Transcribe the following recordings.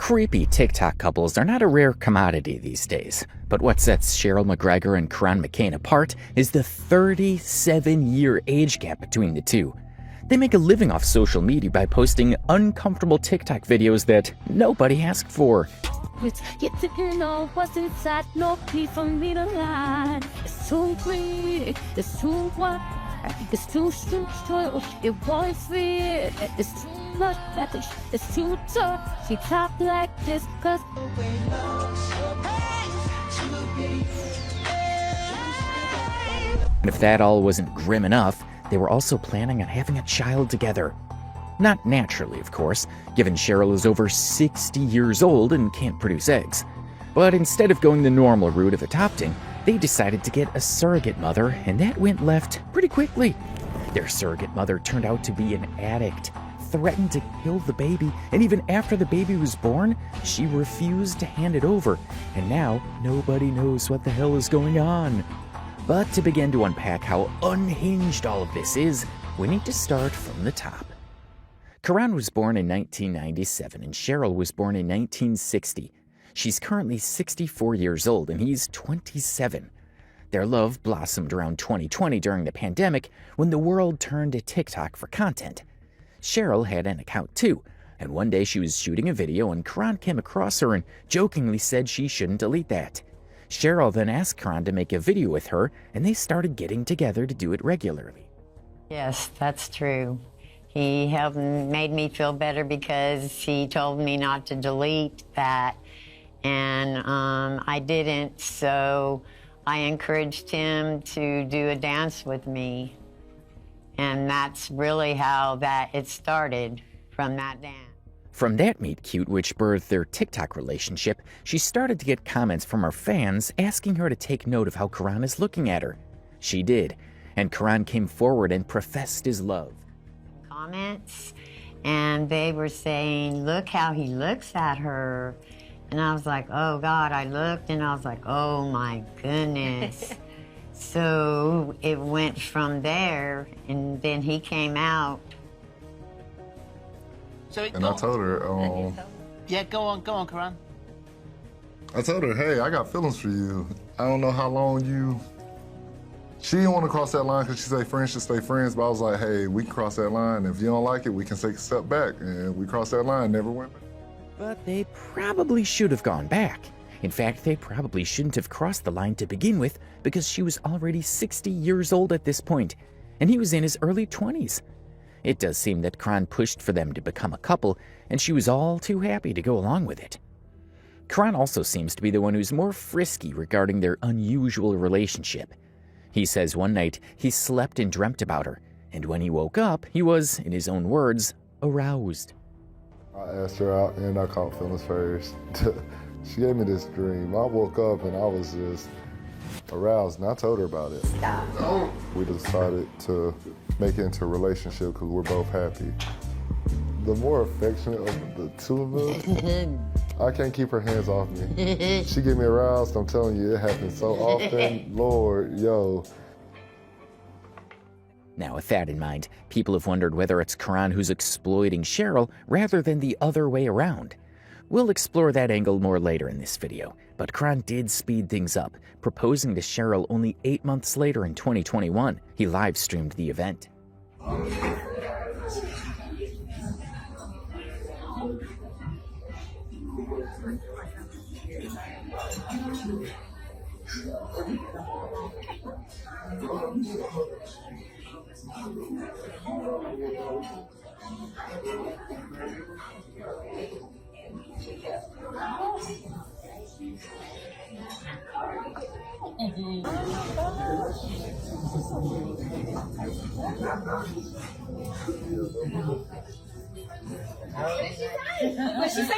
Creepy TikTok couples are not a rare commodity these days, but what sets Cheryl McGregor and Karan McCain apart is the 37-year age gap between the two. They make a living off social media by posting uncomfortable TikTok videos that nobody asked for. It's get to know what's inside, no plea for me to lie. It's too greedy, it's too wide, it's too it won't fit, it's too much, it's too tough. She talk like this cause And if that all wasn't grim enough, they were also planning on having a child together. Not naturally, of course, given Cheryl is over 60 years old and can't produce eggs. But instead of going the normal route of adopting, they decided to get a surrogate mother, and that went left pretty quickly. Their surrogate mother turned out to be an addict, threatened to kill the baby, and even after the baby was born, she refused to hand it over, and now nobody knows what the hell is going on. But to begin to unpack how unhinged all of this is, we need to start from the top. Karan was born in 1997 and Cheryl was born in 1960. She's currently 64 years old and he's 27. Their love blossomed around 2020 during the pandemic when the world turned to TikTok for content. Cheryl had an account too, and one day she was shooting a video and Karan came across her and jokingly said she shouldn't delete that. Cheryl then asked Karan to make a video with her and they started getting together to do it regularly. Yes, that's true. He helped made me feel better because he told me not to delete that, and I didn't, so I encouraged him to do a dance with me, and that's really how it started, from that dance. From that meet cute, which birthed their TikTok relationship, she started to get comments from her fans asking her to take note of how Karan is looking at her. She did, and Karan came forward and professed his love. Comments, and they were saying, look how he looks at her. And I was like, oh God, I looked and I was like, oh my goodness. So it went from there, and then he came out. And I told her, yeah, go on, Karan. I told her, hey, I got feelings for you. I don't know how long she didn't want to cross that line because she said friends should stay friends, but I was like, hey, we can cross that line. If you don't like it, we can take a step back. And we crossed that line, never went back. But they probably should have gone back. In fact, they probably shouldn't have crossed the line to begin with because she was already 60 years old at this point, and he was in his early 20s. It does seem that Karan pushed for them to become a couple, and she was all too happy to go along with it. Karan also seems to be the one who's more frisky regarding their unusual relationship. He says one night he slept and dreamt about her, and when he woke up, he was, in his own words, aroused. I asked her out and I caught feelings first. She gave me this dream. I woke up and I was just aroused, and I told her about it. Stop. We decided to make it into a relationship because we're both happy. The more affectionate of the two of us, I can't keep her hands off me. She get me aroused, I'm telling you, it happens so often. Lord, yo. Now, with that in mind, people have wondered whether it's Karan who's exploiting Cheryl rather than the other way around. We'll explore that angle more later in this video, but Karan did speed things up, proposing to Cheryl only 8 months later in 2021. He live-streamed the event. What she say?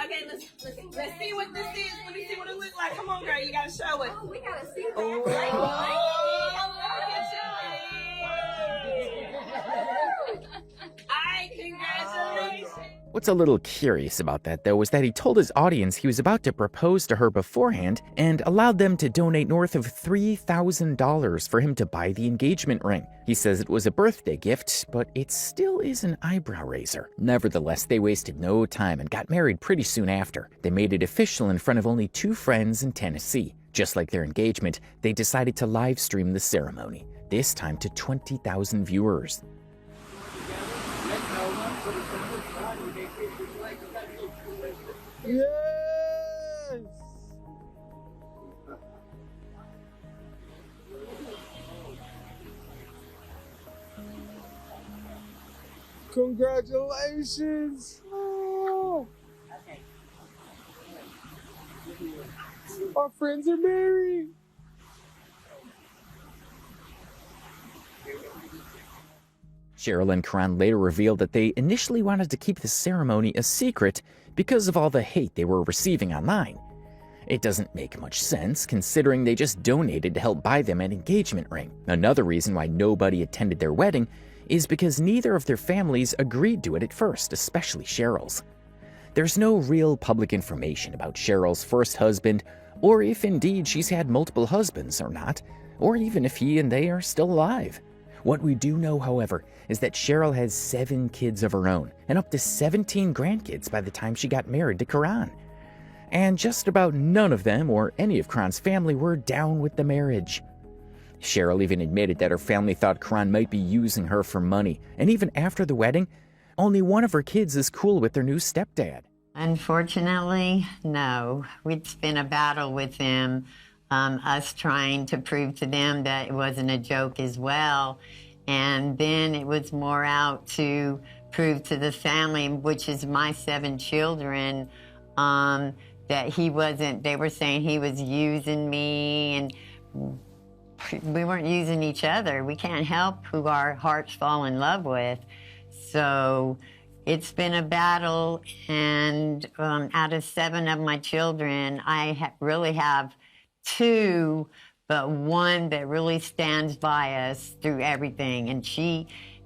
Okay, let's see what this is. Let me see what it looks like. Come on, girl, you gotta show it. Oh, we gotta see that. Oh, All right, congratulations. What's a little curious about that, though, is that he told his audience he was about to propose to her beforehand and allowed them to donate north of $3,000 for him to buy the engagement ring. He says it was a birthday gift, but it still is an eyebrow raiser. Nevertheless, they wasted no time and got married pretty soon after. They made it official in front of only 2 friends in Tennessee. Just like their engagement, they decided to live stream the ceremony, this time to 20,000 viewers. Yes! Congratulations! Oh. Our friends are married! Cheryl and Karan later revealed that they initially wanted to keep the ceremony a secret because of all the hate they were receiving online. It doesn't make much sense, considering they just donated to help buy them an engagement ring. Another reason why nobody attended their wedding is because neither of their families agreed to it at first, especially Cheryl's. There's no real public information about Cheryl's first husband, or if indeed she's had multiple husbands or not, or even if he and they are still alive. What we do know, however, is that Cheryl has 7 kids of her own and up to 17 grandkids by the time she got married to Karan. And just about none of them or any of Karan's family were down with the marriage. Cheryl even admitted that her family thought Karan might be using her for money, and even after the wedding, only one of her kids is cool with their new stepdad. Unfortunately, no. It's been a battle with them. Us trying to prove to them that it wasn't a joke as well. And then it was more out to prove to the family, which is my 7 children, that he wasn't, they were saying he was using me, and we weren't using each other. We can't help who our hearts fall in love with. So it's been a battle, and out of 7 of my children, I really have 2, but one that really stands by us through everything. And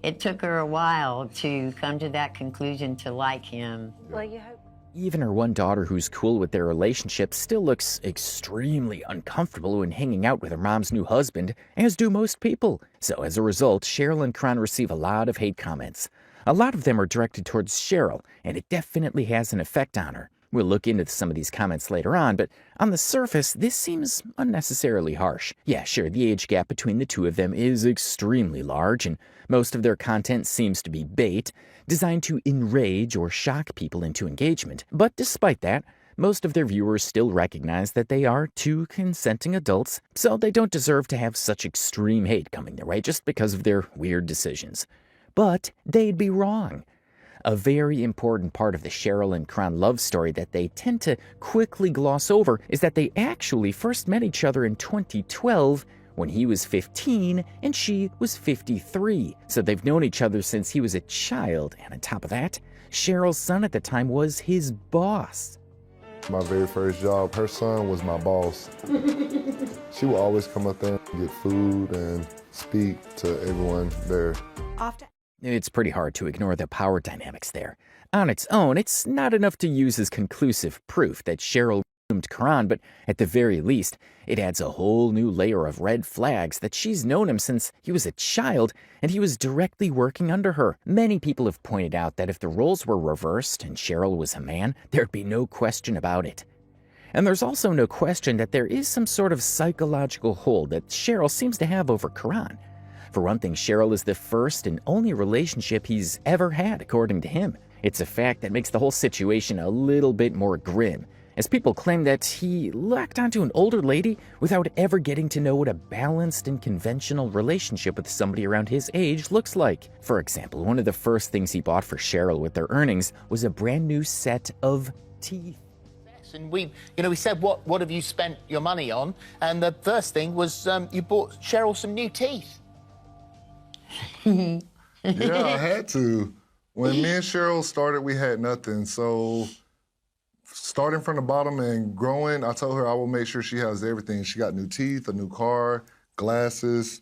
it took her a while to come to that conclusion to like him. Well, you hope. Even her one daughter, who's cool with their relationship, still looks extremely uncomfortable when hanging out with her mom's new husband, as do most people. So as a result, Cheryl and Karan receive a lot of hate comments. A lot of them are directed towards Cheryl, and it definitely has an effect on her. We'll look into some of these comments later on, but on the surface, this seems unnecessarily harsh. Yeah, sure, the age gap between the two of them is extremely large, and most of their content seems to be bait, designed to enrage or shock people into engagement. But despite that, most of their viewers still recognize that they are 2 consenting adults, so they don't deserve to have such extreme hate coming their way just because of their weird decisions. But they'd be wrong. A very important part of the Cheryl and Karan love story that they tend to quickly gloss over is that they actually first met each other in 2012 when he was 15 and she was 53. So they've known each other since he was a child, and on top of that, Cheryl's son at the time was his boss. My very first job, her son was my boss. She would always come up there and get food and speak to everyone there. It's pretty hard to ignore the power dynamics there. On its own, it's not enough to use as conclusive proof that Cheryl groomed Karan, but at the very least, it adds a whole new layer of red flags that she's known him since he was a child and he was directly working under her. Many people have pointed out that if the roles were reversed and Cheryl was a man, there'd be no question about it. And there's also no question that there is some sort of psychological hold that Cheryl seems to have over Karan. For one thing, Cheryl is the first and only relationship he's ever had, according to him. It's a fact that makes the whole situation a little bit more grim, as people claim that he latched onto an older lady without ever getting to know what a balanced and conventional relationship with somebody around his age looks like. For example, one of the first things he bought for Cheryl with their earnings was a brand new set of teeth. And we said, what have you spent your money on? And the first thing was you bought Cheryl some new teeth. Yeah, I had to. When me and Cheryl started, we had nothing. So starting from the bottom and growing, I told her I will make sure she has everything. She got new teeth, a new car, glasses.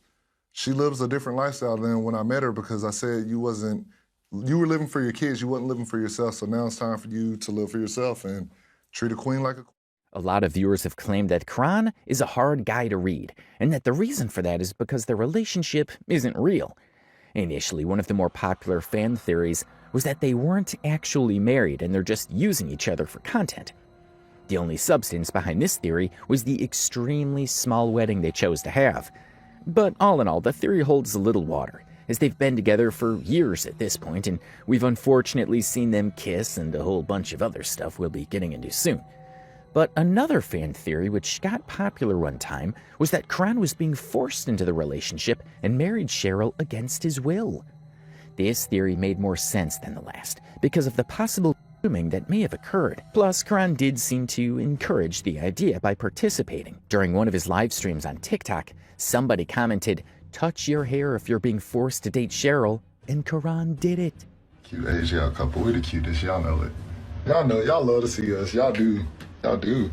She lives a different lifestyle than when I met her because I said you wasn't You were living for your kids, you weren't living for yourself, so now it's time for you to live for yourself and treat a queen like a queen. A lot of viewers have claimed that Karan is a hard guy to read, and that the reason for that is because their relationship isn't real. Initially, one of the more popular fan theories was that they weren't actually married and they're just using each other for content. The only substance behind this theory was the extremely small wedding they chose to have. But all in all, the theory holds a little water, as they've been together for years at this point, and we've unfortunately seen them kiss and a whole bunch of other stuff we'll be getting into soon. But another fan theory which got popular one time was that Karan was being forced into the relationship and married Cheryl against his will. This theory made more sense than the last, because of the possible grooming that may have occurred. Plus, Karan did seem to encourage the idea by participating. During one of his live streams on TikTok, somebody commented, "Touch your hair if you're being forced to date Cheryl," and Karan did it. Cute Asian couple, we're the cutest, y'all know it. Y'all know, y'all love to see us, y'all do. Y'all do.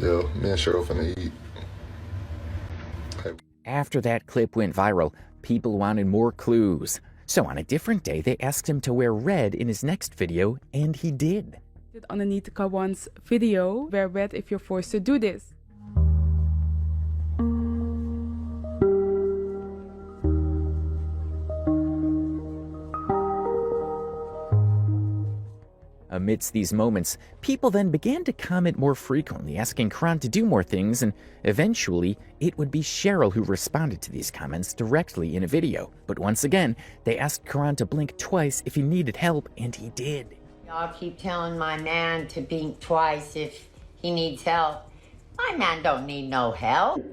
Yo, me and Cheryl finna eat. Hey. After that clip went viral, people wanted more clues. So on a different day, they asked him to wear red in his next video, and he did. On Anitka One's video, wear red if you're forced to do this. Amidst these moments, people then began to comment more frequently, asking Karan to do more things, and eventually, it would be Cheryl who responded to these comments directly in a video. But once again, they asked Karan to blink twice if he needed help, and he did. Y'all keep telling my man to blink twice if he needs help. My man don't need no help.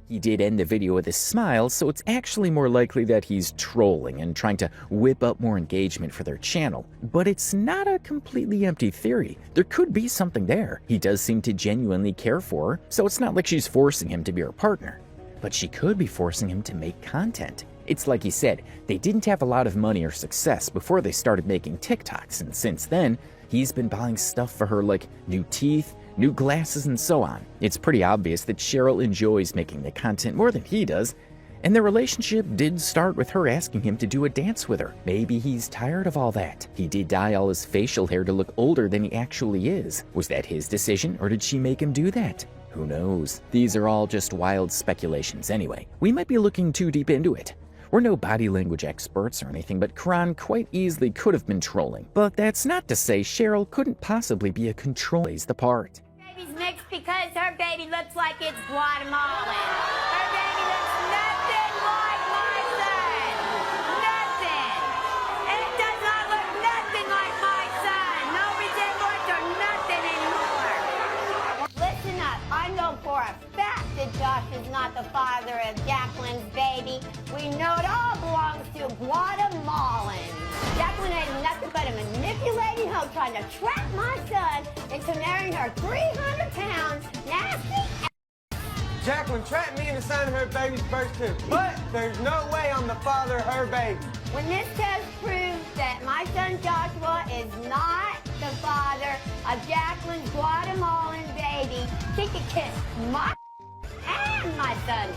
He did end the video with a smile, so it's actually more likely that he's trolling and trying to whip up more engagement for their channel. But it's not a completely empty theory. There could be something there. He does seem to genuinely care for her, so it's not like she's forcing him to be her partner. But she could be forcing him to make content. It's like he said, they didn't have a lot of money or success before they started making TikToks, and since then, he's been buying stuff for her like new teeth, new glasses, and so on. It's pretty obvious that Cheryl enjoys making the content more than he does, and their relationship did start with her asking him to do a dance with her. Maybe he's tired of all that. He did dye all his facial hair to look older than he actually is. Was that his decision, or did she make him do that? Who knows? These are all just wild speculations anyway. We might be looking too deep into it. We're no body language experts or anything, but Karan quite easily could have been trolling. But that's not to say Cheryl couldn't possibly be a control. Plays the part. Baby's mixed because her baby looks like it's Guatemalan. Her baby looks nothing like my son. Nothing. It does not look nothing like my son. No resemblance or nothing anymore. Listen up. I know for a fact that Josh is not the father of Jacqueline's baby. We know it all belongs to Guatemalan. Jacqueline is nothing but a manipulating hoe trying to trap my son into marrying her 300 pounds nasty. Jacqueline trapped me into signing her baby's birth certificate, but there's no way I'm the father of her baby. When this test proves that my son Joshua is not the father of Jacqueline's Guatemalan baby, she can kiss my and my son.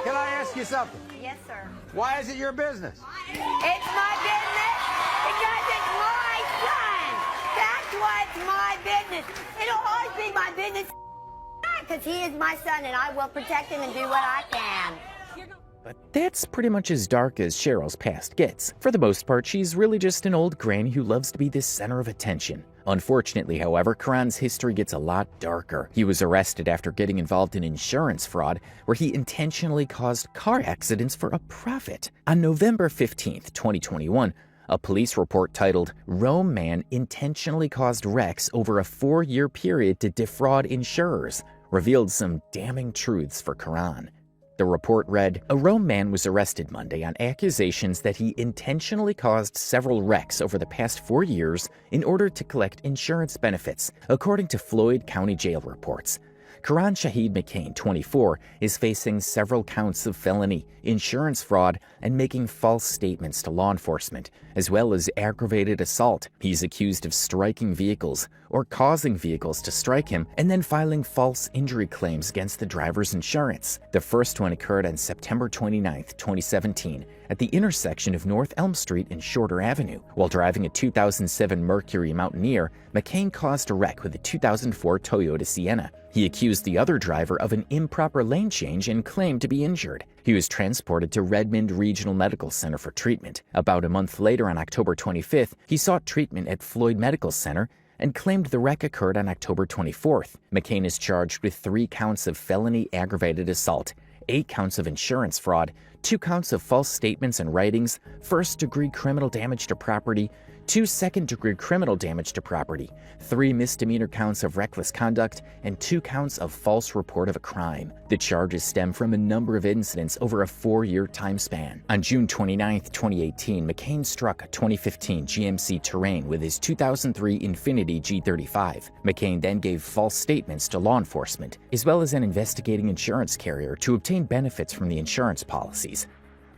Can I ask you something? Yes, sir. Why is it your business? It's my business because it's my son. That's what's my business. It'll always be my business because he is my son and I will protect him and do what I can. But that's pretty much as dark as Cheryl's past gets. For the most part, she's really just an old granny who loves to be the center of attention. Unfortunately, however, Karan's history gets a lot darker. He was arrested after getting involved in insurance fraud, where he intentionally caused car accidents for a profit. On November 15th, 2021, a police report titled "Rome Man Intentionally Caused Wrecks Over a 4-Year Period to Defraud Insurers" revealed some damning truths for Karan. The report read, a Rome man was arrested Monday on accusations that he intentionally caused several wrecks over the past 4 years in order to collect insurance benefits, according to Floyd County Jail reports. Karan Shahid McCain, 24, is facing several counts of felony, insurance fraud, and making false statements to law enforcement, as well as aggravated assault. He's accused of striking vehicles or causing vehicles to strike him and then filing false injury claims against the driver's insurance. The first one occurred on September 29, 2017, at the intersection of North Elm Street and Shorter Avenue. While driving a 2007 Mercury Mountaineer, McCain caused a wreck with a 2004 Toyota Sienna. He accused the other driver of an improper lane change and claimed to be injured. He was transported to Redmond Regional Medical Center for treatment. About a month later, on October 25th, he sought treatment at Floyd Medical Center and claimed the wreck occurred on October 24th. McCain is charged with 3 counts of felony aggravated assault, 8 counts of insurance fraud, 2 counts of false statements and writings, first-degree criminal damage to property, 2 second-degree criminal damage to property, 3 misdemeanor counts of reckless conduct, and 2 counts of false report of a crime. The charges stem from a number of incidents over a 4-year time span. On June 29, 2018, McCain struck a 2015 GMC Terrain with his 2003 Infiniti G35. McCain then gave false statements to law enforcement, as well as an investigating insurance carrier, to obtain benefits from the insurance policies.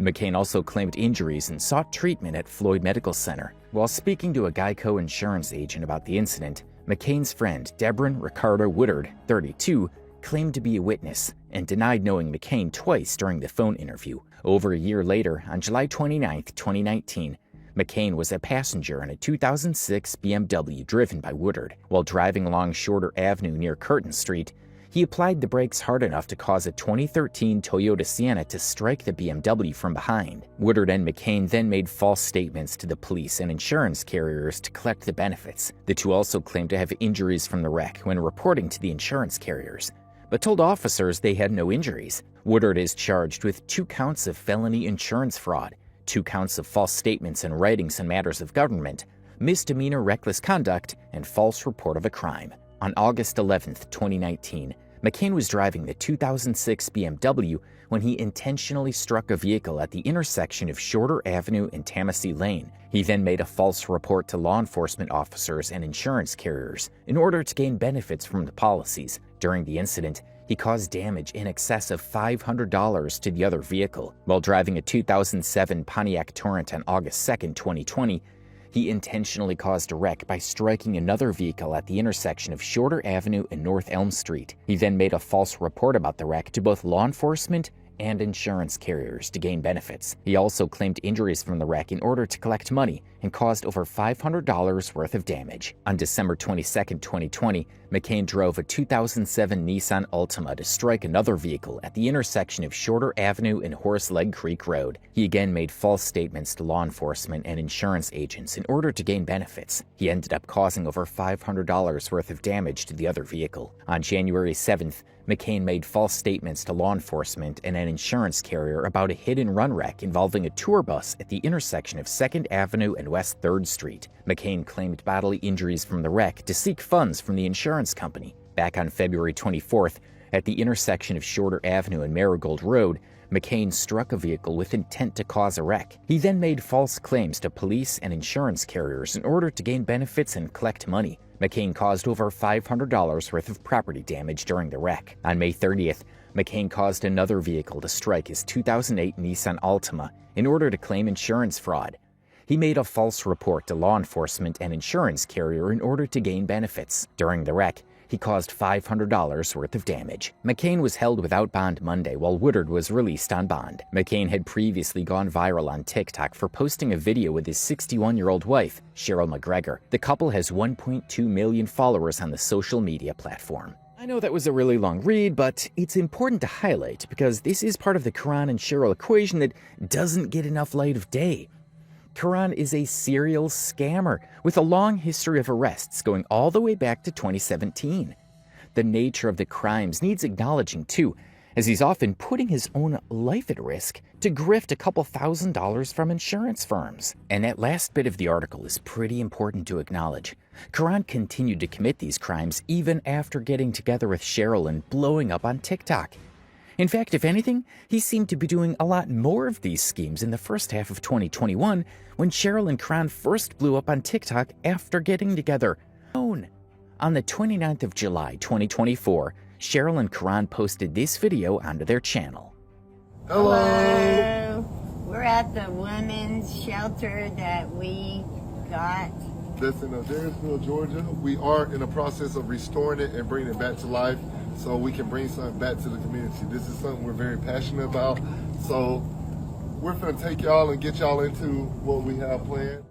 McCain also claimed injuries and sought treatment at Floyd Medical Center. While speaking to a Geico insurance agent about the incident, McCain's friend, Debron Ricardo Woodard, 32, claimed to be a witness and denied knowing McCain twice during the phone interview. Over a year later, on July 29, 2019, McCain was a passenger in a 2006 BMW driven by Woodard. While driving along Shorter Avenue near Curtin Street, he applied the brakes hard enough to cause a 2013 Toyota Sienna to strike the BMW from behind. Woodard and McCain then made false statements to the police and insurance carriers to collect the benefits. The two also claimed to have injuries from the wreck when reporting to the insurance carriers, but told officers they had no injuries. Woodard is charged with 2 counts of felony insurance fraud, 2 counts of false statements and writings in matters of government, misdemeanor reckless conduct, and false report of a crime. On August 11, 2019, McCain was driving the 2006 BMW when he intentionally struck a vehicle at the intersection of Shorter Avenue and Tamassee Lane. He then made a false report to law enforcement officers and insurance carriers in order to gain benefits from the policies. During the incident, he caused damage in excess of $500 to the other vehicle. While driving a 2007 Pontiac Torrent on August 2, 2020, he intentionally caused a wreck by striking another vehicle at the intersection of Shorter Avenue and North Elm Street. He then made a false report about the wreck to both law enforcement and insurance carriers to gain benefits. He also claimed injuries from the wreck in order to collect money and caused over $500 worth of damage. On December 22, 2020, McCain drove a 2007 Nissan Altima to strike another vehicle at the intersection of Shorter Avenue and Horseleg Creek Road. He again made false statements to law enforcement and insurance agents in order to gain benefits. He ended up causing over $500 worth of damage to the other vehicle. On January 7th, McCain made false statements to law enforcement and an insurance carrier about a hit-and-run wreck involving a tour bus at the intersection of 2nd Avenue and West 3rd Street. McCain claimed bodily injuries from the wreck to seek funds from the insurance company. Back on February 24th, at the intersection of Shorter Avenue and Marigold Road, McCain struck a vehicle with intent to cause a wreck. He then made false claims to police and insurance carriers in order to gain benefits and collect money. McCain caused over $500 worth of property damage during the wreck. On May 30th, McCain caused another vehicle to strike his 2008 Nissan Altima in order to claim insurance fraud. He made a false report to law enforcement and insurance carrier in order to gain benefits. During the wreck, he caused $500 worth of damage. McCain was held without bond Monday while Woodard was released on bond. McCain had previously gone viral on TikTok for posting a video with his 61-year-old wife, Cheryl McGregor. The couple has 1.2 million followers on the social media platform. I know that was a really long read, but it's important to highlight because this is part of the Karan and Cheryl equation that doesn't get enough light of day. Karan is a serial scammer with a long history of arrests going all the way back to 2017. The nature of the crimes needs acknowledging too, as he's often putting his own life at risk to grift a couple $1,000s from insurance firms. And that last bit of the article is pretty important to acknowledge. Karan continued to commit these crimes even after getting together with Cheryl and blowing up on TikTok. In fact, if anything, he seemed to be doing a lot more of these schemes in the first half of 2021 when Cheryl and Kron first blew up on TikTok after getting together. On the 29th of July 2024, Cheryl and Kron posted this video onto their channel. Hello. We're at the women's shelter that we got. That's in Adairsville, Georgia. We are in the process of restoring it and bringing it back to life so we can bring something back to the community. This is something we're very passionate about. So we're going to take y'all and get y'all into what we have planned.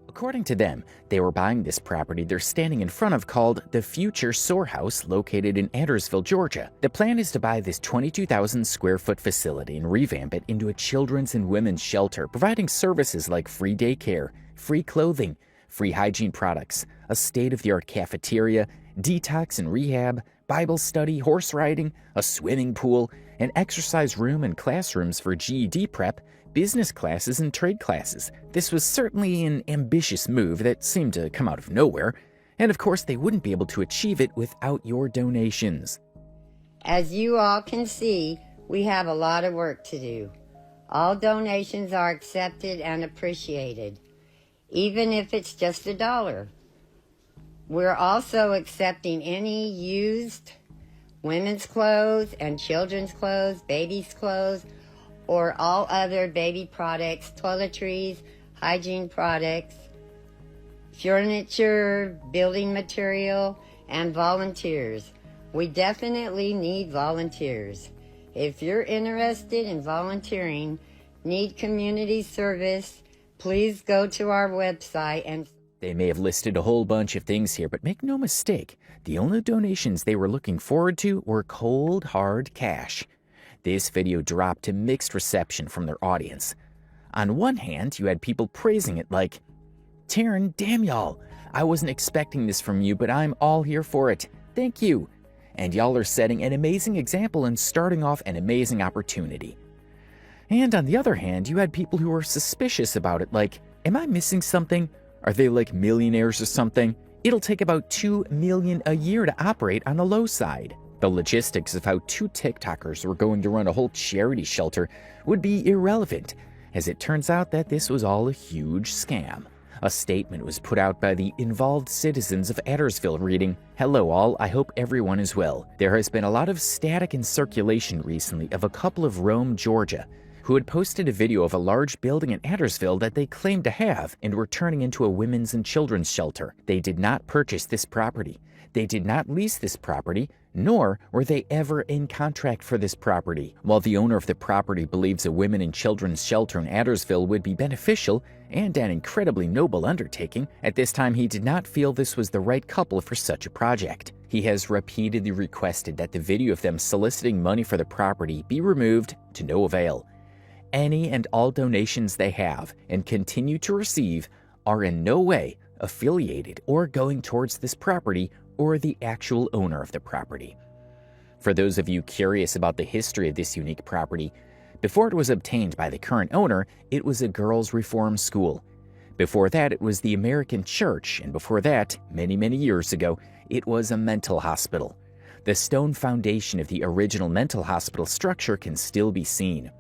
According to them, they were buying this property they're standing in front of called the Future Sore House located in Adairsville, Georgia. The plan is to buy this 22,000 square foot facility and revamp it into a children's and women's shelter, providing services like free daycare, free clothing, free hygiene products, a state-of-the-art cafeteria, detox and rehab, Bible study, horse riding, a swimming pool, an exercise room and classrooms for GED prep, business classes and trade classes. This was certainly an ambitious move that seemed to come out of nowhere, and of course they wouldn't be able to achieve it without your donations. As you all can see, we have a lot of work to do. All donations are accepted and appreciated, even if it's just $1. We're also accepting any used women's clothes and children's clothes, babies' clothes, or all other baby products, toiletries, hygiene products, furniture, building material, and volunteers. We definitely need volunteers. If you're interested in volunteering, need community service, please go to our website and... They may have listed a whole bunch of things here, but make no mistake, the only donations they were looking forward to were cold, hard cash. This video dropped to mixed reception from their audience. On one hand, you had people praising it like, "Taryn, damn y'all, I wasn't expecting this from you, but I'm all here for it. Thank you. And y'all are setting an amazing example and starting off an amazing opportunity." And on the other hand, you had people who were suspicious about it like, "Am I missing something? Are they like millionaires or something? It'll take about $2 million a year to operate on the low side." The logistics of how two TikTokers were going to run a whole charity shelter would be irrelevant, as it turns out that this was all a huge scam. A statement was put out by the involved citizens of Adairsville reading, "Hello all, I hope everyone is well. There has been a lot of static in circulation recently of a couple of Rome, Georgia, who had posted a video of a large building in Adairsville that they claimed to have and were turning into a women's and children's shelter. They did not purchase this property. They did not lease this property, nor were they ever in contract for this property. While the owner of the property believes a women and children's shelter in Adairsville would be beneficial and an incredibly noble undertaking, at this time he did not feel this was the right couple for such a project. He has repeatedly requested that the video of them soliciting money for the property be removed, to no avail. Any and all donations they have and continue to receive are in no way affiliated or going towards this property or the actual owner of the property. For those of you curious about the history of this unique property, before it was obtained by the current owner, it was a girls' reform school. Before that, it was the American Church, and before that, many, many years ago, it was a mental hospital. The stone foundation of the original mental hospital structure can still be seen.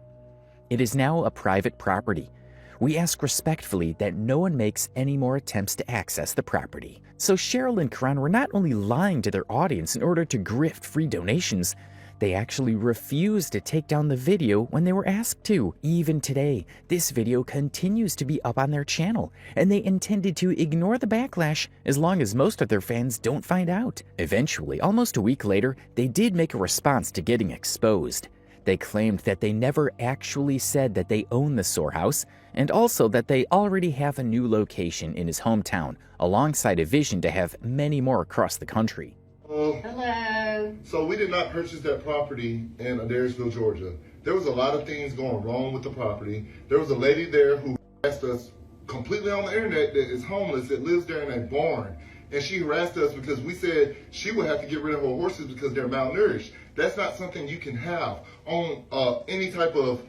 It is now a private property. We ask respectfully that no one makes any more attempts to access the property. So Cheryl and Kron were not only lying to their audience in order to grift free donations, they actually refused to take down the video when they were asked to. Even today, this video continues to be up on their channel, and they intended to ignore the backlash as long as most of their fans don't find out. Eventually, almost a week later, they did make a response to getting exposed. They claimed that they never actually said that they own the Sore House, and also that they already have a new location in his hometown, alongside a vision to have many more across the country. Hello. So we did not purchase that property in Adairsville, Georgia. There was a lot of things going wrong with the property. There was a lady there who harassed us completely on the internet that is homeless, that lives there in a barn. And she harassed us because we said she would have to get rid of her horses because they're malnourished. That's not something you can have on any type of,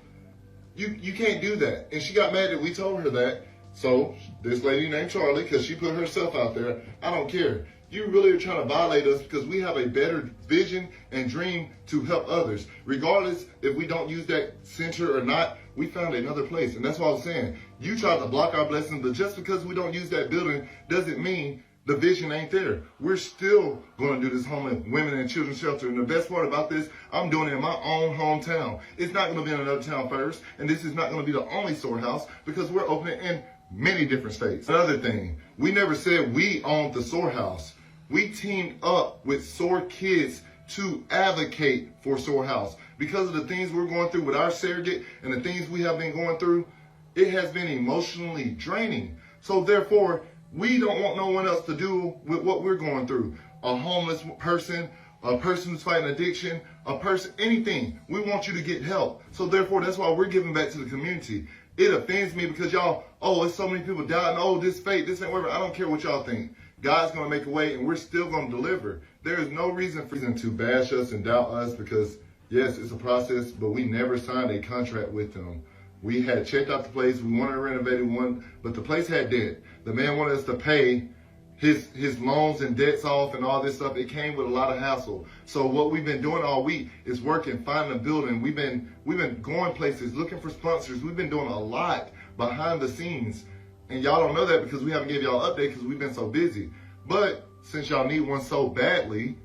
you can't do that. And she got mad that we told her that. So this lady named Charlie, because she put herself out there, I don't care. You really are trying to violate us because we have a better vision and dream to help others. Regardless if we don't use that center or not, we found another place. And that's what I was saying. You tried to block our blessings, but just because we don't use that building doesn't mean the vision ain't there. We're still going to do this homeless women and children's shelter. And the best part about this, I'm doing it in my own hometown. It's not going to be in another town first. And this is not going to be the only storehouse because we're opening in many different states. Another thing, we never said we owned the storehouse. We teamed up with SOAR Kids to advocate for storehouse. Because of the things we're going through with our surrogate and the things we have been going through, it has been emotionally draining. So therefore, we don't want no one else to do with what we're going through. A homeless person, a person who's fighting addiction, a person, anything. We want you to get help. So therefore, that's why we're giving back to the community. It offends me because y'all, oh, it's so many people dying. Oh, this fake, this ain't whatever. I don't care what y'all think. God's going to make a way and we're still going to deliver. There is no reason for them to bash us and doubt us because, yes, it's a process, but we never signed a contract with them. We had checked out the place. We wanted to renovate one, but the place had debt. The man wanted us to pay his loans and debts off and all this stuff. It came with a lot of hassle. So what we've been doing all week is working, finding a building. We've been going places, looking for sponsors. We've been doing a lot behind the scenes. And y'all don't know that because we haven't gave y'all an update because we've been so busy. But since y'all need one so badly,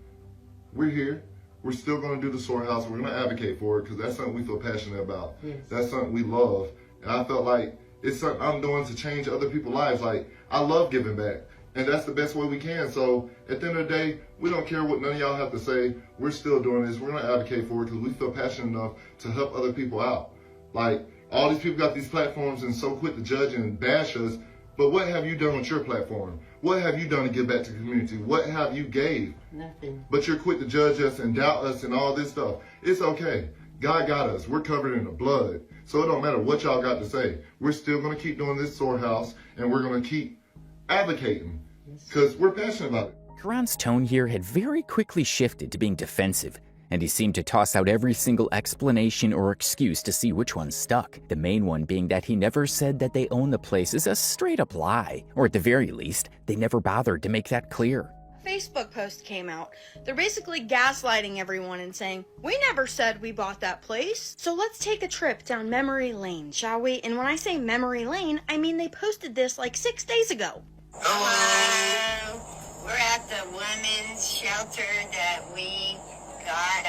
we're here. We're still going to do the storehouse. We're going to advocate for it because that's something we feel passionate about. Yes. That's something we love. And I felt like it's something I'm doing to change other people's lives. Like, I love giving back. And that's the best way we can. So at the end of the day, we don't care what none of y'all have to say. We're still doing this. We're going to advocate for it because we feel passionate enough to help other people out. Like, all these people got these platforms and so quick to judge and bash us. But what have you done with your platform? What have you done to give back to the community? What have you gave? Nothing. But you're quick to judge us and doubt us and all this stuff. It's okay. God got us. We're covered in the blood. So it don't matter what y'all got to say. We're still going to keep doing this storehouse and we're going to keep advocating because we're passionate about it. Karan's tone here had very quickly shifted to being defensive, and he seemed to toss out every single explanation or excuse to see which one stuck. The main one being that he never said that they own the place is a straight-up lie, or at the very least, they never bothered to make that clear. Facebook post came out. They're basically gaslighting everyone and saying, we never said we bought that place. So let's take a trip down memory lane, shall we? And when I say memory lane, I mean they posted this like 6 days ago. Hello. We're at the women's shelter that we got.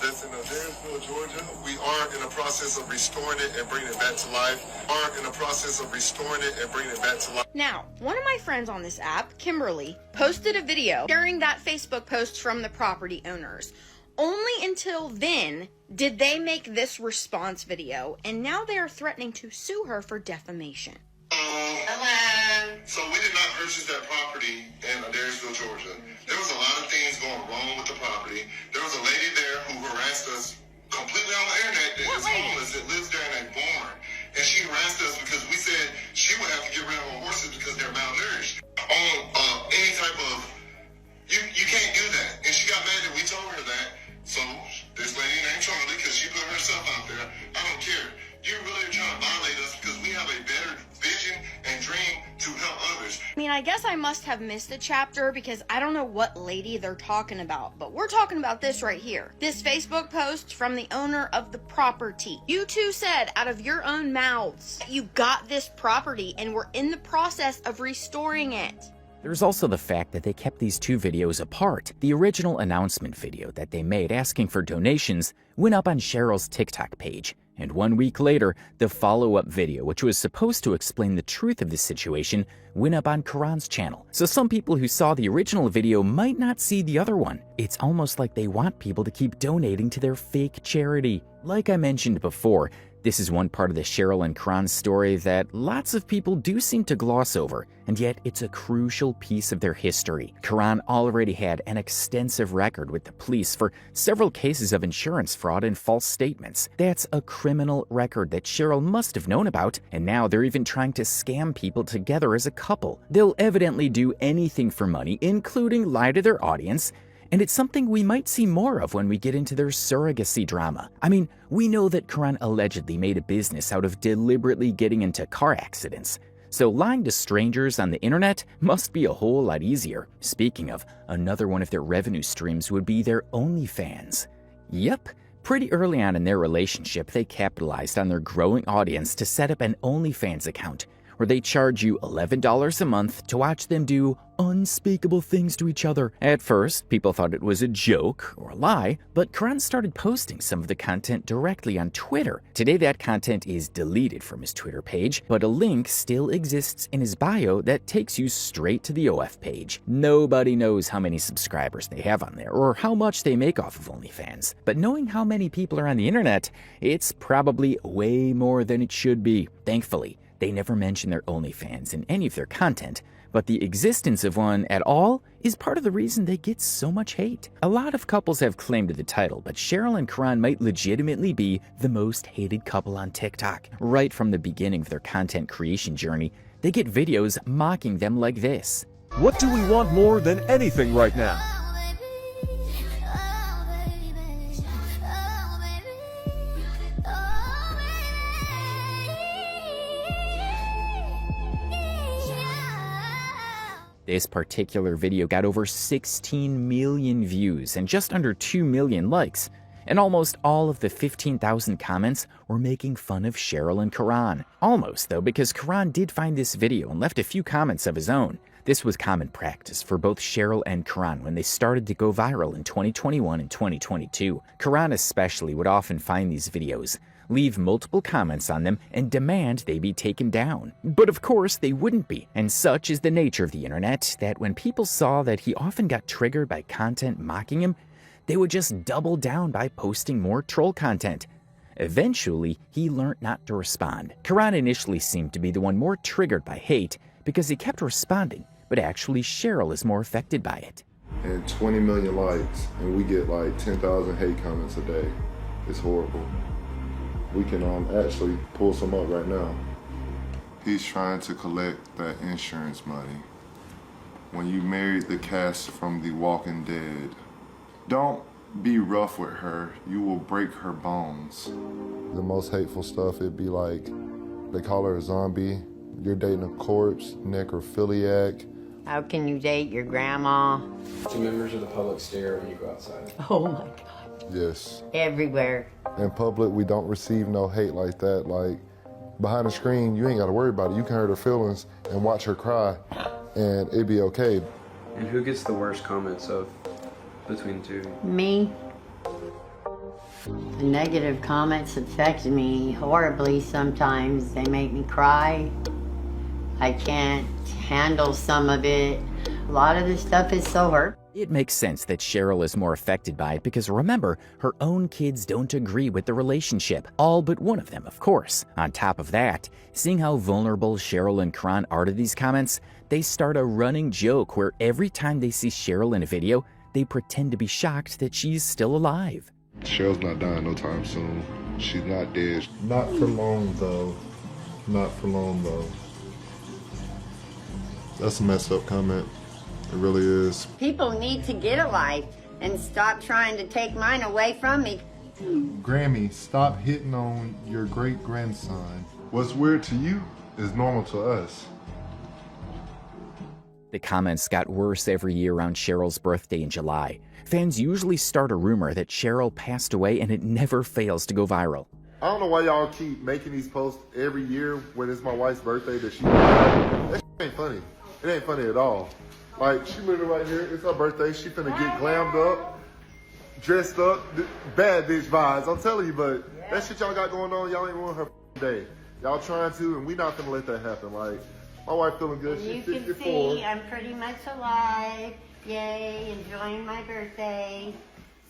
Listen, Dansville, Georgia, we are in the process of restoring it and bringing it back to life. Now, one of my friends on this app, Kimberly, posted a video sharing that Facebook post from the property owners. Only until then did they make this response video, and now they are threatening to sue her for defamation. Hello. So we did not purchase that property in Dansville, Georgia. There was a lot of things going wrong with the property. There was a lady there who harassed us completely on the internet that is homeless, that lives there in a barn. And she harassed us because we said she would have to get rid of her horses because they're malnourished. On any type of, you can't do that. And she got mad that we told her that. So this lady named Charlie, because she put herself out there, I don't care. You really are trying to violate us because we have a better vision and dream to help others. I mean, I guess I must have missed a chapter because I don't know what lady they're talking about, but we're talking about this right here. This Facebook post from the owner of the property. You two said out of your own mouths, you got this property and we're in the process of restoring it. There's also the fact that they kept these two videos apart. The original announcement video that they made asking for donations went up on Cheryl's TikTok page. And 1 week later, the follow-up video, which was supposed to explain the truth of the situation, went up on Karan's channel. So some people who saw the original video might not see the other one. It's almost like they want people to keep donating to their fake charity. Like I mentioned before, this is one part of the Cheryl and Karan story that lots of people do seem to gloss over, and yet it's a crucial piece of their history. Karan already had an extensive record with the police for several cases of insurance fraud and false statements. That's a criminal record that Cheryl must have known about, and now they're even trying to scam people together as a couple. They'll evidently do anything for money, including lie to their audience, and it's something we might see more of when we get into their surrogacy drama. I mean, we know that Karan allegedly made a business out of deliberately getting into car accidents. So lying to strangers on the internet must be a whole lot easier. Speaking of, another one of their revenue streams would be their OnlyFans. Yep. Pretty early on in their relationship, they capitalized on their growing audience to set up an OnlyFans account, where they charge you $11 a month to watch them do unspeakable things to each other. At first, people thought it was a joke or a lie, but Karan started posting some of the content directly on Twitter. Today, that content is deleted from his Twitter page, but a link still exists in his bio that takes you straight to the OF page. Nobody knows how many subscribers they have on there or how much they make off of OnlyFans, but knowing how many people are on the internet, it's probably way more than it should be. Thankfully, they never mention their OnlyFans in any of their content, but the existence of one at all is part of the reason they get so much hate. A lot of couples have claimed to the title, but Cheryl and Karan might legitimately be the most hated couple on TikTok. Right from the beginning of their content creation journey, they get videos mocking them like this. What do we want more than anything right now? This particular video got over 16 million views and just under 2 million likes, and almost all of the 15,000 comments were making fun of Cheryl and Karan. Almost, though, because Karan did find this video and left a few comments of his own. This was common practice for both Cheryl and Karan when they started to go viral in 2021 and 2022. Karan especially would often find these videos, leave multiple comments on them, and demand they be taken down. But of course they wouldn't be, and such is the nature of the internet that when people saw that he often got triggered by content mocking him, they would just double down by posting more troll content. Eventually, he learned not to respond. Karan initially seemed to be the one more triggered by hate because he kept responding, but actually Cheryl is more affected by it. And 20 million likes, and we get like 10,000 hate comments a day. It's horrible. We can actually pull some up right now. He's trying to collect that insurance money. When you married the cast from The Walking Dead, don't be rough with her. You will break her bones. The most hateful stuff, it'd be like, they call her a zombie. You're dating a corpse, necrophiliac. How can you date your grandma? Do members of the public stare when you go outside? Oh my God. Yes. Everywhere. In public, we don't receive no hate like that. Like, behind the screen, you ain't got to worry about it. You can hurt her feelings and watch her cry, and it'd be okay. And who gets the worst comments of between the two? Me. The negative comments affect me horribly sometimes. They make me cry. I can't handle some of it. A lot of this stuff is so hurtful. It makes sense that Cheryl is more affected by it because remember, her own kids don't agree with the relationship. All but one of them, of course. On top of that, seeing how vulnerable Cheryl and Karan are to these comments, they start a running joke where every time they see Cheryl in a video, they pretend to be shocked that she's still alive. Cheryl's not dying no time soon. She's not dead. Not for long, though. Not for long, though. That's a messed up comment. It really is. People need to get a life and stop trying to take mine away from me. Grammy, stop hitting on your great-grandson. What's weird to you is normal to us. The comments got worse every year around Cheryl's birthday in July. Fans usually start a rumor that Cheryl passed away, and it never fails to go viral. I don't know why y'all keep making these posts every year when it's my wife's birthday that she died. That ain't funny. It ain't funny at all. Like, she living right here. It's her birthday. She finna get glammed up, dressed up, bad bitch vibes. I'm telling you, but that shit y'all got going on, y'all ain't ruin her day. Y'all trying to, and we not gonna let that happen. Like, my wife feeling good. She's 54. You can see I'm pretty much alive. Yay, enjoying my birthday.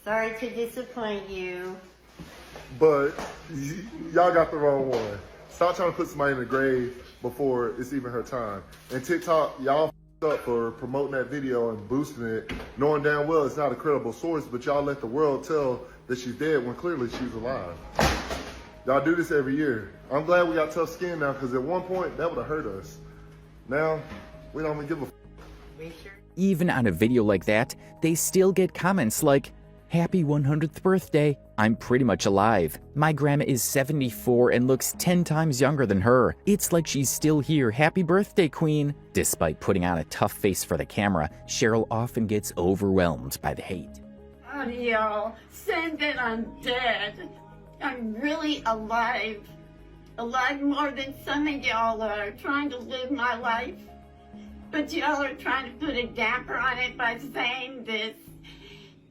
Sorry to disappoint you. But y'all got the wrong one. Stop trying to put somebody in the grave before it's even her time. And TikTok, y'all up for promoting that video and boosting it, knowing damn well it's not a credible source, but y'all let the world tell that she's dead when clearly she's alive. Y'all do this every year. I'm glad we got tough skin now, because at one point that would have hurt us. Now, we don't even give a Even on a video like that, they still get comments like, Happy 100th birthday. I'm pretty much alive. My grandma is 74 and looks 10 times younger than her. It's like she's still here. Happy birthday, Queen. Despite putting on a tough face for the camera, Cheryl often gets overwhelmed by the hate. Honey, y'all, saying that I'm dead. I'm really alive. Alive more than some of y'all are, trying to live my life. But y'all are trying to put a damper on it by saying this.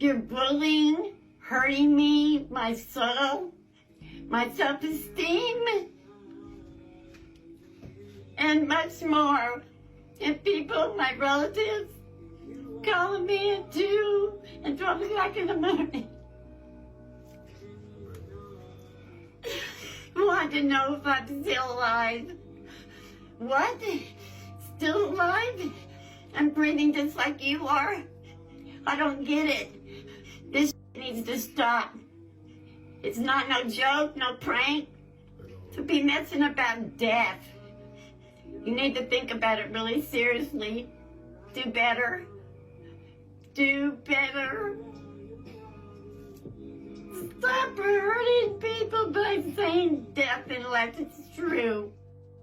You're bullying, hurting me, my soul, my self-esteem, and much more. And people, my relatives, calling me a Jew and 12 o'clock in the morning. Want to know if I'm still alive. What? Still alive? I'm breathing just like you are? I don't get it. This needs to stop. It's not no joke, no prank. To be messing about death. You need to think about it really seriously. Do better. Do better. Stop hurting people by saying death unless it's true.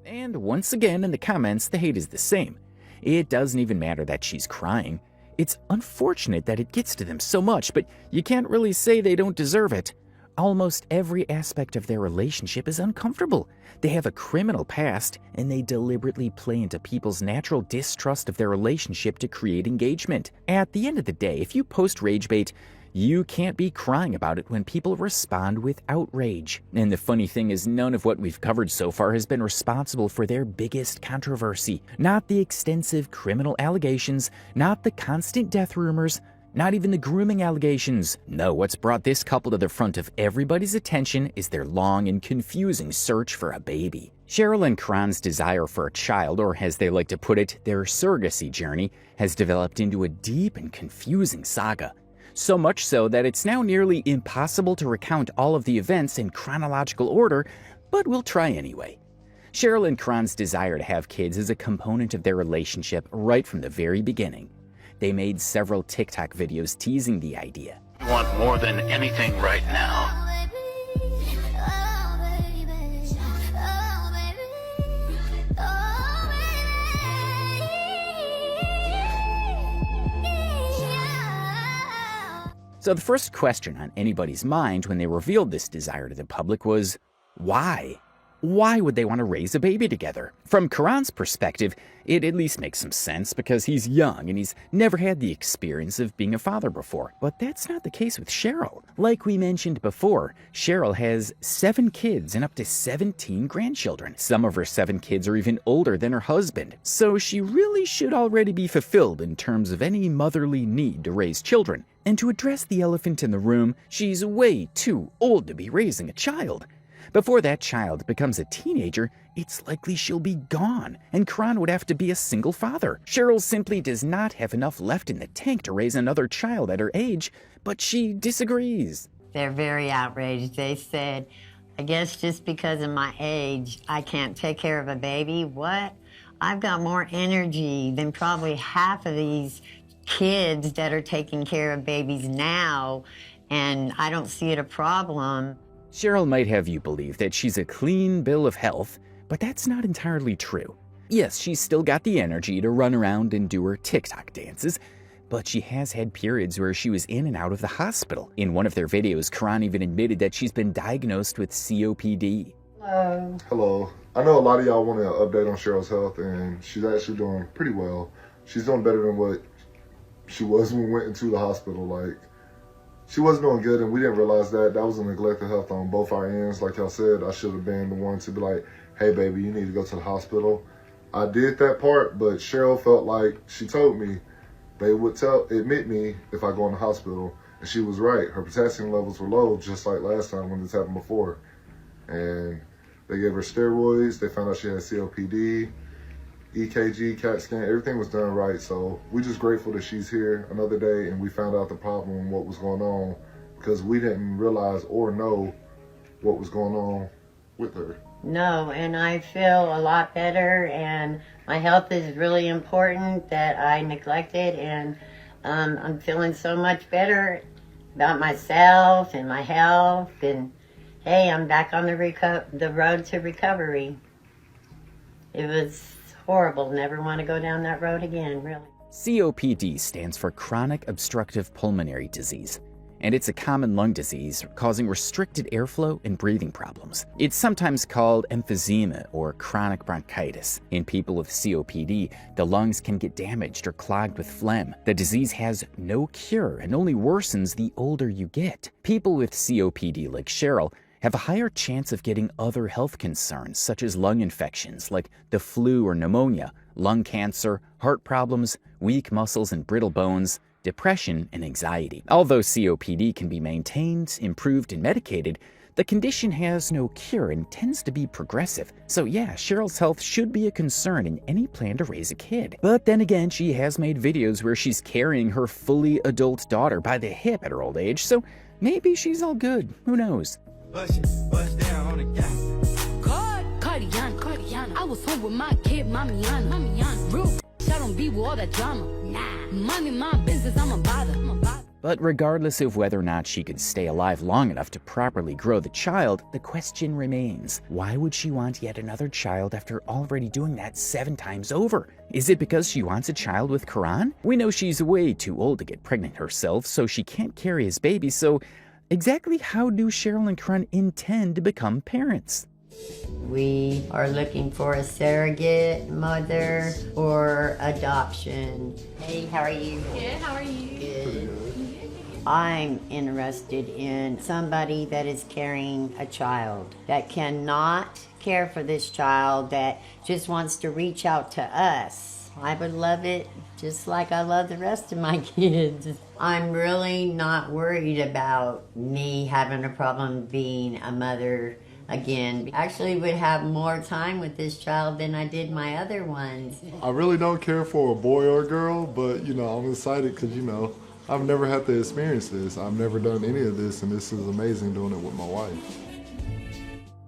And once again in the comments, the hate is the same. It doesn't even matter that she's crying. It's unfortunate that it gets to them so much, but you can't really say they don't deserve it. Almost every aspect of their relationship is uncomfortable. They have a criminal past, and they deliberately play into people's natural distrust of their relationship to create engagement. At the end of the day, if you post rage bait, you can't be crying about it when people respond with outrage. And the funny thing is, none of what we've covered so far has been responsible for their biggest controversy. Not the extensive criminal allegations, not the constant death rumors, not even the grooming allegations. No, what's brought this couple to the front of everybody's attention is their long and confusing search for a baby. Cheryl and Kron's desire for a child, or as they like to put it, their surrogacy journey, has developed into a deep and confusing saga. So much so that it's now nearly impossible to recount all of the events in chronological order, but we'll try anyway. Cheryl and Kron's desire to have kids is a component of their relationship right from the very beginning. They made several TikTok videos teasing the idea. I want more than anything right now. So the first question on anybody's mind when they revealed this desire to the public was, why? Why would they want to raise a baby together? From Karan's perspective, it at least makes some sense because he's young and he's never had the experience of being a father before. But that's not the case with Cheryl. Like we mentioned before, Cheryl has 7 kids and up to 17 grandchildren. Some of her 7 kids are even older than her husband. So she really should already be fulfilled in terms of any motherly need to raise children. And to address the elephant in the room, she's way too old to be raising a child. Before that child becomes a teenager, it's likely she'll be gone, and Karan would have to be a single father. Cheryl simply does not have enough left in the tank to raise another child at her age, but she disagrees. They're very outraged. They said, I guess just because of my age, I can't take care of a baby. What? I've got more energy than probably half of these kids that are taking care of babies now, and I don't see it a problem. Cheryl might have you believe that she's a clean bill of health, but that's not entirely true. Yes, she's still got the energy to run around and do her TikTok dances, but she has had periods where she was in and out of the hospital. In one of their videos, Karan even admitted that she's been diagnosed with COPD. Hello. Hello. I know a lot of y'all want an update on Cheryl's health, and she's actually doing pretty well. She's doing better than what she was when we went into the hospital. Like, she wasn't doing good, and we didn't realize that. That was a neglect of health on both our ends. Like y'all said, I should have been the one to be like, hey, baby, you need to go to the hospital. I did that part, but Cheryl felt like she told me they would admit me if I go in the hospital. And she was right. Her potassium levels were low, just like last time when this happened before. And they gave her steroids. They found out she had COPD, EKG, CAT scan, everything was done right. So we're just grateful that she's here another day, and we found out the problem and what was going on, because we didn't realize or know what was going on with her. No, and I feel a lot better, and my health is really important that I neglected, and I'm feeling so much better. about myself and my health, and hey, I'm back on the road to recovery. It was horrible. Never want to go down that road again, really. COPD stands for chronic obstructive pulmonary disease, and it's a common lung disease causing restricted airflow and breathing problems. It's sometimes called emphysema or chronic bronchitis. In people with COPD, the lungs can get damaged or clogged with phlegm. The disease has no cure and only worsens the older you get. People with COPD, like Cheryl, have a higher chance of getting other health concerns such as lung infections like the flu or pneumonia, lung cancer, heart problems, weak muscles and brittle bones, depression, and anxiety. Although COPD can be maintained, improved, and medicated, the condition has no cure and tends to be progressive. So yeah, Cheryl's health should be a concern in any plan to raise a kid. But then again, she has made videos where she's carrying her fully adult daughter by the hip at her old age, so maybe she's all good. Who knows? Bust down on the gas. Cardiana. I was home with my kid, Mamiana. Real I don't be with all that drama. Nah. Money, my business, I'm a bother. But regardless of whether or not she could stay alive long enough to properly grow the child, the question remains, why would she want yet another child after already doing that 7 times over? Is it because she wants a child with Karan? We know she's way too old to get pregnant herself, so she can't carry his baby, so exactly how do Cheryl and Karan intend to become parents? We are looking for a surrogate mother or adoption. Hey, how are you? Good, how are you? Good. I'm interested in somebody that is carrying a child, that cannot care for this child, that just wants to reach out to us. I would love it just like I love the rest of my kids. I'm really not worried about me having a problem being a mother again. Actually would have more time with this child than I did my other ones. I really don't care for a boy or a girl, but I'm excited because I've never had to experience this. I've never done any of this, and this is amazing doing it with my wife.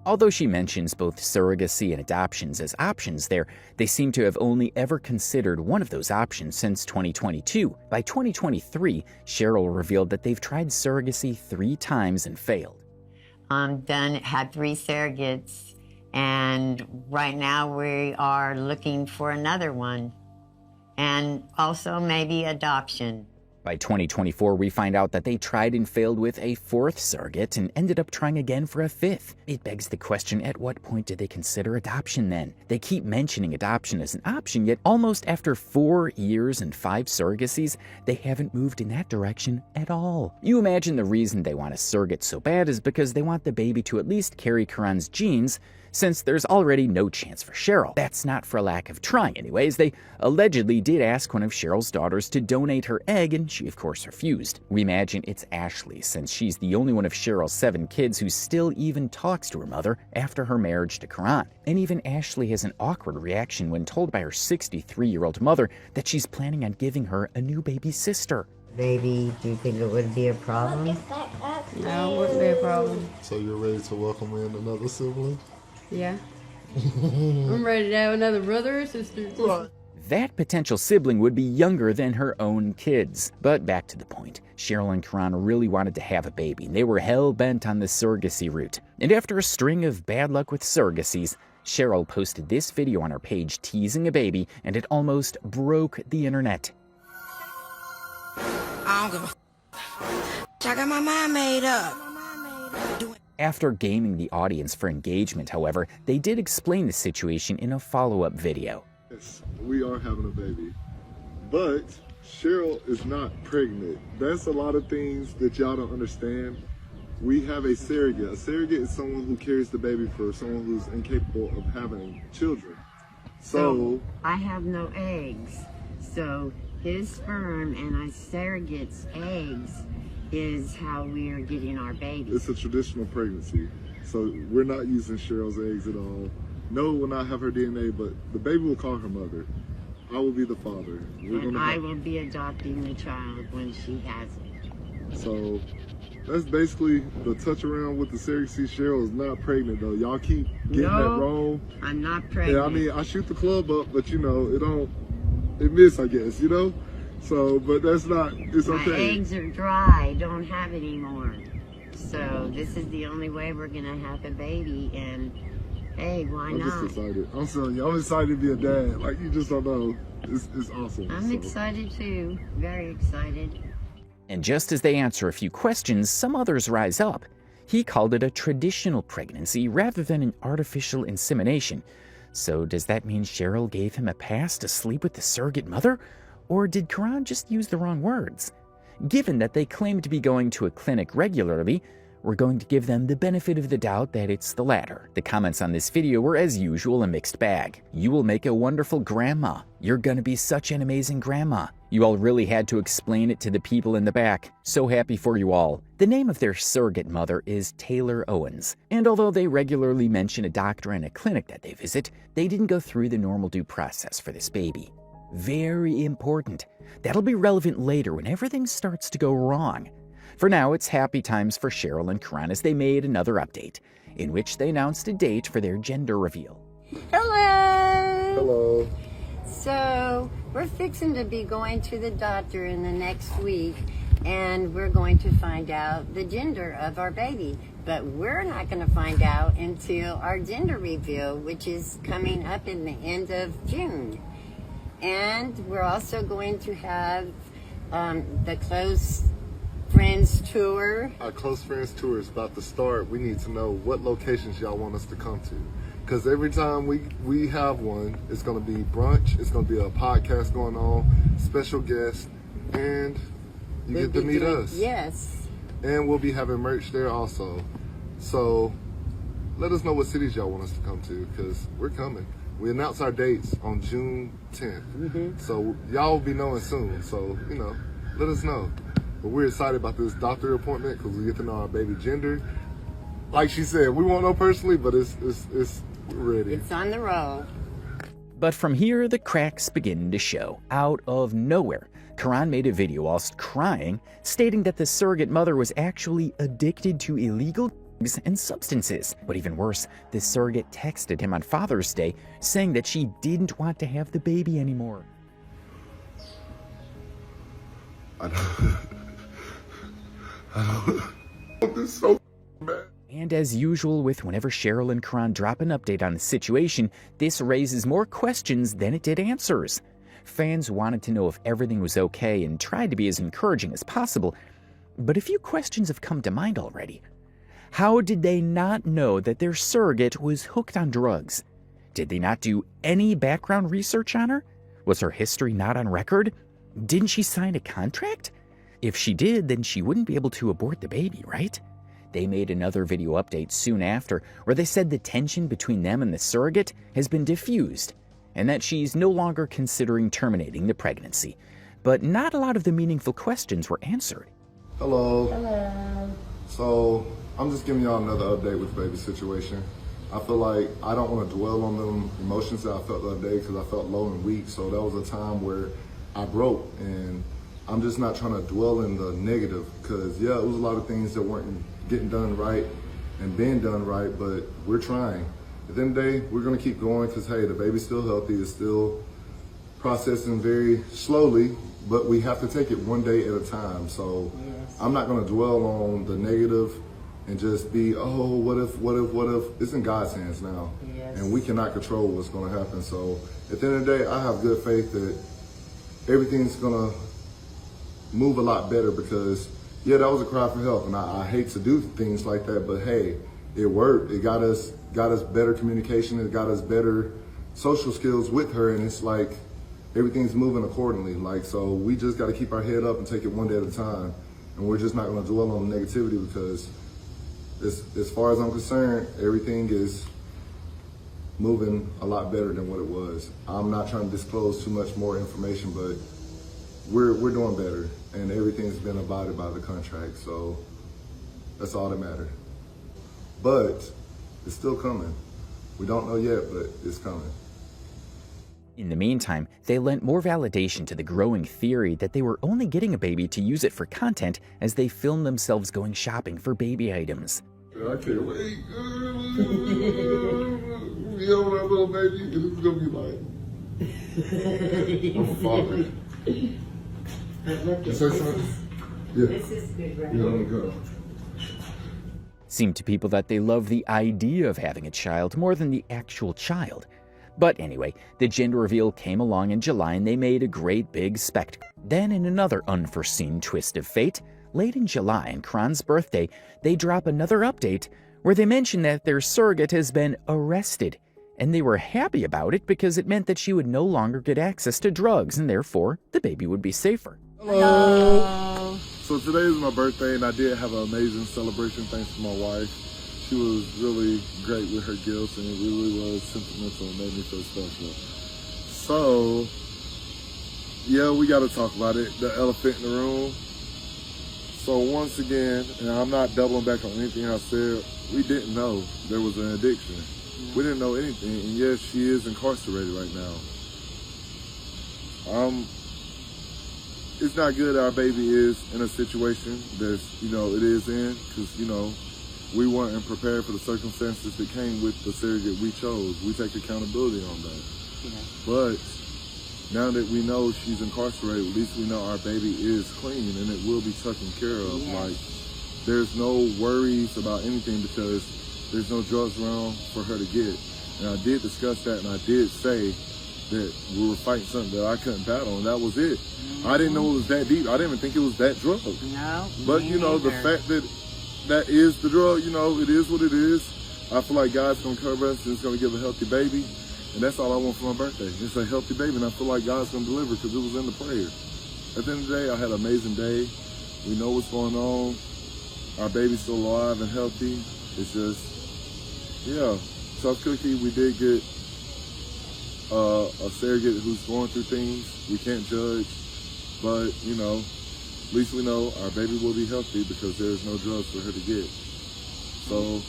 Although she mentions both surrogacy and adoptions as options there, they seem to have only ever considered one of those options since 2022. By 2023, Cheryl revealed that they've tried surrogacy 3 times and failed. Had 3 surrogates, and right now we are looking for another one, and also maybe adoption. By 2024, we find out that they tried and failed with a 4th surrogate and ended up trying again for a 5th. It begs the question, at what point did they consider adoption then? They keep mentioning adoption as an option, yet almost after 4 years and 5 surrogacies, they haven't moved in that direction at all. You imagine the reason they want a surrogate so bad is because they want the baby to at least carry Karan's genes, since there's already no chance for Cheryl. That's not for a lack of trying anyways. They allegedly did ask one of Cheryl's daughters to donate her egg, and she of course refused. We imagine it's Ashley, since she's the only one of Cheryl's 7 kids who still even talks to her mother after her marriage to Karan. And even Ashley has an awkward reaction when told by her 63-year-old mother that she's planning on giving her a new baby sister. Baby, do you think it would be a problem? No, it wouldn't be a problem. So you're ready to welcome in another sibling? Yeah. I'm ready to have another brother or sister. That potential sibling would be younger than her own kids. But back to the point, Cheryl and Karan really wanted to have a baby, and they were hell-bent on the surrogacy route. And after a string of bad luck with surrogacies, Cheryl posted this video on her page teasing a baby, and it almost broke the internet. I don't give a I got my mind made up. After gaming the audience for engagement, however, they did explain the situation in a follow-up video. Yes, we are having a baby, but Cheryl is not pregnant. That's a lot of things that y'all don't understand. We have a surrogate. A surrogate is someone who carries the baby for someone who's incapable of having children. So I have no eggs, so his sperm and a surrogate's eggs is how we are getting our baby. It's a traditional pregnancy, so we're not using Cheryl's eggs at all. No, we'll not have her DNA, but the baby will call her mother. I will be the father. I will be adopting the child when she has it. So that's basically the touch around with the surrogacy. Cheryl is not pregnant though. Y'all keep getting that wrong. I'm not pregnant. Yeah, I mean, I shoot the club up, but it miss, I guess, So, but that's not, it's okay. My eggs are dry, don't have any more. So this is the only way we're gonna have a baby, and hey, why not? I'm just excited. I'm telling you, I'm excited to be a dad. Like, you just don't know. It's awesome. I'm excited too, very excited. And just as they answer a few questions, some others rise up. He called it a traditional pregnancy rather than an artificial insemination. So does that mean Cheryl gave him a pass to sleep with the surrogate mother? Or did Karan just use the wrong words? Given that they claim to be going to a clinic regularly, we're going to give them the benefit of the doubt that it's the latter. The comments on this video were, as usual, a mixed bag. You will make a wonderful grandma. You're gonna be such an amazing grandma. You all really had to explain it to the people in the back. So happy for you all. The name of their surrogate mother is Taylor Owens. And although they regularly mention a doctor and a clinic that they visit, they didn't go through the normal due process for this baby. Very important. That'll be relevant later when everything starts to go wrong. For now, it's happy times for Cheryl and Karan as they made another update, in which they announced a date for their gender reveal. Hello! Hello. So, we're fixing to be going to the doctor in the next week, and we're going to find out the gender of our baby. But we're not going to find out until our gender reveal, which is coming up in the end of June. And we're also going to have the close friends tour. Our close friends tour is about to start. We need to know what locations y'all want us to come to. Because every time we have one, it's going to be brunch, it's going to be a podcast going on, special guests, and you get to meet us. Yes. And we'll be having merch there also. So let us know what cities y'all want us to come to, because we're coming. We announce our dates on June 10th. So y'all will be knowing soon. So, you know, let us know. But we're excited about this doctor appointment because we get to know our baby gender. Like she said, we won't know personally, but it's ready. It's on the roll. But from here, the cracks begin to show. Out of nowhere, Karan made a video whilst crying, stating that the surrogate mother was actually addicted to illegal drugs and substances. But even worse, the surrogate texted him on Father's Day, saying that she didn't want to have the baby anymore. I know. This is so bad. And as usual with whenever Cheryl and Karan drop an update on the situation, this raises more questions than it did answers. Fans wanted to know if everything was okay and tried to be as encouraging as possible, but a few questions have come to mind already. How did they not know that their surrogate was hooked on drugs? Did they not do any background research on her? Was her history not on record? Didn't she sign a contract? If she did, then she wouldn't be able to abort the baby, right? They made another video update soon after where they said the tension between them and the surrogate has been diffused and that she's no longer considering terminating the pregnancy. But not a lot of the meaningful questions were answered. Hello. Hello. So I'm just giving y'all another update with the baby situation. I feel like I don't want to dwell on them emotions that I felt the other day because I felt low and weak. So that was a time where I broke, and I'm just not trying to dwell in the negative because, yeah, it was a lot of things that weren't getting done right and being done right, but we're trying. At the end of the day, we're going to keep going because, hey, the baby's still healthy. It's still processing very slowly, but we have to take it one day at a time. So I'm not going to dwell on the negative and just be, oh, what if? It's in God's hands now. Yes. And we cannot control what's going to happen. So at the end of the day, I have good faith that everything's going to move a lot better because, yeah, that was a cry for help. And I hate to do things like that, but hey, it worked. It got us better communication. It got us better social skills with her. And it's like everything's moving accordingly. Like, so we just got to keep our head up and take it one day at a time. And we're just not going to dwell on negativity because as far as I'm concerned, everything is moving a lot better than what it was. I'm not trying to disclose too much more information, but we're doing better, and everything's been abided by the contract, so that's all that matters. But it's still coming. We don't know yet, but it's coming. In the meantime, they lent more validation to the growing theory that they were only getting a baby to use it for content as they filmed themselves going shopping for baby items. I can't wait. We have our little baby, and it's gonna be like, I'm a father. This is good, right? Seemed to people that they love the idea of having a child more than the actual child. But anyway, the gender reveal came along in July and they made a great big spectacle. Then in another unforeseen twist of fate, late in July on Kron's birthday, they drop another update where they mention that their surrogate has been arrested. And they were happy about it because it meant that she would no longer get access to drugs and therefore the baby would be safer. Hello. So today is my birthday and I did have an amazing celebration thanks to my wife. She was really great with her gifts and it really was sentimental and made me feel special. So, yeah, we got to talk about it, the elephant in the room. So once again, and I'm not doubling back on anything I said, we didn't know there was an addiction. We didn't know anything, and yes, she is incarcerated right now. It's not good our baby is in a situation that's, it is in, because, we weren't prepared for the circumstances that came with the surrogate we chose. We take accountability on that. Yeah. But now that we know she's incarcerated, at least we know our baby is clean and it will be taken care of. Yeah. Like, there's no worries about anything because there's no drugs around for her to get. And I did discuss that and I did say that we were fighting something that I couldn't battle and that was it. I didn't know it was that deep. I didn't even think it was that drug. No. But the fact that is the drug, it is what it is. I feel like God's gonna cover us and it's gonna give a healthy baby. And that's all I want for my birthday. It's a healthy baby and I feel like God's gonna deliver because it was in the prayer. At the end of the day, I had an amazing day. We know what's going on. Our baby's still alive and healthy. It's just, yeah. Tough cookie, we did get a surrogate who's going through things. We can't judge, but at least we know our baby will be healthy because there's no drugs for her to get. So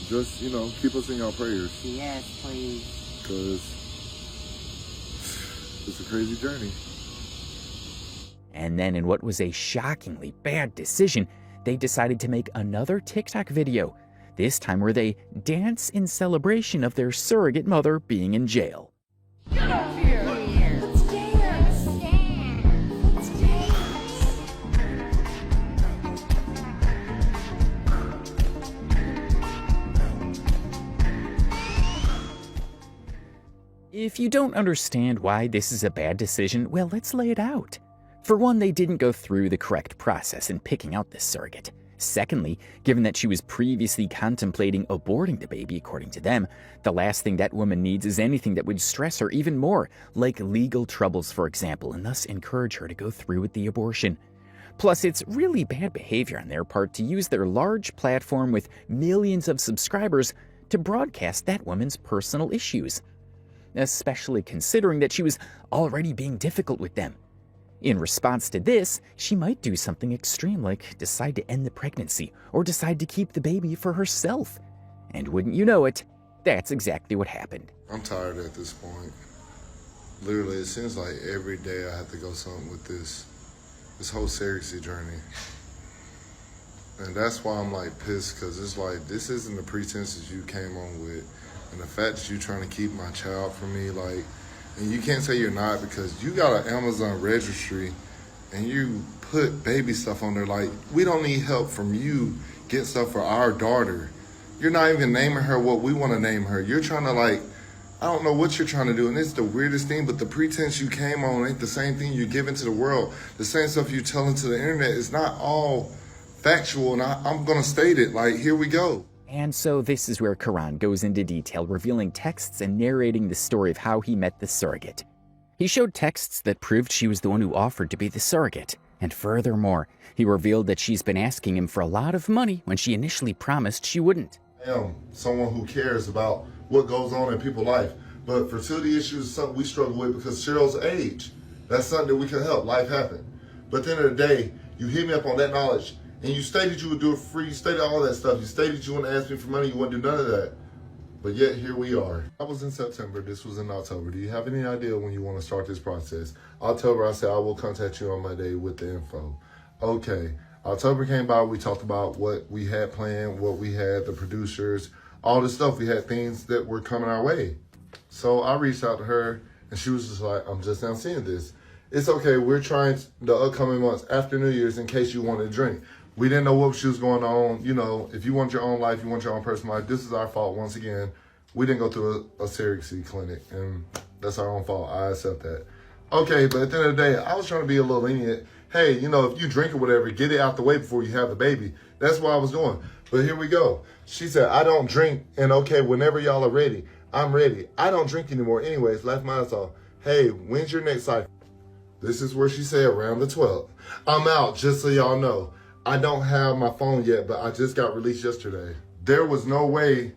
just, keep us in your prayers. Yes, please. Because it's a crazy journey. And then in what was a shockingly bad decision, they decided to make another TikTok video. This time where they dance in celebration of their surrogate mother being in jail. Get up here! Let's dance! Let's dance! If you don't understand why this is a bad decision, well, let's lay it out. For one, they didn't go through the correct process in picking out this surrogate. Secondly, given that she was previously contemplating aborting the baby, according to them, the last thing that woman needs is anything that would stress her even more, like legal troubles, for example, and thus encourage her to go through with the abortion. Plus, it's really bad behavior on their part to use their large platform with millions of subscribers to broadcast that woman's personal issues, especially considering that she was already being difficult with them. In response to this, she might do something extreme like decide to end the pregnancy or decide to keep the baby for herself. And wouldn't you know it, that's exactly what happened. I'm tired at this point. Literally, it seems like every day I have to go something with this whole surrogacy journey. And that's why I'm pissed, because it's like, this isn't the pretenses you came on with. And the fact that you're trying to keep my child from me, and you can't say you're not because you got an Amazon registry and you put baby stuff on there. We don't need help from you getting stuff for our daughter. You're not even naming her what we want to name her. You're trying to I don't know what you're trying to do. And it's the weirdest thing, but the pretense you came on ain't the same thing you're giving to the world. The same stuff you're telling to the internet is not all factual. And I'm going to state it. Here we go. And so this is where Karan goes into detail, revealing texts and narrating the story of how he met the surrogate. He showed texts that proved she was the one who offered to be the surrogate. And furthermore, he revealed that she's been asking him for a lot of money when she initially promised she wouldn't. I am someone who cares about what goes on in people's life. But fertility issues is something we struggle with because Cheryl's age. That's something that we can help. Life happened. But at the end of the day, you hit me up on that knowledge. And you stated you would do it free, you stated all that stuff. You stated you wouldn't ask me for money, you wouldn't do none of that. But yet, here we are. That was in September, this was in October. Do you have any idea when you want to start this process? October, I said, I will contact you on Monday with the info. Okay, October came by, we talked about what we had planned, what we had, the producers, all this stuff. We had things that were coming our way. So I reached out to her, and she was just like, I'm just now seeing this. it's okay. We're trying the upcoming months after New Year's in case you want to drink. We didn't know what she was going on. You know, if you want your own life, you want your own personal life, this is our fault once again. We didn't go through a surrogacy clinic, and that's our own fault. I accept that. Okay, but at the end of the day, I was trying to be a little lenient. Hey, you know, if you drink or whatever, get it out the way before you have the baby. That's what I was doing. But here we go. She said, I don't drink, and okay, whenever y'all are ready, I'm ready. I don't drink anymore anyways. Left my ass off. Hey, when's your next cycle? This is where she said around the 12th. I'm out, just so y'all know. I don't have my phone yet, but I just got released yesterday. There was no way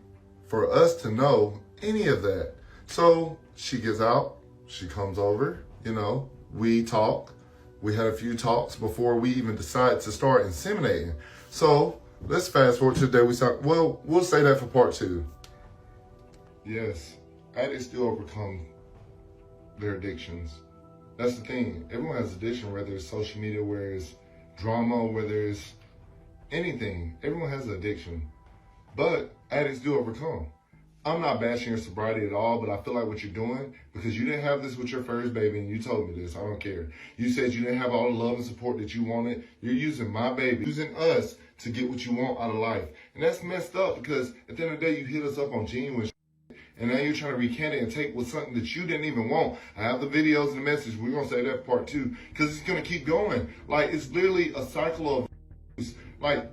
for us to know any of that. So she gets out, she comes over, you know, we talk. We had a few talks before we even decided to start inseminating. So let's fast forward to the day we start. Well, we'll say that for part 2. Yes, addicts do overcome their addictions. That's the thing. Everyone has addiction, whether it's social media, whether it's drama, whether it's anything. Everyone has an addiction. But addicts do overcome. I'm not bashing your sobriety at all, but I feel like what you're doing, because you didn't have this with your first baby, and you told me this, I don't care. You said you didn't have all the love and support that you wanted. You're using my baby, using us to get what you want out of life. And that's messed up, because at the end of the day, you hit us up on genuine shit, and now you're trying to recant it and take with something that you didn't even want. I have the videos and the message. We're going to say that part 2, because it's going to keep going. Like, it's literally a cycle of, like,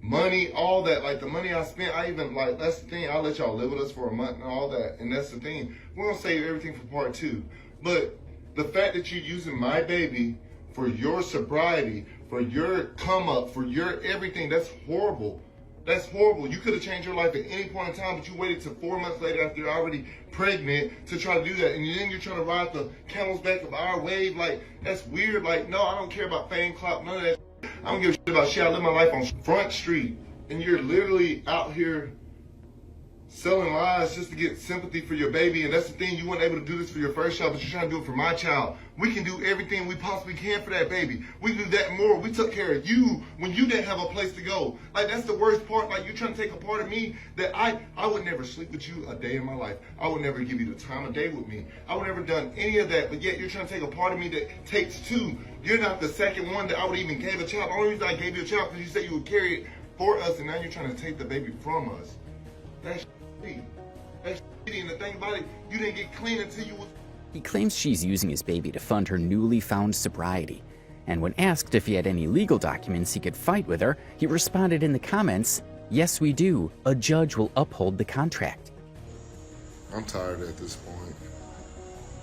money, all that. Like, the money I spent, I even, like, that's the thing. I'll let y'all live with us for a month and all that. And that's the thing. We're going to save everything for part 2. But the fact that you're using my baby for your sobriety, for your come up, for your everything, that's horrible. That's horrible. You could have changed your life at any point in time, but you waited till 4 months later after you're already pregnant to try to do that. And then you're trying to ride the camel's back of our wave. Like, that's weird. Like, no, I don't care about fame, clout, none of that. I don't give a shit about shit. I live my life on Front Street. And you're literally out here selling lies just to get sympathy for your baby. And that's the thing. You weren't able to do this for your first child, but you're trying to do it for my child. We can do everything we possibly can for that baby. We can do that and more. We took care of you when you didn't have a place to go. Like, that's the worst part. Like, you're trying to take a part of me that I would never sleep with you a day in my life. I would never give you the time of day with me. I would never done any of that. But yet you're trying to take a part of me that takes 2. You're not the second one that I would even give a child. The only reason I gave you a child because you said you would carry it for us, and now you're trying to take the baby from us. That's shitty. That's shitty. And the thing about it, you didn't get clean until you was... He claims she's using his baby to fund her newly found sobriety. And when asked if he had any legal documents he could fight with her, he responded in the comments, "Yes, we do. A judge will uphold the contract." I'm tired at this point.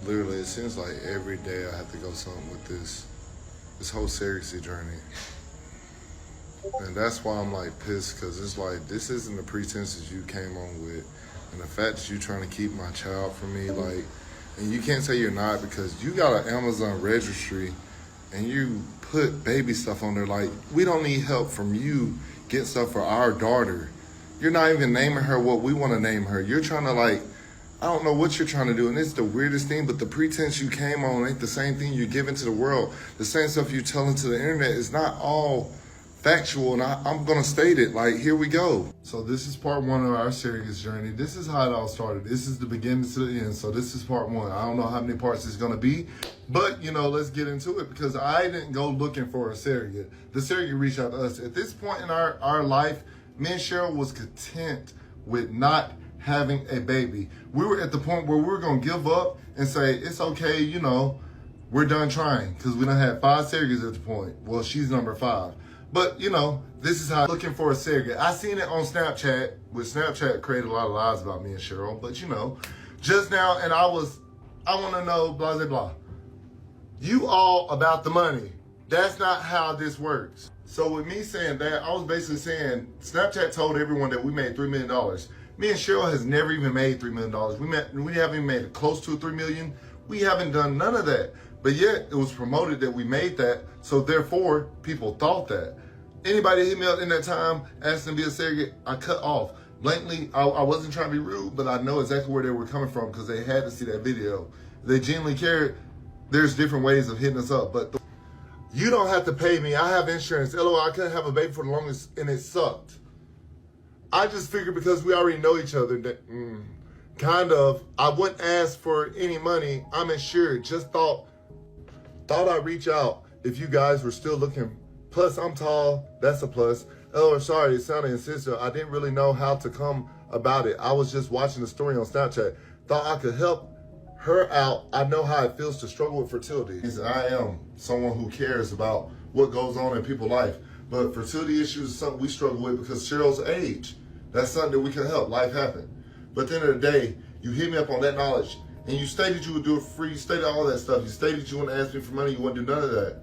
Literally, it seems like every day I have to go something with this whole surrogacy journey. And that's why I'm like pissed, because it's like, this isn't the pretenses you came on with. And the fact that you're trying to keep my child from me, like, and you can't say you're not, because you got an Amazon registry and you put baby stuff on there. Like, we don't need help from you getting stuff for our daughter. You're not even naming her what we want to name her. You're trying to, like, I don't know what you're trying to do, and it's the weirdest thing, but the pretense you came on ain't the same thing you're giving to the world. The same stuff you're telling to the internet is not all factual, and I'm gonna state it. Like, here we go. So this is part 1 of our surrogacy journey. This is how it all started. This is the beginning to the end. So this is part 1. I don't know how many parts it's gonna be, but you know, let's get into it, because I didn't go looking for a surrogate. The surrogate reached out to us. At this point in our life, me and Cheryl was content with not having a baby. We were at the point where we were gonna give up and say, it's okay, you know, we're done trying, because we done had 5 surrogates at the point. Well, she's number 5. But, you know, this is how I'm looking for a surrogate. I seen it on Snapchat, which Snapchat created a lot of lies about me and Cheryl. But, you know, just now, and I want to know, blah, blah, blah. You all about the money. That's not how this works. So with me saying that, I was basically saying, Snapchat told everyone that we made $3 million. Me and Cheryl has never even made $3 million. We haven't even made it close to $3 million. We haven't done none of that. But yet, it was promoted that we made that, so therefore, people thought that. Anybody hit me up in that time, asking to be a surrogate, I cut off. Blankly, I wasn't trying to be rude, but I know exactly where they were coming from, because they had to see that video. If they genuinely cared, there's different ways of hitting us up. But you don't have to pay me. I have insurance. LOL, I couldn't have a baby for the longest, and it sucked. I just figured because we already know each other that, kind of, I wouldn't ask for any money. I'm insured. Just thought Thought I'd reach out if you guys were still looking. Plus, I'm tall. That's a plus. Oh, sorry, it sounded insensitive. I didn't really know how to come about it. I was just watching the story on Snapchat. Thought I could help her out. I know how it feels to struggle with fertility. I am someone who cares about what goes on in people's life. But fertility issues is something we struggle with because Cheryl's age. That's something that we can help. Life happened. But at the end of the day, you hit me up on that knowledge. And you stated you would do it for free. You stated all that stuff. You stated you wouldn't ask me for money. You wouldn't do none of that.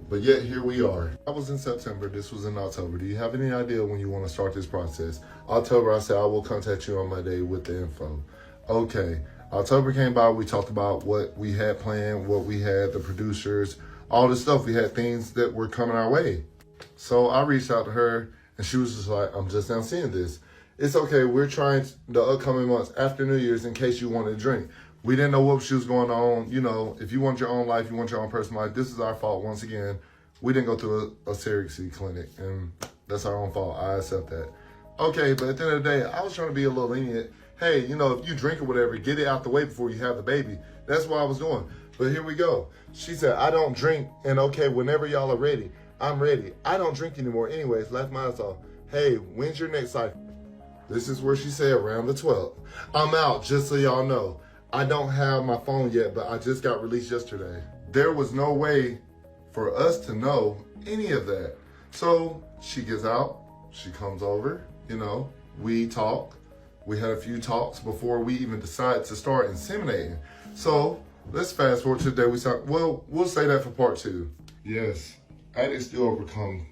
But yet, here we are. That was in September. This was in October. Do you have any idea when you want to start this process? October, I said, I will contact you on Monday with the info. Okay. October came by. We talked about what we had planned, what we had, the producers, all this stuff. We had things that were coming our way. So I reached out to her, and she was just like, I'm just now seeing this. It's okay. We're trying the upcoming months after New Year's in case you want to drink. We didn't know what she was going on. You know, if you want your own life, you want your own personal life, this is our fault once again. We didn't go through a surrogacy clinic, and that's our own fault. I accept that. Okay, but at the end of the day, I was trying to be a little lenient. Hey, you know, if you drink or whatever, get it out the way before you have the baby. That's what I was doing. But here we go. She said, I don't drink, and okay, whenever y'all are ready, I'm ready. I don't drink anymore anyways, left my ass off. Hey, when's your next cycle? This is where she said around the 12th. I'm out, just so y'all know. I don't have my phone yet, but I just got released yesterday. There was no way for us to know any of that. So she gets out, she comes over, you know, we talk. We had a few talks before we even decided to start inseminating. So let's fast forward to the day we start. Well, we'll say that for part 2. Yes, addicts do overcome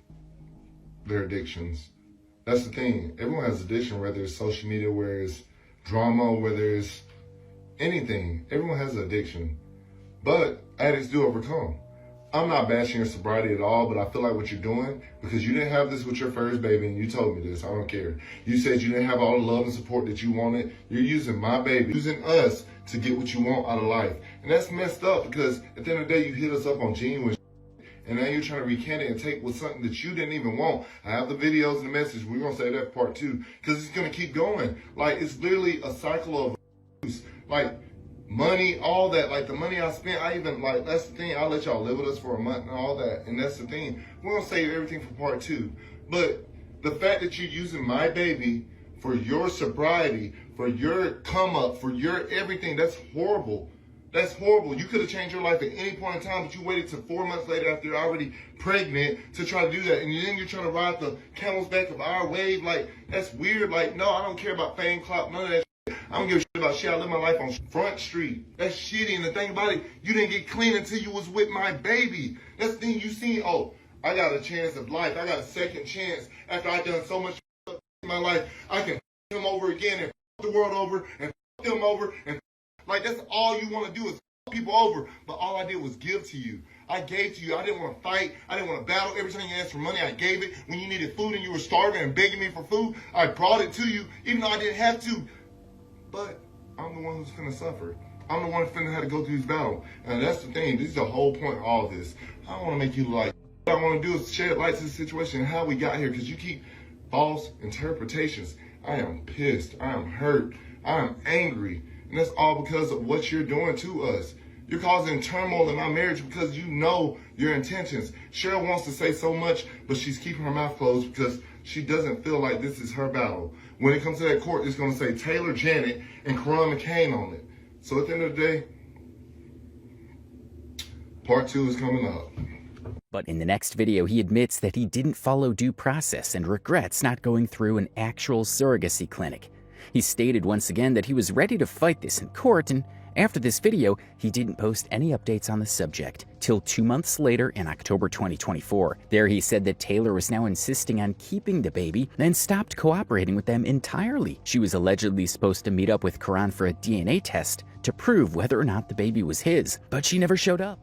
their addictions. That's the thing. Everyone has addiction, whether it's social media, whether it's drama, whether it's anything. Everyone has an addiction. But addicts do overcome. I'm not bashing your sobriety at all, but I feel like what you're doing, because you didn't have this with your first baby, and you told me this, I don't care. You said you didn't have all the love and support that you wanted. You're using my baby, using us to get what you want out of life. And that's messed up, because at the end of the day, you hit us up on genuine and now you're trying to recant it and take with something that you didn't even want. I have the videos and the message. We're going to say that part 2, because it's going to keep going. Like, it's literally a cycle of abuse. Like, money, all that. Like, the money I spent, I even, like, that's the thing. I'll let y'all live with us for a month and all that. And that's the thing. We're going to save everything for part 2. But the fact that you're using my baby for your sobriety, for your come up, for your everything, that's horrible. That's horrible. You could have changed your life at any point in time, but you waited till 4 months later after you're already pregnant to try to do that. And then you're trying to ride the camel's back of our wave. Like, that's weird. Like, no, I don't care about fame, clout, none of that shit. I don't give a shit about shit. I live my life on Front Street. That's shitty. And the thing about it, you didn't get clean until you was with my baby. That's the thing you seen. Oh, I got a chance of life. I got a second chance after I done so much in my life. I can him over again and the world over and him over and like, that's all you want to do is people over. But all I did was give to you. I gave to you. I didn't want to fight. I didn't want to battle. Every time you asked for money, I gave it. When you needed food and you were starving and begging me for food, I brought it to you, even though I didn't have to. But I'm the one who's going to suffer. I'm the one who's going to have to go through this battle. And that's the thing. This is the whole point of all of this. I don't want to make you like, what I want to do is shed light to the situation and how we got here, because you keep false interpretations. I am pissed. I am hurt. I am angry. And that's all because of what you're doing to us. You're causing turmoil in my marriage because you know your intentions. Cheryl wants to say so much, but she's keeping her mouth closed because she doesn't feel like this is her battle. When it comes to that court, it's going to say Taylor, Janet, and Karan McCain on it. So at the end of the day, part 2 is coming up. But in the next video, he admits that he didn't follow due process and regrets not going through an actual surrogacy clinic. He stated once again that he was ready to fight this in court, and after this video, he didn't post any updates on the subject till 2 months later in October 2024. There he said that Taylor was now insisting on keeping the baby and stopped cooperating with them entirely. She was allegedly supposed to meet up with Karan for a DNA test to prove whether or not the baby was his, but she never showed up.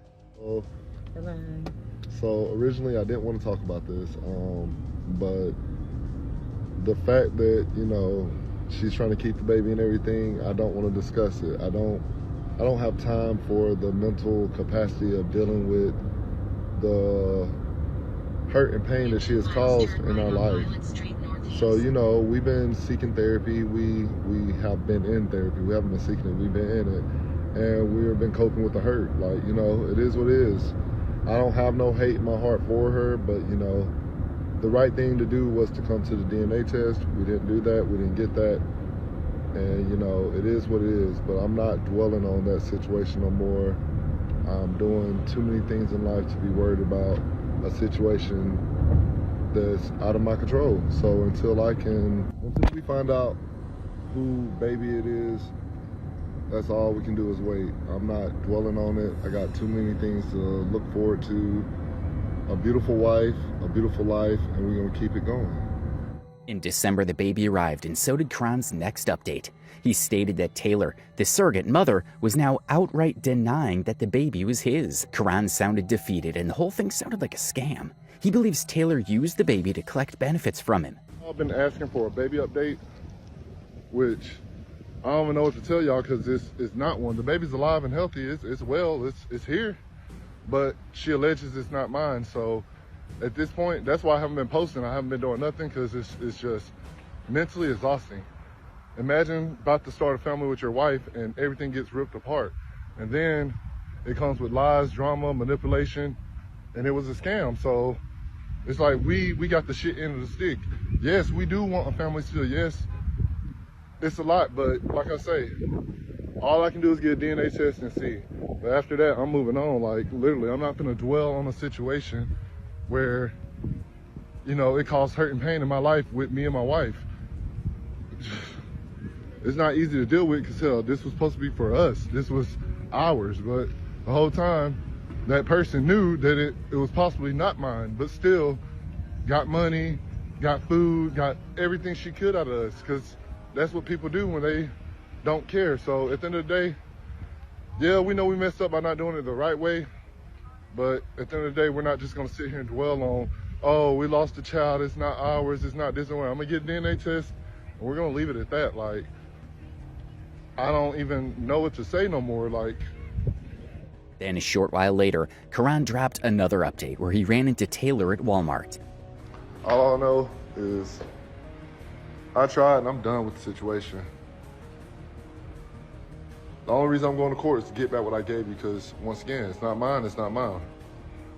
So originally I didn't want to talk about this, but the fact that, you know, she's trying to keep the baby and everything, I don't want to discuss it. I don't have time for the mental capacity of dealing with the hurt and pain that she has caused in our life. So, you know, we've been seeking therapy. We have been in therapy. We haven't been seeking it. We've been in it. and we've been coping with the hurt. Like, you know, it is what it is. I don't have no hate in my heart for her, but, you know, the right thing to do was to come to the DNA test. We didn't do that. We didn't get that. And, you know, it is what it is. But I'm not dwelling on that situation no more. I'm doing too many things in life to be worried about a situation that's out of my control. So until we find out who baby it is, that's all we can do is wait. I'm not dwelling on it. I got too many things to look forward to. A beautiful wife, a beautiful life, and we're gonna keep it going. In December, the baby arrived, and so did Karan's next update. He stated that Taylor, the surrogate mother, was now outright denying that the baby was his. Karan sounded defeated, and the whole thing sounded like a scam. He believes Taylor used the baby to collect benefits from him. I've been asking for a baby update, which I don't even know what to tell y'all because it's not one. The baby's alive and healthy. It's well. It's here. But she alleges it's not mine. So at this point, that's why I haven't been posting. I haven't been doing nothing because it's just mentally exhausting. Imagine about to start a family with your wife and everything gets ripped apart. And then it comes with lies, drama, manipulation, and it was a scam. So it's like we got the shit end of the stick. Yes, we do want a family still. Yes, it's a lot, but like I say, all I can do is get a DNA test and see. But after that, I'm moving on. Like, literally, I'm not gonna dwell on a situation where, you know, it caused hurt and pain in my life with me and my wife. It's not easy to deal with because, hell, this was supposed to be for us. This was ours, but the whole time, that person knew that it was possibly not mine, but still got money, got food, got everything she could out of us, because that's what people do when they don't care. So at the end of the day, yeah, we know we messed up by not doing it the right way, but at the end of the day, we're not just gonna sit here and dwell on, oh, we lost a child, it's not ours, it's not this and that. I'm gonna get a DNA test, and we're gonna leave it at that. Like, I don't even know what to say no more. Like. Then a short while later, Karan dropped another update where he ran into Taylor at Walmart. All I know is I tried and I'm done with the situation. The only reason I'm going to court is to get back what I gave you because, once again, it's not mine, it's not mine.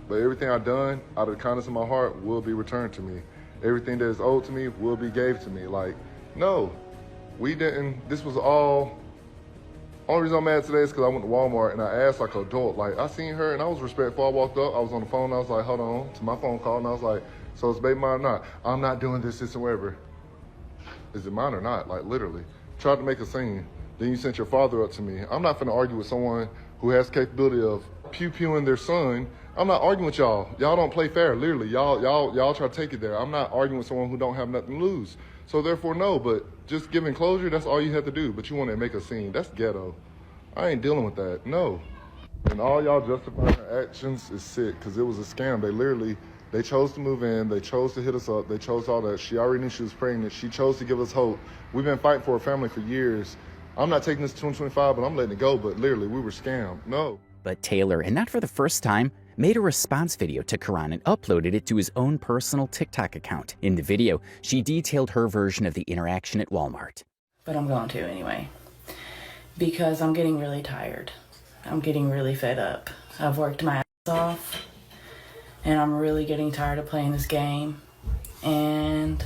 But everything I've done out of the kindness of my heart will be returned to me. Everything that is owed to me will be gave to me. Like, no, we didn't, this was all. Only reason I'm mad today is because I went to Walmart and I asked like an adult. Like, I seen her and I was respectful. I walked up, I was on the phone, and I was like, hold on, to my phone call, and I was like, so it's baby mine or not? I'm not doing this and whatever. Is it mine or not? Like, literally. Tried to make a scene. Then you sent your father up to me. I'm not finna argue with someone who has capability of pew-pewing their son. I'm not arguing with y'all. Y'all don't play fair, literally. Y'all try to take it there. I'm not arguing with someone who don't have nothing to lose. So therefore, no, but just giving closure, that's all you have to do. But you want to make a scene. That's ghetto. I ain't dealing with that, no. And all y'all justifying her actions is sick, because it was a scam. They chose to move in, they chose to hit us up, they chose all that. She already knew she was pregnant, she chose to give us hope. We've been fighting for a family for years. I'm not taking this to 2025, but I'm letting it go, but literally, we were scammed, no. But Taylor, and not for the first time, made a response video to Karan and uploaded it to his own personal TikTok account. In the video, she detailed her version of the interaction at Walmart. But I'm going to anyway, because I'm getting really tired. I'm getting really fed up. I've worked my ass off, and I'm really getting tired of playing this game. And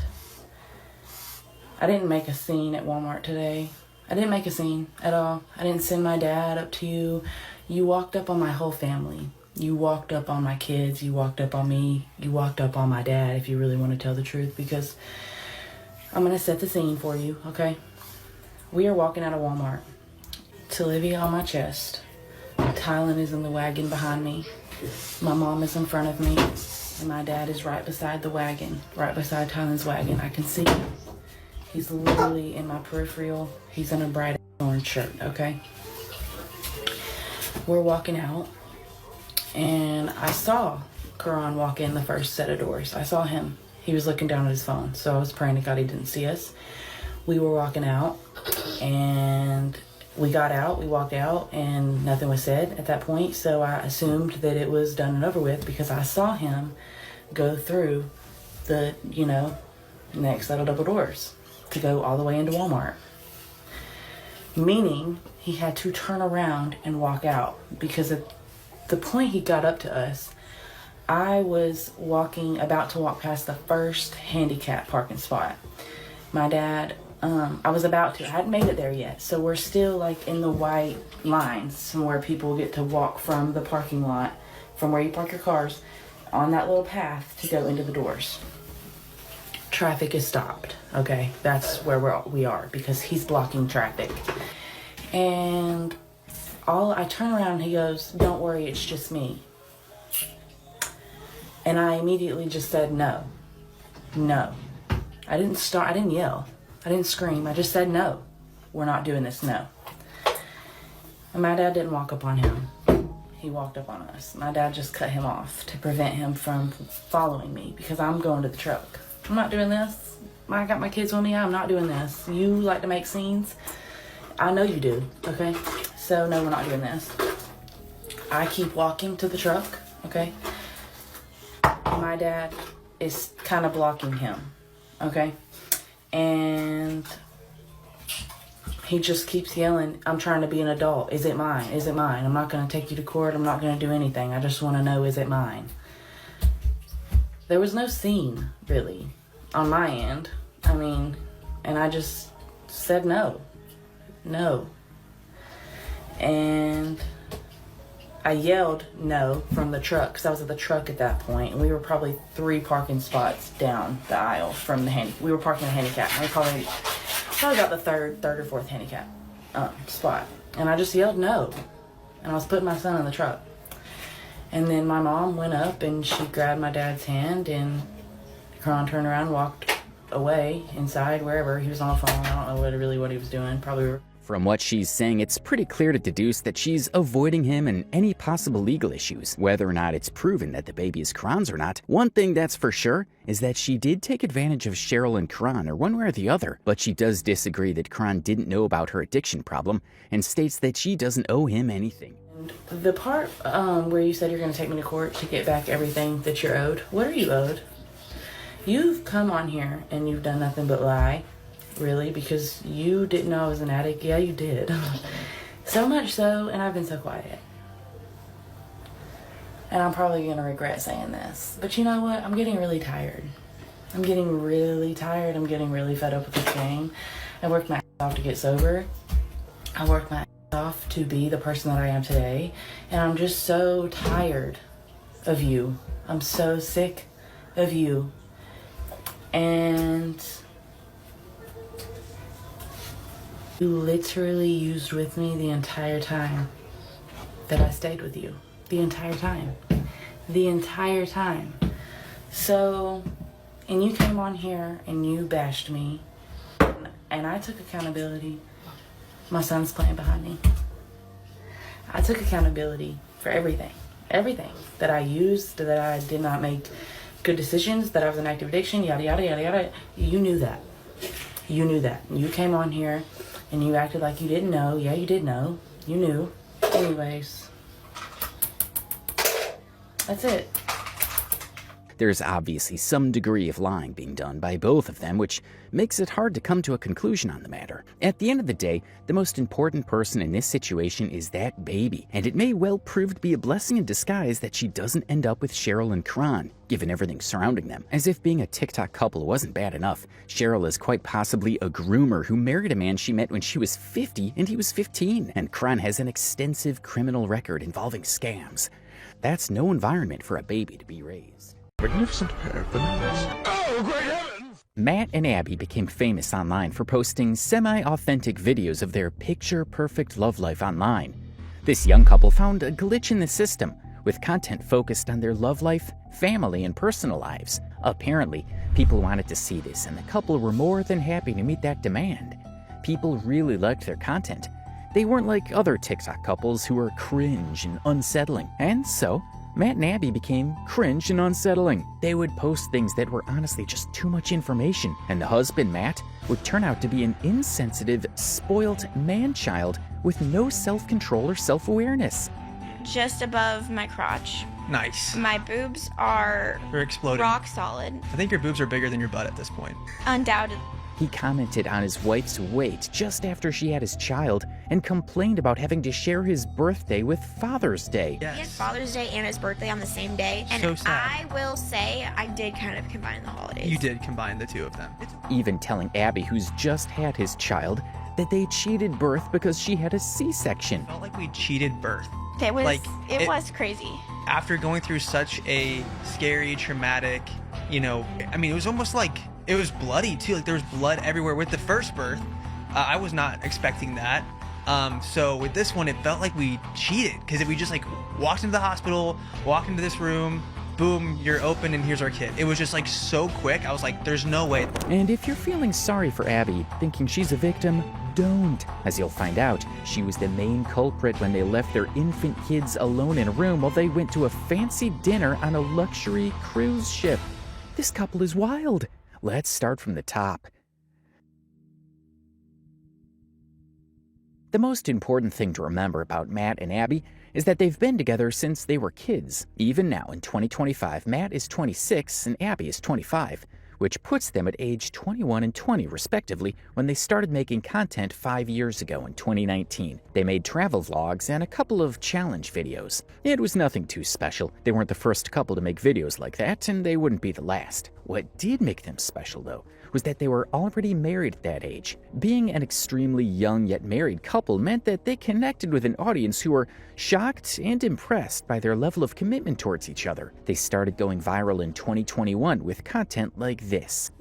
I didn't make a scene at Walmart today. I didn't make a scene at all. I didn't send my dad up to you. You walked up on my whole family. You walked up on my kids. You walked up on me. You walked up on my dad, if you really want to tell the truth, because I'm going to set the scene for you, okay? We are walking out of Walmart. Olivia on my chest. Tylen is in the wagon behind me. My mom is in front of me. And my dad is right beside the wagon, right beside Tylen's wagon. I can see him. He's literally in my peripheral. He's in a bright orange shirt, okay? We're walking out, and I saw Karan walk in the first set of doors. I saw him. He was looking down at his phone, so I was praying to God he didn't see us. We were walking out, and we got out, we walked out, and nothing was said at that point, so I assumed that it was done and over with because I saw him go through the, next set of double doors to go all the way into Walmart. meaning he had to turn around and walk out, because at the point he got up to us, I was about to walk past the first handicap parking spot. My dad, I hadn't made it there yet, so we're still like in the white lines where people get to walk from the parking lot, from where you park your cars, on that little path to go into the doors. Traffic is stopped, okay? That's where we are, because he's blocking traffic. And I turn around and he goes, "Don't worry, it's just me." And I immediately just said no. No. I didn't yell. I didn't scream. I just said no. We're not doing this, no. And my dad didn't walk up on him. He walked up on us. My dad just cut him off to prevent him from following me, because I'm going to the truck. I'm not doing this. I got my kids with me. I'm not doing this. You like to make scenes? I know you do, okay? So no, we're not doing this. I keep walking to the truck, okay? My dad is kind of blocking him, okay? And he just keeps yelling, "I'm trying to be an adult. Is it mine? Is it mine? I'm not going to take you to court. I'm not going to do anything. I just want to know, is it mine?" There was no scene, really, on my end. And I just said no. No. And I yelled no from the truck, because I was at the truck at that point, and we were probably 3 parking spots down the aisle from we were parking a handicap. We were probably about the third or fourth handicap spot. And I just yelled no. And I was putting my son in the truck. And then my mom went up and she grabbed my dad's hand, and Kron turned around and walked away inside, wherever. He was on the phone. I don't know what he was doing. Probably. From what she's saying, it's pretty clear to deduce that she's avoiding him and any possible legal issues. Whether or not it's proven that the baby is Kron's or not, one thing that's for sure is that she did take advantage of Cheryl and Kron, or one way or the other. But she does disagree that Kron didn't know about her addiction problem, and states that she doesn't owe him anything. The part where you said you're going to take me to court to get back everything that you're owed, what are you owed? You've come on here and you've done nothing but lie. Really, because you didn't know I was an addict. Yeah, you did. So much so, and I've been so quiet. And I'm probably going to regret saying this. But you know what? I'm getting really tired. I'm getting really tired. I'm getting really fed up with this game. I worked my ass off to get sober. I worked my ass off to be the person that I am today. And I'm just so tired of you. I'm so sick of you. And you literally used with me the entire time that I stayed with you. The entire time. The entire time. So, and you came on here and you bashed me, and I took accountability. My son's playing behind me. I took accountability for everything. Everything that I used, that I did not make good decisions, that I was in active addiction, yada, yada, yada, yada. You knew that. You knew that. You came on here and you acted like you didn't know. Yeah, you did know. You knew. Anyways. That's it. There's obviously some degree of lying being done by both of them, which makes it hard to come to a conclusion on the matter. At the end of the day, the most important person in this situation is that baby, and it may well prove to be a blessing in disguise that she doesn't end up with Cheryl and Kron, given everything surrounding them. As if being a TikTok couple wasn't bad enough, Cheryl is quite possibly a groomer who married a man she met when she was 50 and he was 15, and Kron has an extensive criminal record involving scams. That's no environment for a baby to be raised. Magnificent pair of bananas. Oh, great heavens! Matt and Abby became famous online for posting semi-authentic videos of their picture-perfect love life online. This young couple found a glitch in the system, with content focused on their love life, family, and personal lives. Apparently, people wanted to see this, and the couple were more than happy to meet that demand. People really liked their content. They weren't like other TikTok couples who were cringe and unsettling, and so Matt and Abby became cringe and unsettling. They would post things that were honestly just too much information, and the husband, Matt, would turn out to be an insensitive, spoilt man-child with no self-control or self-awareness. Just above my crotch. Nice. My boobs are They're exploding. rock solid. I think your boobs are bigger than your butt at this point. Undoubtedly. He commented on his wife's weight just after she had his child and complained about having to share his birthday with Father's Day. He had Father's Day and his birthday on the same day. And So sad. I will say I did kind of combine the holidays. You did combine the two of them. Even telling Abby, who's just had his child, that they cheated birth because she had a C-section. Felt like we cheated birth. It was, Like, it was crazy. After going through such a scary, traumatic, you know, I mean, it was almost like it was bloody too. Like there was blood everywhere with the first birth. I was not expecting that. So with this one, it felt like we cheated because if we just like walked into the hospital, walked into this room, boom, you're open and here's our kid. It was just like so quick. I was like, there's no way. And if you're feeling sorry for Abby, thinking she's a victim, don't. As you'll find out, she was the main culprit when they left their infant kids alone in a room while they went to a fancy dinner on a luxury cruise ship. This couple is wild. Let's start from the top. The most important thing to remember about Matt and Abby is that they've been together since they were kids. Even now, in 2025, Matt is 26 and Abby is 25, which puts them at age 21 and 20, respectively, when they started making content 5 years ago in 2019. They made travel vlogs and a couple of challenge videos. It was nothing too special. They weren't the first couple to make videos like that, and they wouldn't be the last. What did make them special, though, was that they were already married at that age. Being an extremely young yet married couple meant that they connected with an audience who were shocked and impressed by their level of commitment towards each other. They started going viral in 2021 with content like this.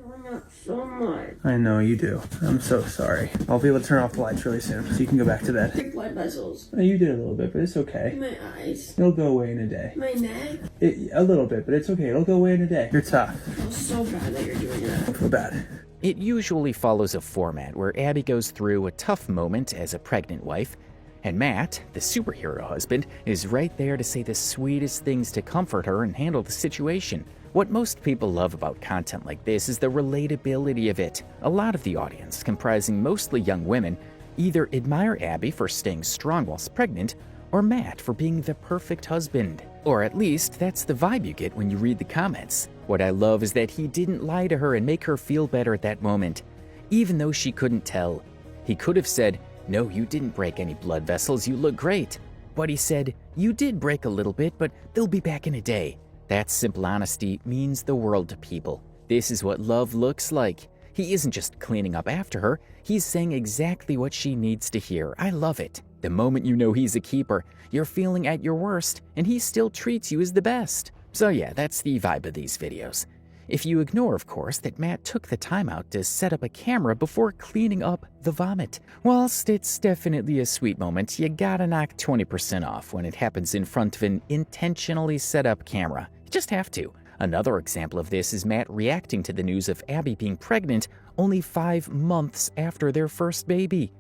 So much. I know you do. I'm so sorry. I'll be able to turn off the lights really soon so you can go back to bed. Thick blood vessels. You did a little bit, but it's okay. My eyes. It'll go away in a day. My neck. A little bit, but it's okay. It'll go away in a day. You're tough. I feel so bad that you're doing that. Don't feel bad. It usually follows a format where Abby goes through a tough moment as a pregnant wife, and Matt, the superhero husband, is right there to say the sweetest things to comfort her and handle the situation. What most people love about content like this is the relatability of it. A lot of the audience, comprising mostly young women, either admire Abby for staying strong whilst pregnant, or Matt for being the perfect husband. Or at least, that's the vibe you get when you read the comments. What I love is that he didn't lie to her and make her feel better at that moment, even though she couldn't tell. He could have said, "No, you didn't break any blood vessels, you look great." But he said, "You did break a little bit, but they'll be back in a day." That simple honesty means the world to people. This is what love looks like. He isn't just cleaning up after her, he's saying exactly what she needs to hear. I love it. The moment you know he's a keeper, you're feeling at your worst, and he still treats you as the best. So yeah, that's the vibe of these videos. If you ignore, of course, that Matt took the time out to set up a camera before cleaning up the vomit. Whilst it's definitely a sweet moment, you gotta knock 20% off when it happens in front of an intentionally set up camera. You just have to. Another example of this is Matt reacting to the news of Abby being pregnant only 5 months after their first baby.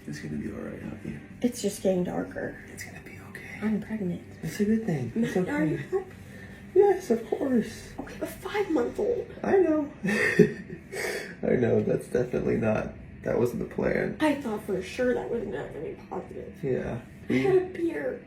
It's gonna be alright, Abby. It's just getting darker. It's gonna be okay. I'm pregnant. It's a good thing. It's Matt, are you okay. happy? Yes, of course. Okay, but 5-month-old. I know. I know, that's definitely not, that wasn't the plan. I thought for sure that was not going to be positive. Yeah. I had a beer.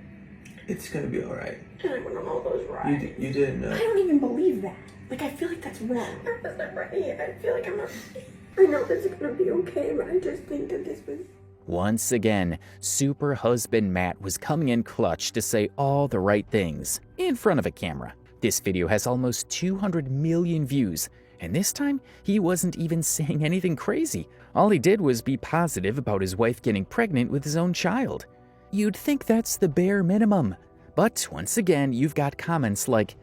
It's gonna be alright. And I went on all those rides. You didn't know. I don't even believe that. Like, I feel like that's wrong. I was not ready. I feel like I'm not ready. I know this is going to be okay, but I just think that this was... Once again, super husband Matt was coming in clutch to say all the right things in front of a camera. This video has almost 200 million views, and this time, he wasn't even saying anything crazy. All he did was be positive about his wife getting pregnant with his own child. You'd think that's the bare minimum. But once again, you've got comments like,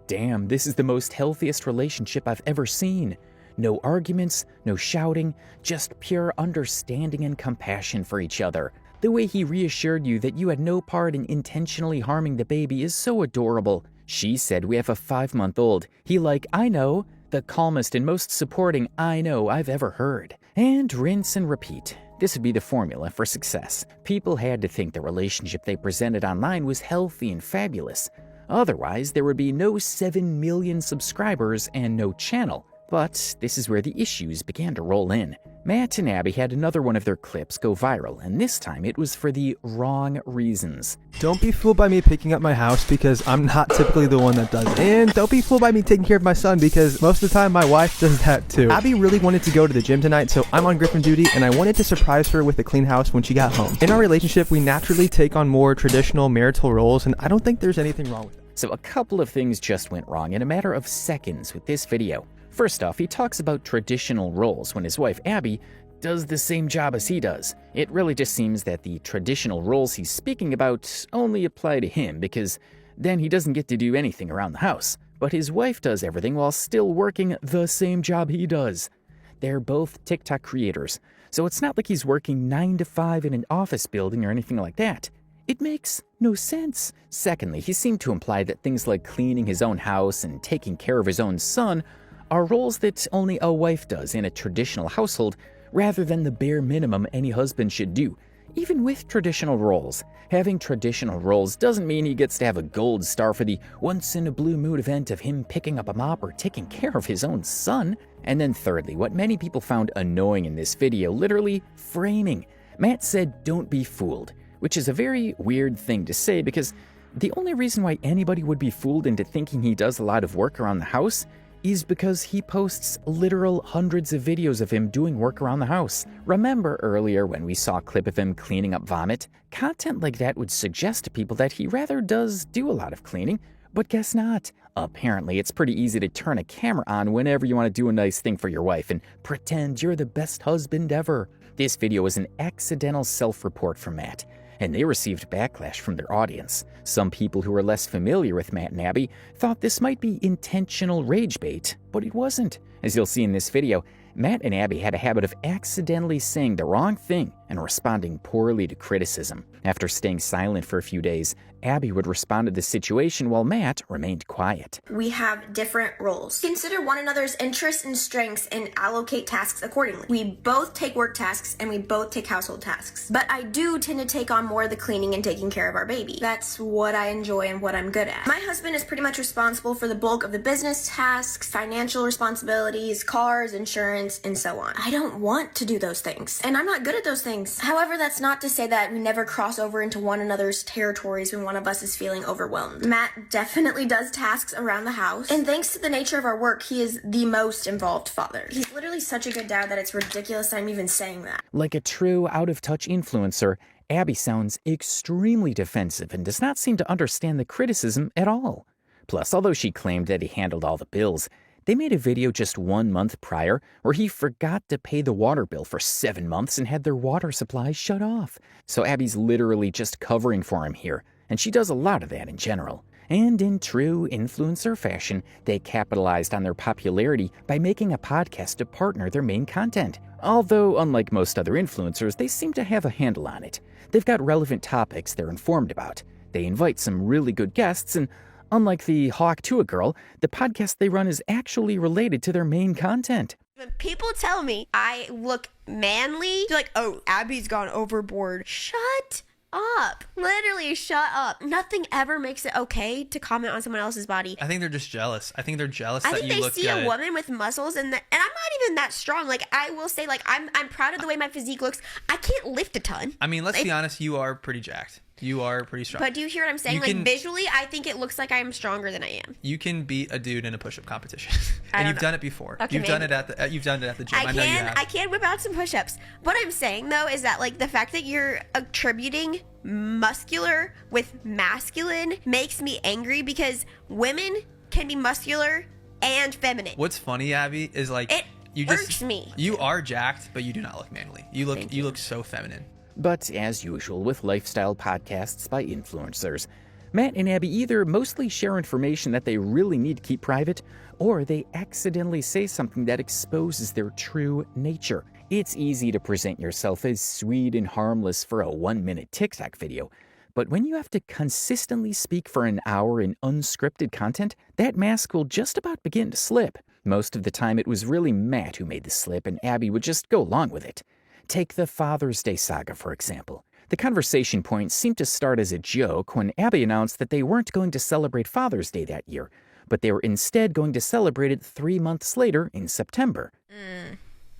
"Damn, this is the most healthiest relationship I've ever seen. No arguments, no shouting, just pure understanding and compassion for each other. The way he reassured you that you had no part in intentionally harming the baby is so adorable. She said we have a 5-month-old. He like, I know, the calmest and most supporting I know I've ever heard." And rinse and repeat. This would be the formula for success. People had to think the relationship they presented online was healthy and fabulous. Otherwise, there would be no 7 million subscribers and no channel. But this is where the issues began to roll in. Matt and Abby had another one of their clips go viral, and this time it was for the wrong reasons. Don't be fooled by me picking up my house because I'm not typically the one that does it. And don't be fooled by me taking care of my son because most of the time my wife does that too. Abby really wanted to go to the gym tonight, so I'm on Griffin duty and I wanted to surprise her with a clean house when she got home. In our relationship, we naturally take on more traditional marital roles, and I don't think there's anything wrong with it. So a couple of things just went wrong in a matter of seconds with this video. First off, he talks about traditional roles when his wife Abby does the same job as he does. It really just seems that the traditional roles he's speaking about only apply to him because then he doesn't get to do anything around the house. But his wife does everything while still working the same job he does. They're both TikTok creators, so it's not like he's working 9 to 5 in an office building or anything like that. It makes no sense. Secondly, he seemed to imply that things like cleaning his own house and taking care of his own son are roles that only a wife does in a traditional household rather than the bare minimum any husband should do. Even with traditional roles, having traditional roles doesn't mean he gets to have a gold star for the once-in-a-blue-moon event of him picking up a mop or taking care of his own son. And then thirdly, what many people found annoying in this video, literally framing. Matt said, "Don't be fooled," which is a very weird thing to say because the only reason why anybody would be fooled into thinking he does a lot of work around the house is because he posts literal hundreds of videos of him doing work around the house. Remember earlier when we saw a clip of him cleaning up vomit? Content like that would suggest to people that he rather does do a lot of cleaning, but guess not. Apparently, it's pretty easy to turn a camera on whenever you want to do a nice thing for your wife and pretend you're the best husband ever. This video was an accidental self-report from Matt, and they received backlash from their audience. Some people who were less familiar with Matt and Abby thought this might be intentional rage bait, but it wasn't. As you'll see in this video, Matt and Abby had a habit of accidentally saying the wrong thing and responding poorly to criticism. After staying silent for a few days, Abby would respond to the situation while Matt remained quiet. We have different roles. Consider one another's interests and strengths and allocate tasks accordingly. We both take work tasks and we both take household tasks. But I do tend to take on more of the cleaning and taking care of our baby. That's what I enjoy and what I'm good at. My husband is pretty much responsible for the bulk of the business tasks, financial responsibilities, cars, insurance, and so on. I don't want to do those things, and I'm not good at those things. However, that's not to say that we never cross over into one another's territories when one of us is feeling overwhelmed. Matt definitely does tasks around the house, and thanks to the nature of our work, he is the most involved father. He's literally such a good dad that it's ridiculous I'm even saying that. Like a true out-of-touch influencer, Abby sounds extremely defensive and does not seem to understand the criticism at all. Plus, although she claimed that he handled all the bills, they made a video just 1 month prior where he forgot to pay the water bill for 7 months and had their water supply shut off. So Abby's literally just covering for him here, and she does a lot of that in general. And in true influencer fashion, they capitalized on their popularity by making a podcast to partner their main content. Although, unlike most other influencers, they seem to have a handle on it. They've got relevant topics they're informed about. They invite some really good guests, and unlike the Hawk to a Girl, the podcast they run is actually related to their main content. When people tell me I look manly, they're like, "Oh, Abby's gone overboard." Shut up. Literally, shut up. Nothing ever makes it okay to comment on someone else's body. I think they're just jealous. I think they're jealous I that think you they look see good. a woman with muscles and I'm not even that strong. Like, I will say, like, I'm proud of the way my physique looks. I can't lift a ton. I mean, let's be honest, you are pretty jacked. You are pretty strong. But do you hear what I'm saying? Like, visually, I think it looks like I am stronger than I am. You can beat a dude in a push-up competition, and you've done it before. Okay, you've done it at the gym. I know you have. I can whip out some push-ups. What I'm saying though is that, like, the fact that you're attributing muscular with masculine makes me angry because women can be muscular and feminine. What's funny, Abby, is like it you irks just me. You are jacked, but you do not look manly. You look so feminine. But as usual with lifestyle podcasts by influencers, Matt and Abby either mostly share information that they really need to keep private, or they accidentally say something that exposes their true nature. It's easy to present yourself as sweet and harmless for a 1-minute TikTok video, but when you have to consistently speak for an hour in unscripted content, that mask will just about begin to slip. Most of the time it was really Matt who made the slip, and Abby would just go along with it. Take the Father's Day saga, for example. The conversation point seemed to start as a joke when Abby announced that they weren't going to celebrate Father's Day that year, but they were instead going to celebrate it 3 months later in September.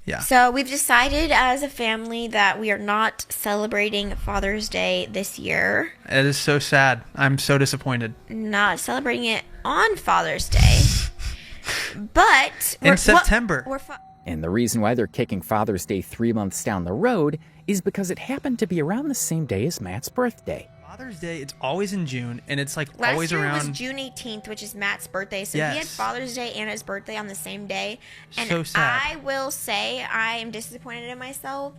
Yeah. So we've decided as a family that we are not celebrating Father's Day this year. It is so sad. I'm so disappointed. Not celebrating it on Father's Day. But in September. And the reason why they're kicking Father's Day 3 months down the road is because it happened to be around the same day as Matt's birthday. Father's Day, it's always in June, and it's like Last always year around. was June 18th, which is Matt's birthday. So he had Yes. Father's Day and his birthday on the same day. And So sad. I will say I am disappointed in myself,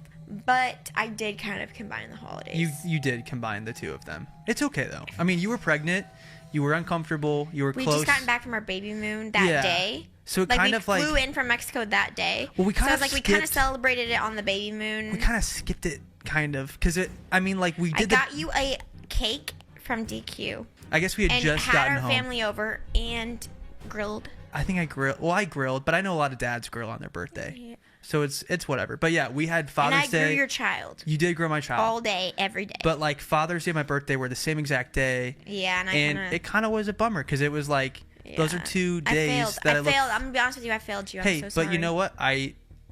but I did kind of combine the holidays. You did combine the two of them. It's okay though. I mean, you were pregnant, you were uncomfortable, you were We close. just gotten back from our baby moon that day. So it like kind we of like flew in from Mexico that day. Well, we kind so of it's like we kind of skipped- celebrated it on the baby moon. we kind of skipped it, kind of, because it. I mean, like we I did. got you a cake from DQ. I guess we had and just had gotten our home. family over and grilled. I think I grilled. Well, I grilled, but I know a lot of dads grill on their birthday, Yeah. so it's whatever. But yeah, we had Father's And I grew Day. your child. You did grow my child All day, every day. But like Father's Day and my birthday were the same exact day. Yeah, and I and kinda- it kind of was a bummer because it was like those are two days that I failed. I'm gonna be honest with you. I failed you. I'm Hey, so sorry. but you know what?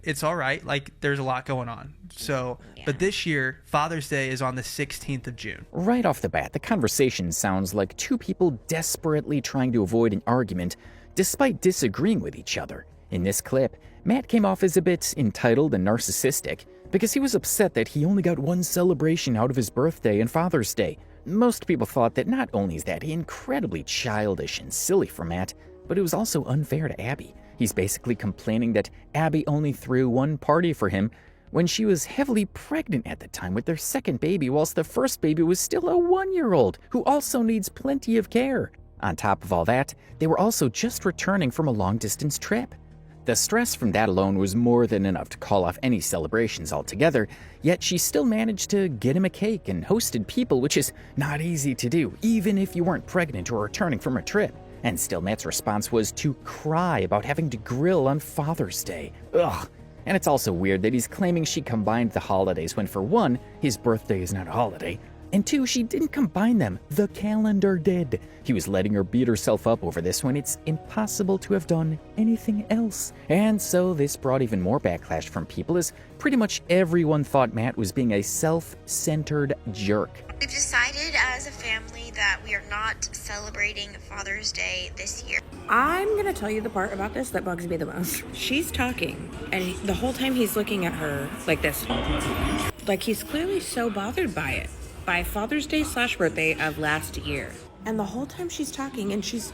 It's all right. Like there's a lot going on. So, but this year Father's Day is on the 16th of June. Right off the bat, the conversation sounds like two people desperately trying to avoid an argument despite disagreeing with each other. In this clip, Matt came off as a bit entitled and narcissistic because he was upset that he only got one celebration out of his birthday and Father's Day. Most people thought that not only is that incredibly childish and silly for Matt, but it was also unfair to Abby. He's basically complaining that Abby only threw one party for him when she was heavily pregnant at the time with their second baby, whilst the first baby was still a 1-year-old who also needs plenty of care. On top of all that, they were also just returning from a long-distance trip. The stress from that alone was more than enough to call off any celebrations altogether, yet she still managed to get him a cake and hosted people, which is not easy to do, even if you weren't pregnant or returning from a trip. And still, Matt's response was to cry about having to grill on Father's Day. Ugh. And it's also weird that he's claiming she combined the holidays when, for one, his birthday is not a holiday, and two, she didn't combine them. The calendar did. He was letting her beat herself up over this when it's impossible to have done anything else. And so this brought even more backlash from people, as pretty much everyone thought Matt was being a self-centered jerk. We've decided as a family that we are not celebrating Father's Day this year. I'm gonna tell you the part about this that bugs me the most. She's talking, and the whole time he's looking at her like this. Like he's clearly so bothered by it. By Father's Day / birthday of last year. And the whole time she's talking, and she's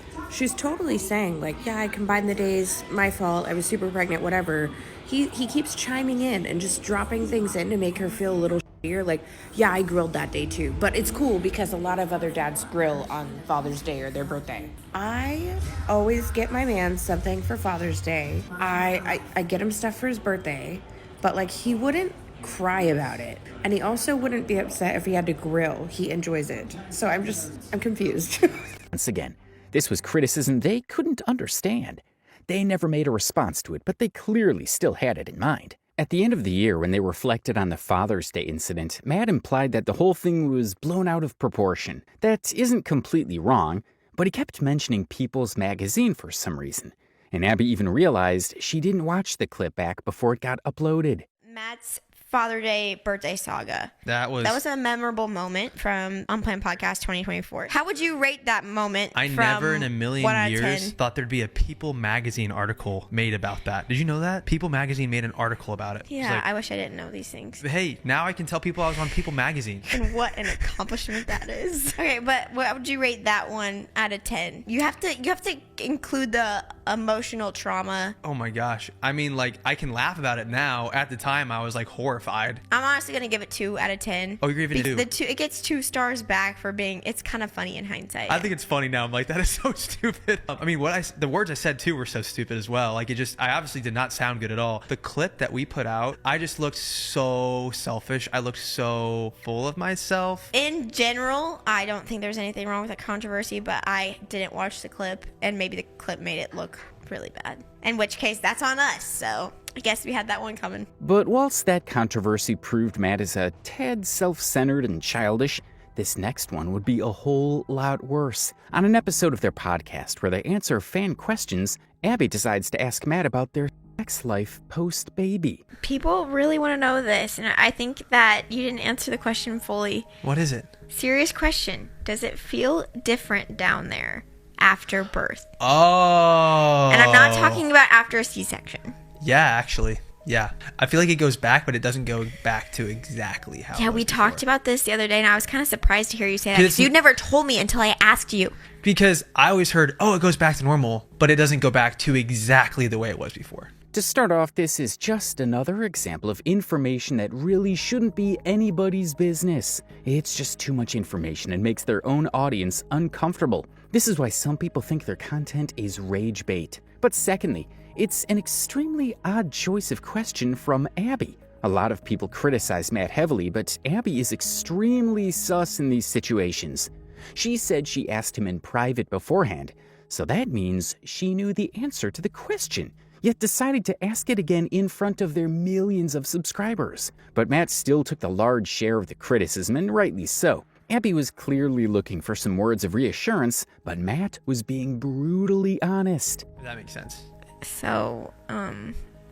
totally saying, like, yeah, I combined the days, my fault, I was super pregnant, whatever. He keeps chiming in and just dropping things in to make her feel a little shittier, like, yeah, I grilled that day too. But it's cool because a lot of other dads grill on Father's Day or their birthday. I always get my man something for Father's Day. I get him stuff for his birthday, but like he wouldn't cry about it, and he also wouldn't be upset if he had to grill. He enjoys it. So I'm confused. Once again, this was criticism they couldn't understand. They never made a response to it, but they clearly still had it in mind. At the end of the year, when they reflected on the Father's Day incident, Matt implied that the whole thing was blown out of proportion. That isn't completely wrong, but he kept mentioning People's Magazine for some reason. And Abby even realized she didn't watch the clip back before it got uploaded. Matt's Father's Day birthday saga. That was a memorable moment from Unplanned Podcast 2024. How would you rate that moment? I from never in a 1 million out of years 10? thought there'd be a People Magazine article made about that. Did you know that? People Magazine made an article about it. Yeah, I wish I didn't know these things. Hey, now I can tell people I was on People Magazine. And what an accomplishment that is. Okay, but what would you rate that one out of 10? You have to include the emotional trauma. Oh my gosh. I mean, like, I can laugh about it now. At the time, I was like horrified. I'm honestly gonna give it 2 out of 10. Oh, you're giving it 2? It gets 2 stars back for being. It's kind of funny in hindsight. I think it's funny now. I'm like, that is so stupid. I mean, the words I said too were so stupid as well. Like, I obviously did not sound good at all. The clip that we put out, I just looked so selfish. I looked so full of myself. In general, I don't think there's anything wrong with that controversy, but I didn't watch the clip, and maybe the clip made it look really bad. In which case, that's on us. So I guess we had that one coming. But whilst that controversy proved Matt is a tad self-centered and childish, this next one would be a whole lot worse. On an episode of their podcast where they answer fan questions, Abby decides to ask Matt about their sex life post-baby. People really want to know this, and I think that you didn't answer the question fully. What is it? Serious question. Does it feel different down there after birth? Oh. And I'm not talking about after a C-section. Yeah, actually. Yeah. I feel like it goes back, but it doesn't go back to exactly how Yeah, it was we talked about this the other day, and I was kind of surprised to hear you say that, 'Cause because you never told me until I asked you. Because I always heard, oh, it goes back to normal, but it doesn't go back to exactly the way it was before. To start off, this is just another example of information that really shouldn't be anybody's business. It's just too much information and makes their own audience uncomfortable. This is why some people think their content is rage bait. But secondly, it's an extremely odd choice of question from Abby. A lot of people criticize Matt heavily, but Abby is extremely sus in these situations. She said she asked him in private beforehand, so that means she knew the answer to the question, yet decided to ask it again in front of their millions of subscribers. But Matt still took the large share of the criticism, and rightly so. Abby was clearly looking for some words of reassurance, but Matt was being brutally honest. That makes sense. So,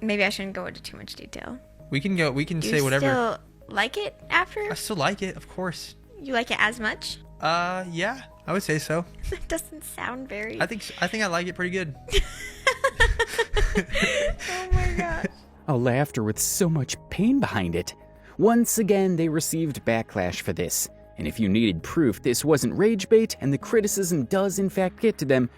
maybe I shouldn't go into too much detail. We can Do say whatever. You still like it after? I still like it, of course. You like it as much? Yeah, I would say so. It doesn't sound very... I think I like it pretty good. Oh my gosh. A laughter with so much pain behind it. Once again, they received backlash for this. And if you needed proof this wasn't rage bait and the criticism does in fact get to them,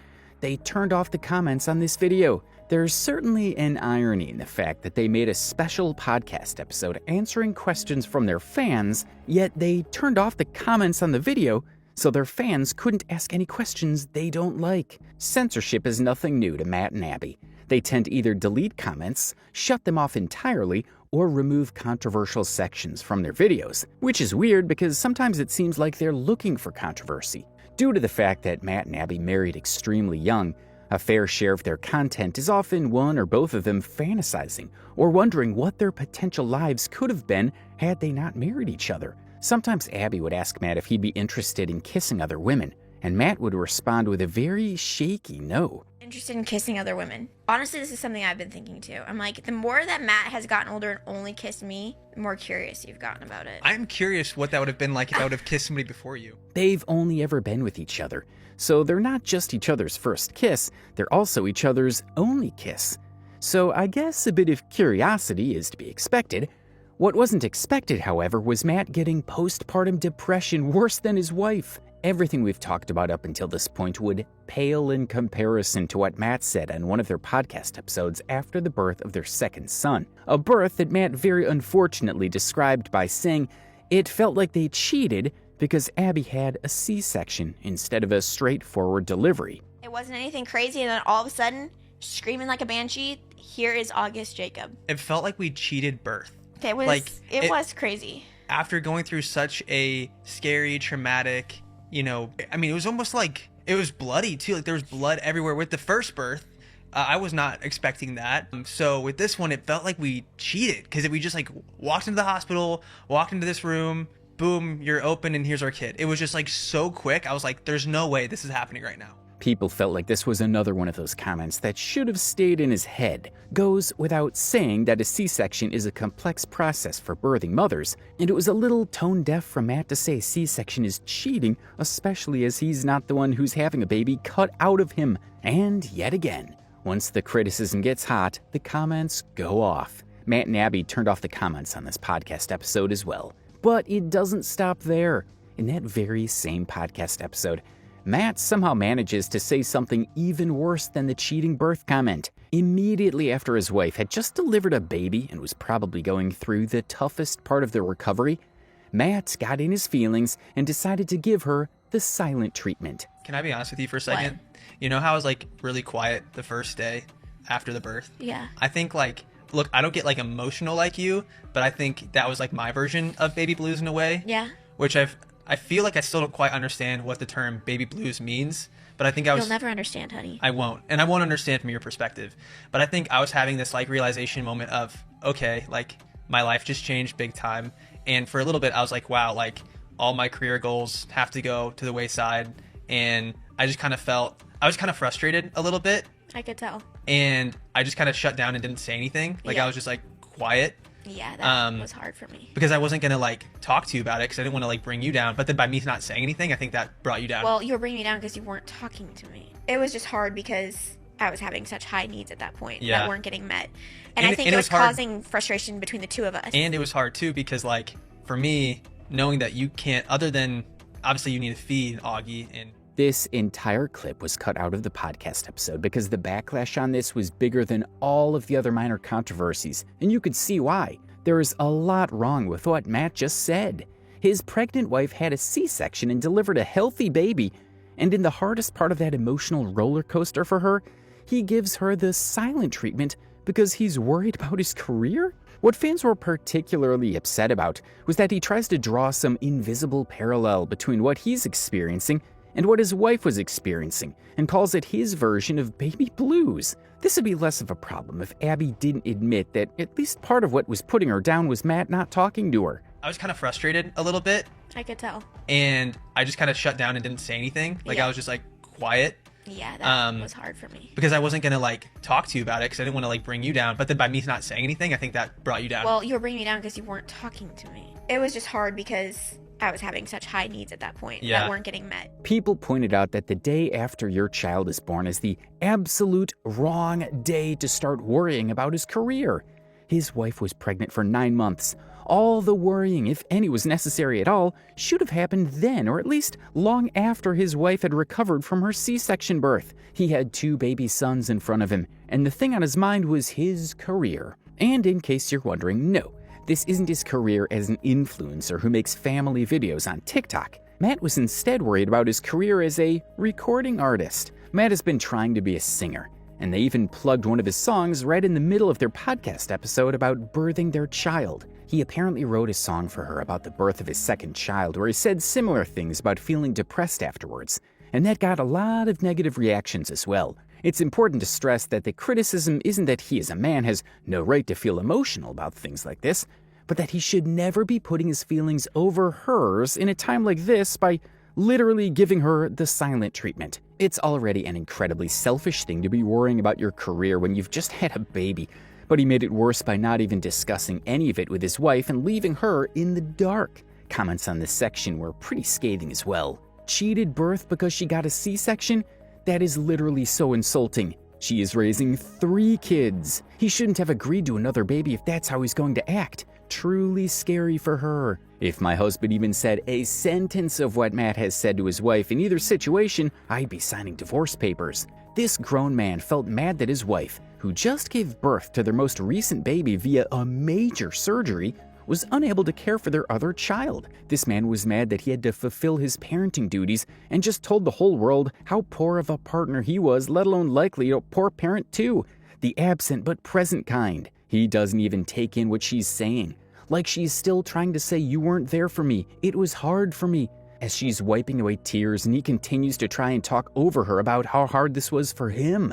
they turned off the comments on this video. There's certainly an irony in the fact that they made a special podcast episode answering questions from their fans, yet they turned off the comments on the video so their fans couldn't ask any questions they don't like. Censorship is nothing new to Matt and Abby. They tend to either delete comments, shut them off entirely, or remove controversial sections from their videos, which is weird because sometimes it seems like they're looking for controversy. Due to the fact that Matt and Abby married extremely young, a fair share of their content is often one or both of them fantasizing or wondering what their potential lives could have been had they not married each other. Sometimes Abby would ask Matt if he'd be interested in kissing other women, and Matt would respond with a very shaky no. Interested in kissing other women. Honestly, this is something I've been thinking too. I'm like, the more that Matt has gotten older and only kissed me, the more curious you've gotten about it. I'm curious what that would have been like if I would have kissed somebody before you. They've only ever been with each other, so they're not just each other's first kiss, they're also each other's only kiss. So I guess a bit of curiosity is to be expected. What wasn't expected, however, was Matt getting postpartum depression worse than his wife. Everything we've talked about up until this point would pale in comparison to what Matt said on one of their podcast episodes after the birth of their second son. A birth that Matt very unfortunately described by saying it felt like they cheated because Abby had a C-section instead of a straightforward delivery. It wasn't anything crazy, and then all of a sudden, screaming like a banshee, here is August Jacob. It felt like we cheated birth. It was crazy. After going through such a scary, traumatic, it was almost like it was bloody too. Like there was blood everywhere with the first birth. I was not expecting that. So with this one, it felt like we cheated because we just like walked into the hospital, walked into this room, boom, you're open and here's our kid. It was just like so quick. I was like, there's no way this is happening right now. People felt like this was another one of those comments that should have stayed in his head. Goes without saying that a C-section is a complex process for birthing mothers, and it was a little tone-deaf from Matt to say C-section is cheating, especially as he's not the one who's having a baby cut out of him. And yet again, once the criticism gets hot, the comments go off. Matt and Abby turned off the comments on this podcast episode as well. But it doesn't stop there. In that very same podcast episode, Matt somehow manages to say something even worse than the cheating birth comment. Immediately after his wife had just delivered a baby and was probably going through the toughest part of their recovery, Matt got in his feelings and decided to give her the silent treatment. Can I be honest with you for a second? What? You know how I was like really quiet the first day after the birth? Yeah. I think look, I don't get like emotional like you, but I think that was like my version of baby blues in a way. Yeah. Which I feel like I still don't quite understand what the term baby blues means, but I think You'll never understand, honey. I won't, and I won't understand from your perspective. But I think I was having this like realization moment of, okay, like my life just changed big time. And for a little bit, I was like, wow, like all my career goals have to go to the wayside. And I just kind of I was kind of frustrated a little bit. I could tell. And I just kind of shut down and didn't say anything. Like, I was just like quiet. Yeah, that was hard for me. Because I wasn't going to like talk to you about it because I didn't want to like bring you down. But then by me not saying anything, I think that brought you down. Well, you were bringing me down because you weren't talking to me. It was just hard because I was having such high needs at that point that weren't getting met. And I think it was causing frustration between the two of us. And it was hard too because like for me, knowing that you can't, other than obviously you need to feed Augie and... This entire clip was cut out of the podcast episode because the backlash on this was bigger than all of the other minor controversies, and you could see why. There is a lot wrong with what Matt just said. His pregnant wife had a C-section and delivered a healthy baby, and in the hardest part of that emotional roller coaster for her, he gives her the silent treatment because he's worried about his career? What fans were particularly upset about was that he tries to draw some invisible parallel between what he's experiencing and what his wife was experiencing, and calls it his version of baby blues. This would be less of a problem if Abby didn't admit that at least part of what was putting her down was Matt not talking to her. I was kind of frustrated a little bit. I could tell. And I just kind of shut down and didn't say anything. Like, I was just like quiet. Yeah, that was hard for me. Because I wasn't going to like talk to you about it because I didn't want to like bring you down. But then by me not saying anything, I think that brought you down. Well, you were bringing me down because you weren't talking to me. It was just hard because I was having such high needs at that point that weren't getting met. People pointed out that the day after your child is born is the absolute wrong day to start worrying about his career. His wife was pregnant for 9 months. All the worrying, if any was necessary at all, should have happened then, or at least long after his wife had recovered from her C-section birth. He had 2 baby sons in front of him, and the thing on his mind was his career. And in case you're wondering, no, this isn't his career as an influencer who makes family videos on TikTok. Matt was instead worried about his career as a recording artist. Matt has been trying to be a singer, and they even plugged one of his songs right in the middle of their podcast episode about birthing their child. He apparently wrote a song for her about the birth of his second child where he said similar things about feeling depressed afterwards, and that got a lot of negative reactions as well. It's important to stress that the criticism isn't that he as a man has no right to feel emotional about things like this, but that he should never be putting his feelings over hers in a time like this by literally giving her the silent treatment. It's already an incredibly selfish thing to be worrying about your career when you've just had a baby, but he made it worse by not even discussing any of it with his wife and leaving her in the dark. Comments on this section were pretty scathing as well. Cheated birth because she got a C-section? That is literally so insulting. She is raising 3 kids. He shouldn't have agreed to another baby if that's how he's going to act. Truly scary for her. If my husband even said a sentence of what Matt has said to his wife in either situation, I'd be signing divorce papers. This grown man felt mad that his wife, who just gave birth to their most recent baby via a major surgery, was unable to care for their other child. This man was mad that he had to fulfill his parenting duties and just told the whole world how poor of a partner he was, let alone likely a poor parent too. The absent but present kind. He doesn't even take in what she's saying. Like she's still trying to say, you weren't there for me. It was hard for me. As she's wiping away tears and he continues to try and talk over her about how hard this was for him.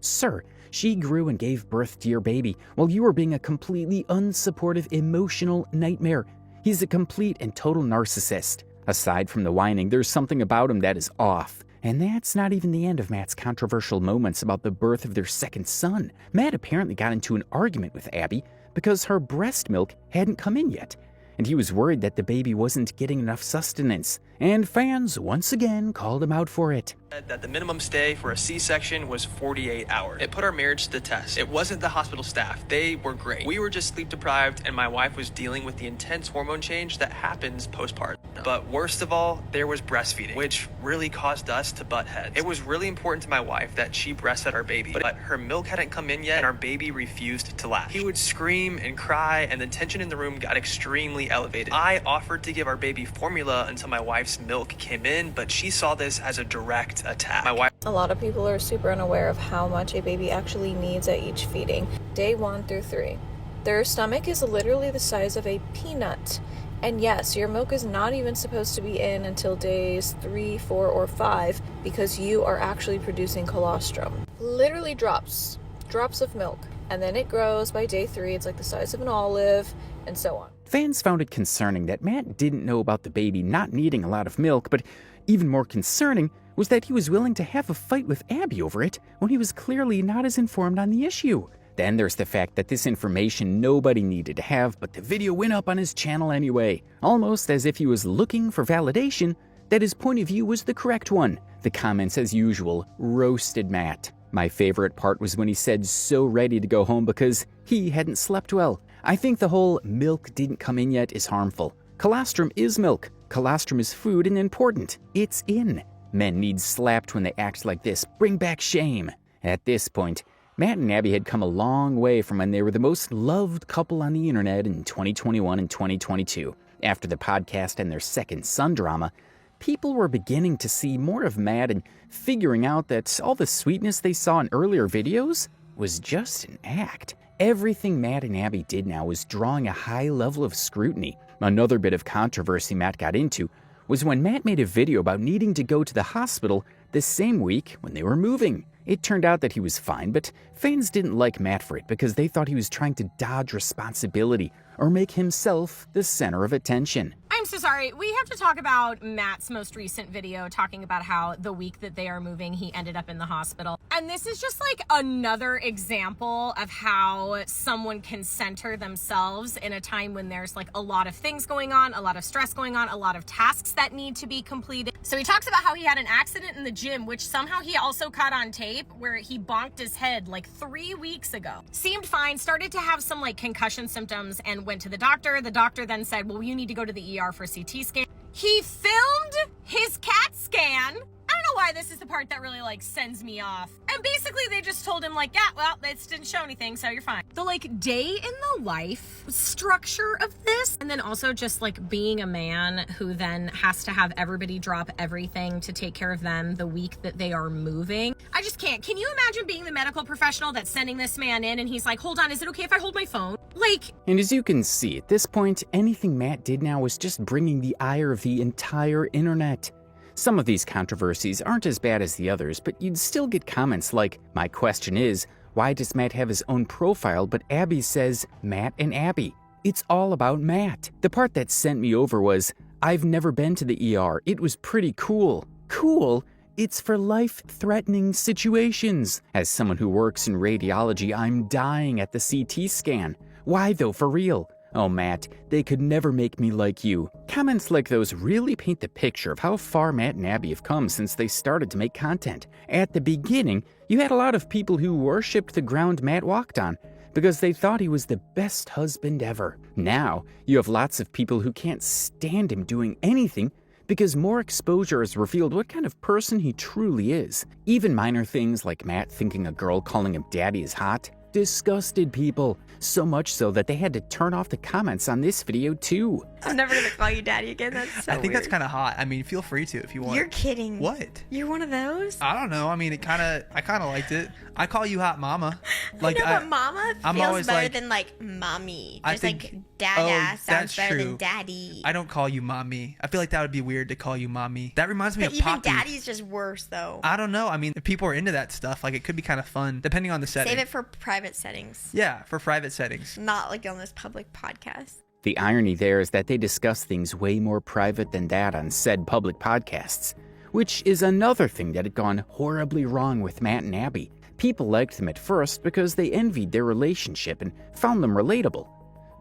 Sir, she grew and gave birth to your baby while you were being a completely unsupportive emotional nightmare. He's a complete and total narcissist. Aside from the whining, there's something about him that is off. And that's not even the end of Matt's controversial moments about the birth of their second son. Matt apparently got into an argument with Abby because her breast milk hadn't come in yet, and he was worried that the baby wasn't getting enough sustenance, and fans once again called him out for it. That the minimum stay for a C-section was 48 hours. It put our marriage to the test. It wasn't the hospital staff. They were great. We were just sleep deprived, and my wife was dealing with the intense hormone change that happens postpartum. But worst of all, there was breastfeeding, which really caused us to butt heads. It was really important to my wife that she breastfed our baby, but her milk hadn't come in yet, and our baby refused to latch. He would scream and cry, and the tension in the room got extremely elevated. I offered to give our baby formula until my wife's milk came in, but she saw this as a direct attack. A lot of people are super unaware of how much a baby actually needs at each feeding, day 1 through 3. Their stomach is literally the size of a peanut. And yes, your milk is not even supposed to be in until days 3, 4, or 5 because you are actually producing colostrum. Literally drops of milk. And then it grows by day 3. It's like the size of an olive, and so on. Fans found it concerning that Matt didn't know about the baby not needing a lot of milk, but even more concerning was that he was willing to have a fight with Abby over it when he was clearly not as informed on the issue. Then there's the fact that this information nobody needed to have, but the video went up on his channel anyway, almost as if he was looking for validation that his point of view was the correct one. The comments, as usual, roasted Matt. My favorite part was when he said so ready to go home because he hadn't slept well. I think the whole milk didn't come in yet is harmful. Colostrum is milk. Colostrum is food and important. It's in. Men need slapped when they act like this. Bring back shame. At this point, Matt and Abby had come a long way from when they were the most loved couple on the internet in 2021 and 2022. After the podcast and their second son drama, people were beginning to see more of Matt and figuring out that all the sweetness they saw in earlier videos was just an act. Everything Matt and Abby did now was drawing a high level of scrutiny. Another bit of controversy Matt got into was when Matt made a video about needing to go to the hospital the same week when they were moving. It turned out that he was fine, but fans didn't like Matt for it because they thought he was trying to dodge responsibility or make himself the center of attention. I'm so sorry. We have to talk about Matt's most recent video talking about how the week that they are moving, he ended up in the hospital. And this is just like another example of how someone can center themselves in a time when there's like a lot of things going on, a lot of stress going on, a lot of tasks that need to be completed. So he talks about how he had an accident in the gym, which somehow he also caught on tape, where he bonked his head like 3 weeks ago. Seemed fine, started to have some like concussion symptoms and went to the doctor. The doctor then said, well, you need to go to the ER for CT scan. He filmed his CAT scan. I don't know why this is the part that really like sends me off. And basically they just told him like, yeah, well, this didn't show anything, so you're fine. The like day in the life structure of this, and then also just like being a man who then has to have everybody drop everything to take care of them the week that they are moving. I just can't. Can you imagine being the medical professional that's sending this man in and he's like, hold on, is it okay if I hold my phone? Like, and as you can see, at this point, anything Matt did now was just bringing the ire of the entire internet. Some of these controversies aren't as bad as the others, but you'd still get comments like, my question is, why does Matt have his own profile, but Abby says Matt and Abby? It's all about Matt. The part that sent me over was, I've never been to the ER. It was pretty cool. Cool? It's for life-threatening situations. As someone who works in radiology, I'm dying at the CT scan. Why though, for real? Oh, Matt, they could never make me like you. Comments like those really paint the picture of how far Matt and Abby have come since they started to make content. At the beginning, you had a lot of people who worshipped the ground Matt walked on because they thought he was the best husband ever. Now, you have lots of people who can't stand him doing anything because more exposure has revealed what kind of person he truly is. Even minor things like Matt thinking a girl calling him daddy is hot disgusted people, so much so that they had to turn off the comments on this video too. I'm never gonna call you daddy again. That's so I think weird. that's kind of hot. I mean, feel free to if you want. You're kidding. What? You're one of those? I don't know. I mean, I kind of liked it. I call you hot mama. Like, I know, but mama I'm feels always better like, than like mommy. I Just think, like dad-ass sounds that's better true. than daddy. I don't call you mommy. I feel like that would be weird to call you mommy. That reminds me But of even Poppy. daddy's just worse though. I don't know. I mean, if people are into that stuff, like it could be kind of fun, depending on the setting. Save it for private settings. Yeah, for private settings. Not like on this public podcast. The irony there is that they discuss things way more private than that on said public podcasts, which is another thing that had gone horribly wrong with Matt and Abby. People liked them at first because they envied their relationship and found them relatable.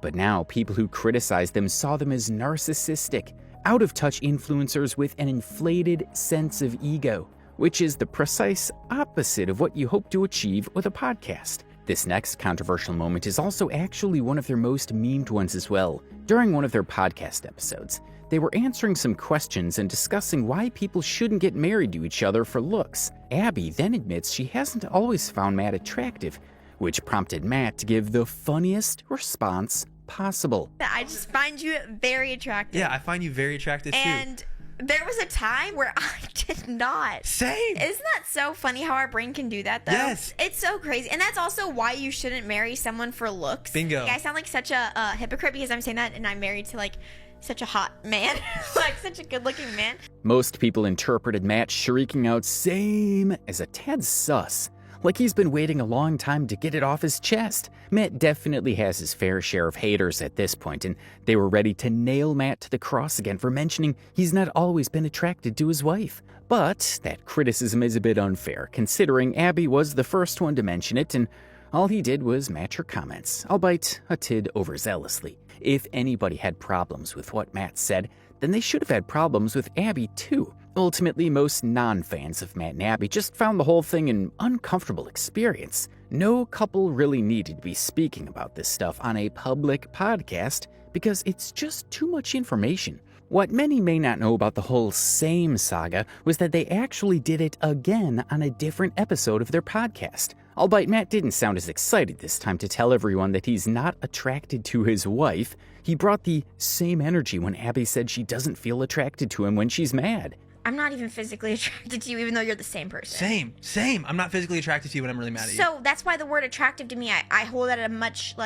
But now people who criticized them saw them as narcissistic, out-of-touch influencers with an inflated sense of ego, which is the precise opposite of what you hope to achieve with a podcast. This next controversial moment is also actually one of their most memed ones as well. During one of their podcast episodes, they were answering some questions and discussing why people shouldn't get married to each other for looks. Abby then admits she hasn't always found Matt attractive, which prompted Matt to give the funniest response possible. I just find you very attractive. Yeah, I find you very attractive too. And there was a time where I did not. Same. Isn't that so funny how our brain can do that though? Yes. It's so crazy. And that's also why you shouldn't marry someone for looks. Bingo. Like, I sound like such a hypocrite because I'm saying that and I'm married to like such a hot man. Like such a good looking man. Most people interpreted Matt shrieking out same as a tad sus, like he's been waiting a long time to get it off his chest. Matt definitely has his fair share of haters at this point, and they were ready to nail Matt to the cross again for mentioning he's not always been attracted to his wife. But that criticism is a bit unfair, considering Abby was the first one to mention it, and all he did was match her comments, albeit a tid overzealously. If anybody had problems with what Matt said, then they should have had problems with Abby too. Ultimately, most non-fans of Matt and Abby just found the whole thing an uncomfortable experience. No couple really needed to be speaking about this stuff on a public podcast because it's just too much information. What many may not know about the whole same saga was that they actually did it again on a different episode of their podcast. Albeit Matt didn't sound as excited this time to tell everyone that he's not attracted to his wife. He brought the same energy when Abby said she doesn't feel attracted to him when she's mad. I'm not even physically attracted to you, even though you're the same person. Same. I'm not physically attracted to you when I'm really mad at you. So that's why the word attractive to me, I hold it at a much,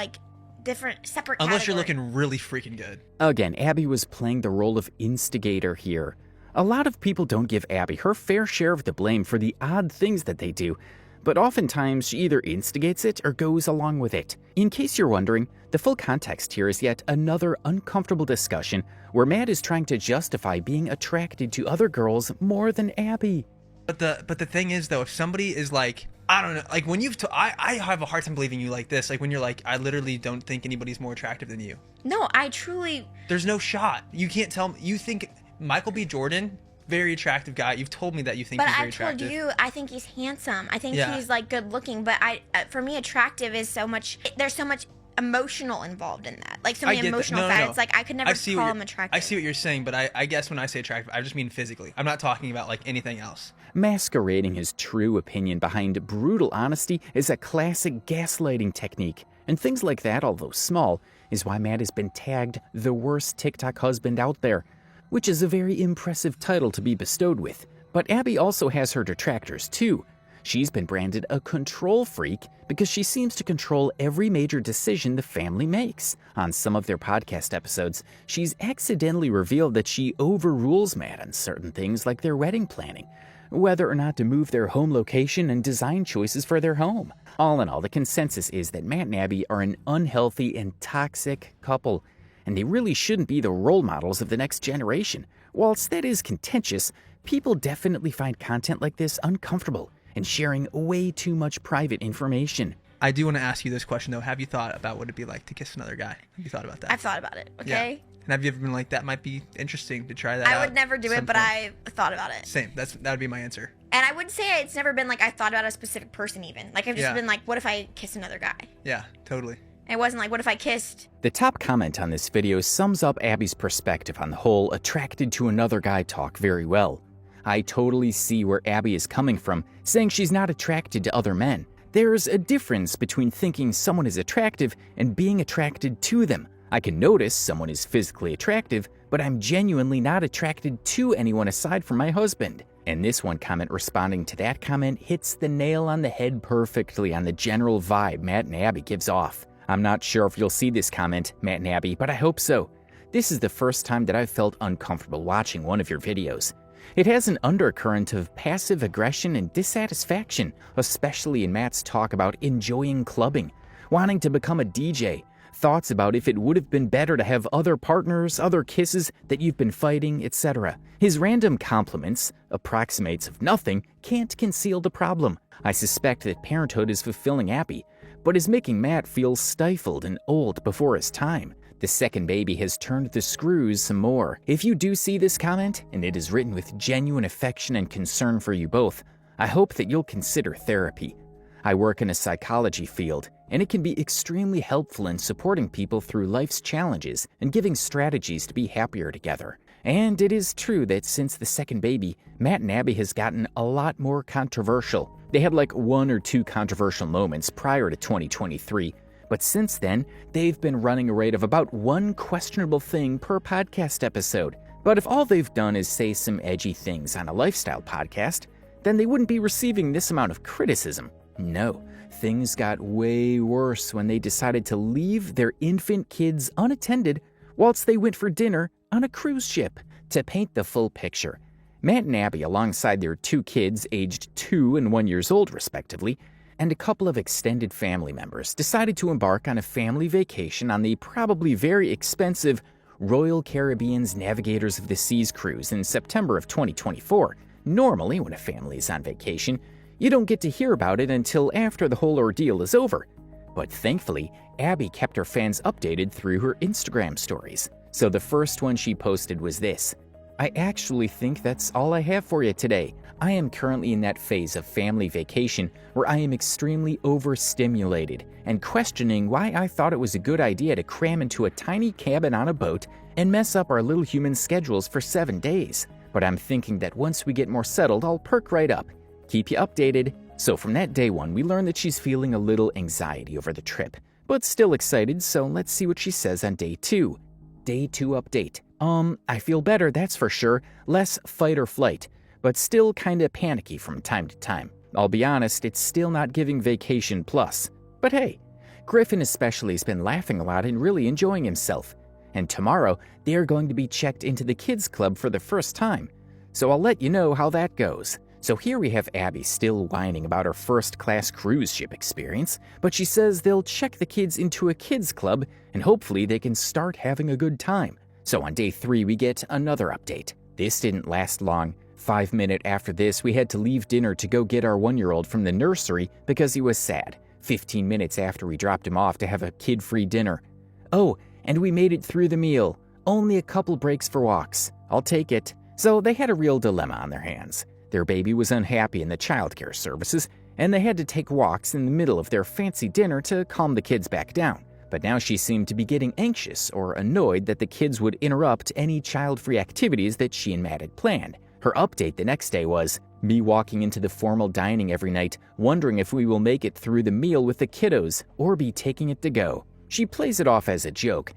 different, separate Unless category. you're looking really freaking good. Again, Abby was playing the role of instigator here. A lot of people don't give Abby her fair share of the blame for the odd things that they do, but oftentimes she either instigates it or goes along with it. In case you're wondering, the full context here is yet another uncomfortable discussion where Matt is trying to justify being attracted to other girls more than Abby. But the thing is, though, if somebody is like, I don't know, like when I have a hard time believing you like this, like when you're like, I literally don't think anybody's more attractive than you. No, I truly... There's no shot. You can't tell me. You think Michael B. Jordan, very attractive guy. You've told me that you think he's very attractive. But I told you, I think he's handsome. I think Yeah. he's good looking. But for me, attractive is so much. There's so much emotional involved in that. So many emotional facts. I could never call him attractive. I see what you're saying, but I guess when I say attractive, I just mean physically. I'm not talking about anything else. Masquerading his true opinion behind brutal honesty is a classic gaslighting technique. And things like that, although small, is why Matt has been tagged the worst TikTok husband out there, which is a very impressive title to be bestowed with. But Abby also has her detractors too. She's been branded a control freak because she seems to control every major decision the family makes. On some of their podcast episodes, she's accidentally revealed that she overrules Matt on certain things like their wedding planning, whether or not to move their home location and design choices for their home. All in all, the consensus is that Matt and Abby are an unhealthy and toxic couple, and they really shouldn't be the role models of the next generation. Whilst that is contentious, people definitely find content like this uncomfortable and sharing way too much private information. I do want to ask you this question, though. Have you thought about what it'd be like to kiss another guy? Have you thought about that? I've thought about it, okay? Yeah. And have you ever been like, that might be interesting to try that out? I would never do it, but I thought about it. Same. That would be my answer. And I would say it's never been I thought about a specific person even. I've just been what if I kiss another guy? Yeah, totally. And it wasn't what if I kissed? The top comment on this video sums up Abby's perspective on the whole attracted to another guy talk very well. I totally see where Abby is coming from, saying she's not attracted to other men. There's a difference between thinking someone is attractive and being attracted to them. I can notice someone is physically attractive, but I'm genuinely not attracted to anyone aside from my husband. And this one comment responding to that comment hits the nail on the head perfectly on the general vibe Matt and Abby gives off. I'm not sure if you'll see this comment, Matt and Abby, but I hope so. This is the first time that I've felt uncomfortable watching one of your videos. It has an undercurrent of passive aggression and dissatisfaction, especially in Matt's talk about enjoying clubbing, wanting to become a DJ, thoughts about if it would have been better to have other partners, other kisses, that you've been fighting, etc. His random compliments, approximates of nothing, can't conceal the problem. I suspect that parenthood is fulfilling Abby, but is making Matt feel stifled and old before his time. The second baby has turned the screws some more. If you do see this comment, and it is written with genuine affection and concern for you both, I hope that you'll consider therapy. I work in a psychology field, and it can be extremely helpful in supporting people through life's challenges and giving strategies to be happier together. And it is true that since the second baby, Matt and Abby has gotten a lot more controversial. They had 1 or 2 controversial moments prior to 2023, but since then, they've been running a rate of about 1 questionable thing per podcast episode. But if all they've done is say some edgy things on a lifestyle podcast, then they wouldn't be receiving this amount of criticism. No, things got way worse when they decided to leave their infant kids unattended whilst they went for dinner on a cruise ship. To paint the full picture, Matt and Abby, alongside their 2 kids aged 2 and 1 years old respectively, and a couple of extended family members decided to embark on a family vacation on the probably very expensive Royal Caribbean's Navigators of the Seas cruise in September of 2024. Normally, when a family is on vacation, you don't get to hear about it until after the whole ordeal is over. But thankfully, Abby kept her fans updated through her Instagram stories. So the first one she posted was this: "I actually think that's all I have for you today. I am currently in that phase of family vacation where I am extremely overstimulated and questioning why I thought it was a good idea to cram into a tiny cabin on a boat and mess up our little human schedules for 7 days. But I'm thinking that once we get more settled, I'll perk right up. Keep you updated." So from that day one, we learned that she's feeling a little anxiety over the trip, but still excited, so let's see what she says on day 2. Day 2 update. I feel better, that's for sure. Less fight or flight, but still kinda panicky from time to time. I'll be honest, it's still not giving vacation plus. But hey, Griffin especially has been laughing a lot and really enjoying himself. And tomorrow, they are going to be checked into the kids club for the first time. So I'll let you know how that goes. So here we have Abby still whining about her first-class cruise ship experience, but she says they'll check the kids into a kids club and hopefully they can start having a good time. So on day 3, we get another update. This didn't last long. 5 minutes after this, we had to leave dinner to go get our 1-year-old from the nursery because he was sad. 15 minutes after we dropped him off to have a kid-free dinner. Oh, and we made it through the meal. Only a couple breaks for walks. I'll take it. So they had a real dilemma on their hands. Their baby was unhappy in the childcare services, and they had to take walks in the middle of their fancy dinner to calm the kids back down. But now she seemed to be getting anxious or annoyed that the kids would interrupt any child-free activities that she and Matt had planned. Her update the next day was, "Me walking into the formal dining every night, wondering if we will make it through the meal with the kiddos or be taking it to go." She plays it off as a joke,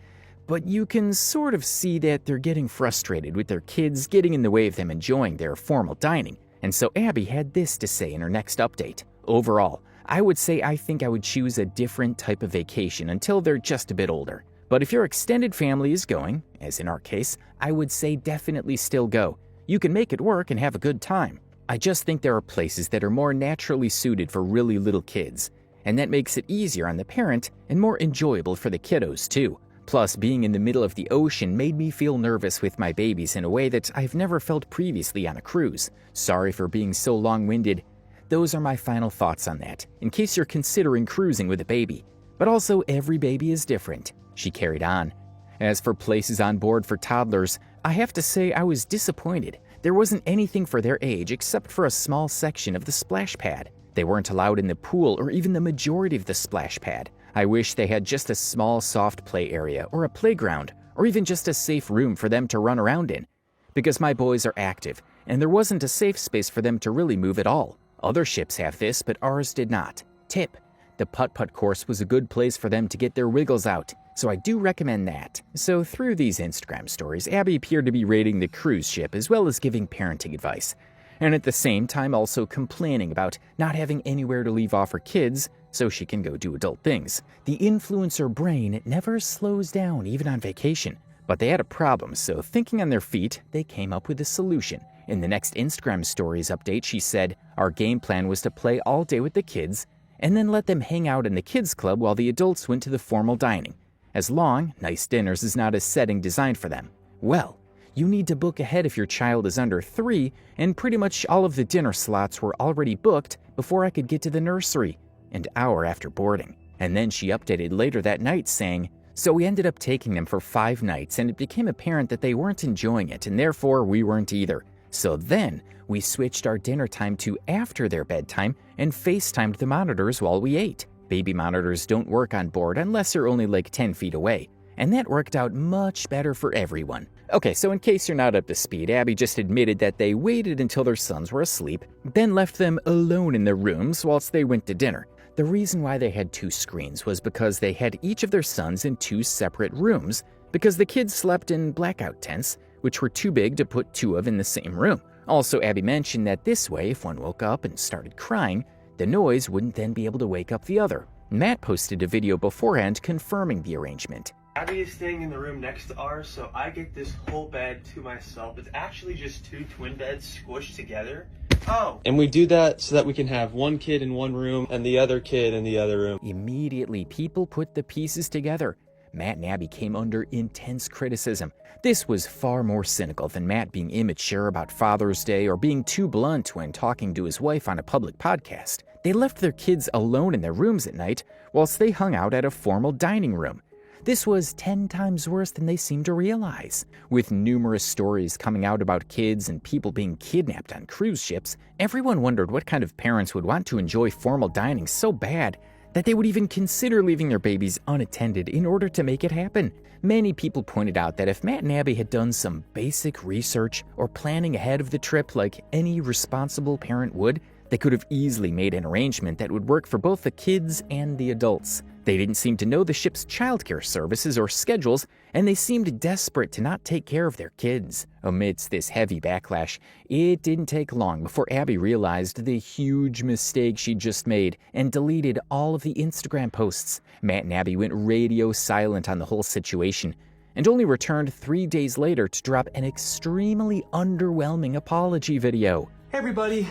but you can sort of see that they're getting frustrated with their kids getting in the way of them enjoying their formal dining. And so Abby had this to say in her next update. "Overall, I would say I think I would choose a different type of vacation until they're just a bit older. But if your extended family is going, as in our case, I would say definitely still go. You can make it work and have a good time. I just think there are places that are more naturally suited for really little kids, and that makes it easier on the parent and more enjoyable for the kiddos too. Plus, being in the middle of the ocean made me feel nervous with my babies in a way that I've never felt previously on a cruise. Sorry for being so long-winded. Those are my final thoughts on that, in case you're considering cruising with a baby. But also, every baby is different," she carried on. As for places on board for toddlers, I have to say I was disappointed. There wasn't anything for their age except for a small section of the splash pad. They weren't allowed in the pool or even the majority of the splash pad. I wish they had just a small soft play area or a playground or even just a safe room for them to run around in. Because my boys are active and there wasn't a safe space for them to really move at all. Other ships have this, but ours did not. Tip: the putt-putt course was a good place for them to get their wiggles out, so I do recommend that. So through these Instagram stories, Abby appeared to be rating the cruise ship as well as giving parenting advice, and at the same time also complaining about not having anywhere to leave off her kids so she can go do adult things. The influencer brain never slows down even on vacation. But they had a problem, so thinking on their feet, they came up with a solution. In the next Instagram stories update, she said, "Our game plan was to play all day with the kids and then let them hang out in the kids club while the adults went to the formal dining. As long, nice dinners is not a setting designed for them. Well, you need to book ahead if your child is under 3, and pretty much all of the dinner slots were already booked before I could get to the nursery, an hour after boarding." And then she updated later that night saying, "So we ended up taking them for 5 nights, and it became apparent that they weren't enjoying it, and therefore we weren't either. So then we switched our dinner time to after their bedtime and FaceTimed the monitors while we ate. Baby monitors don't work on board unless you're only like 10 feet away, and that worked out much better for everyone." Okay, so in case you're not up to speed, Abby just admitted that they waited until their sons were asleep, then left them alone in their rooms whilst they went to dinner. The reason why they had 2 screens was because they had each of their sons in 2 separate rooms, because the kids slept in blackout tents, which were too big to put 2 of in the same room. Also, Abby mentioned that this way, if one woke up and started crying, the noise wouldn't then be able to wake up the other. Matt posted a video beforehand confirming the arrangement. Abby is staying in the room next to ours, so I get this whole bed to myself. It's actually just 2 twin beds squished together. Oh. And we do that so that we can have one kid in one room and the other kid in the other room. Immediately, people put the pieces together. Matt and Abby came under intense criticism. This was far more cynical than Matt being immature about Father's Day or being too blunt when talking to his wife on a public podcast. They left their kids alone in their rooms at night whilst they hung out at a formal dining room. This was 10 times worse than they seemed to realize. With numerous stories coming out about kids and people being kidnapped on cruise ships, everyone wondered what kind of parents would want to enjoy formal dining so bad that they would even consider leaving their babies unattended in order to make it happen. Many people pointed out that if Matt and Abby had done some basic research or planning ahead of the trip like any responsible parent would, they could have easily made an arrangement that would work for both the kids and the adults. They didn't seem to know the ship's childcare services or schedules, and they seemed desperate to not take care of their kids. Amidst this heavy backlash, it didn't take long before Abby realized the huge mistake she'd just made and deleted all of the Instagram posts. Matt and Abby went radio silent on the whole situation and only returned 3 days later to drop an extremely underwhelming apology video. Hey everybody,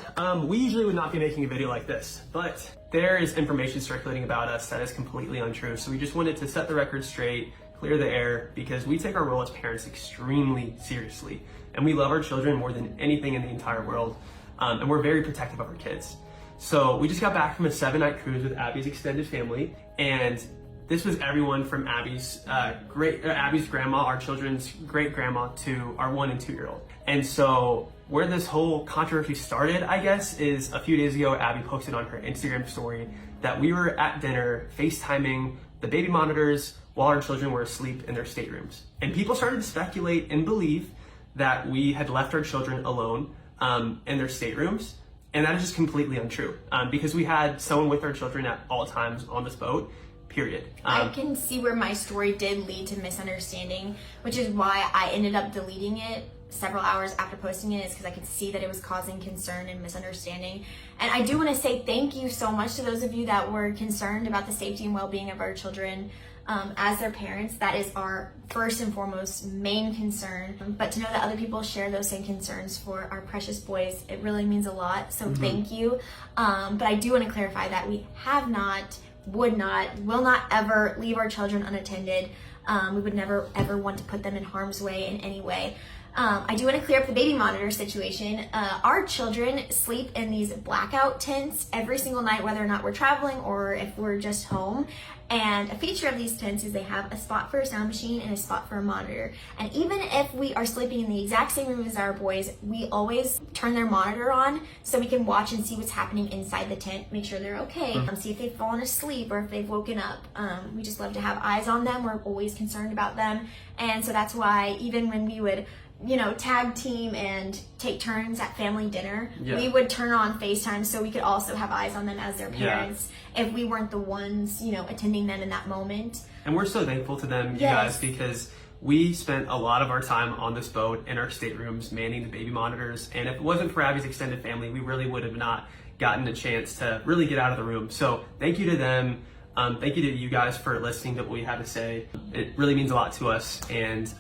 we usually would not be making a video like this, but there is information circulating about us that is completely untrue, so we just wanted to set the record straight, clear the air, because we take our role as parents extremely seriously, and we love our children more than anything in the entire world, and we're very protective of our kids. So we just got back from a 7-night cruise with Abby's extended family, and this was everyone from Abby's grandma, our children's great grandma, to our 1 and 2 year old. And so where this whole controversy started, I guess, is a few days ago, Abby posted on her Instagram story that we were at dinner FaceTiming the baby monitors while our children were asleep in their staterooms. And people started to speculate and believe that we had left our children alone in their staterooms. And that is just completely untrue because we had someone with our children at all times on this boat. Period. I can see where my story did lead to misunderstanding, which is why I ended up deleting it several hours after posting it, is because I could see that it was causing concern and misunderstanding. And I do want to say thank you so much to those of you that were concerned about the safety and well-being of our children. As their parents, that is our first and foremost main concern. But to know that other people share those same concerns for our precious boys, it really means a lot. So thank you. But I do want to clarify that we have not, would not, will not ever leave our children unattended. We would never ever want to put them in harm's way in any way. I do want to clear up the baby monitor situation. Our children sleep in these blackout tents every single night, whether or not we're traveling or if we're just home. And a feature of these tents is they have a spot for a sound machine and a spot for a monitor. And even if we are sleeping in the exact same room as our boys, we always turn their monitor on so we can watch and see what's happening inside the tent, make sure they're okay, see if they've fallen asleep or if they've woken up. We just love to have eyes on them. We're always concerned about them. And so that's why even when we would tag team and take turns at family dinner, we would turn on FaceTime so we could also have eyes on them as their parents if we weren't the ones, attending them in that moment. And we're so thankful to them, you guys, because we spent a lot of our time on this boat in our staterooms manning the baby monitors. And if it wasn't for Abby's extended family, we really would have not gotten a chance to really get out of the room. So thank you to them. Thank you to you guys for listening to what we had to say. It really means a lot to us. And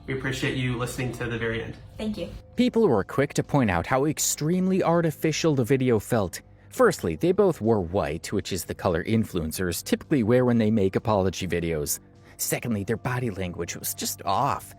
we appreciate you listening to the very end. Thank you. People were quick to point out how extremely artificial the video felt. Firstly, they both wore white, which is the color influencers typically wear when they make apology videos. Secondly, their body language was just off.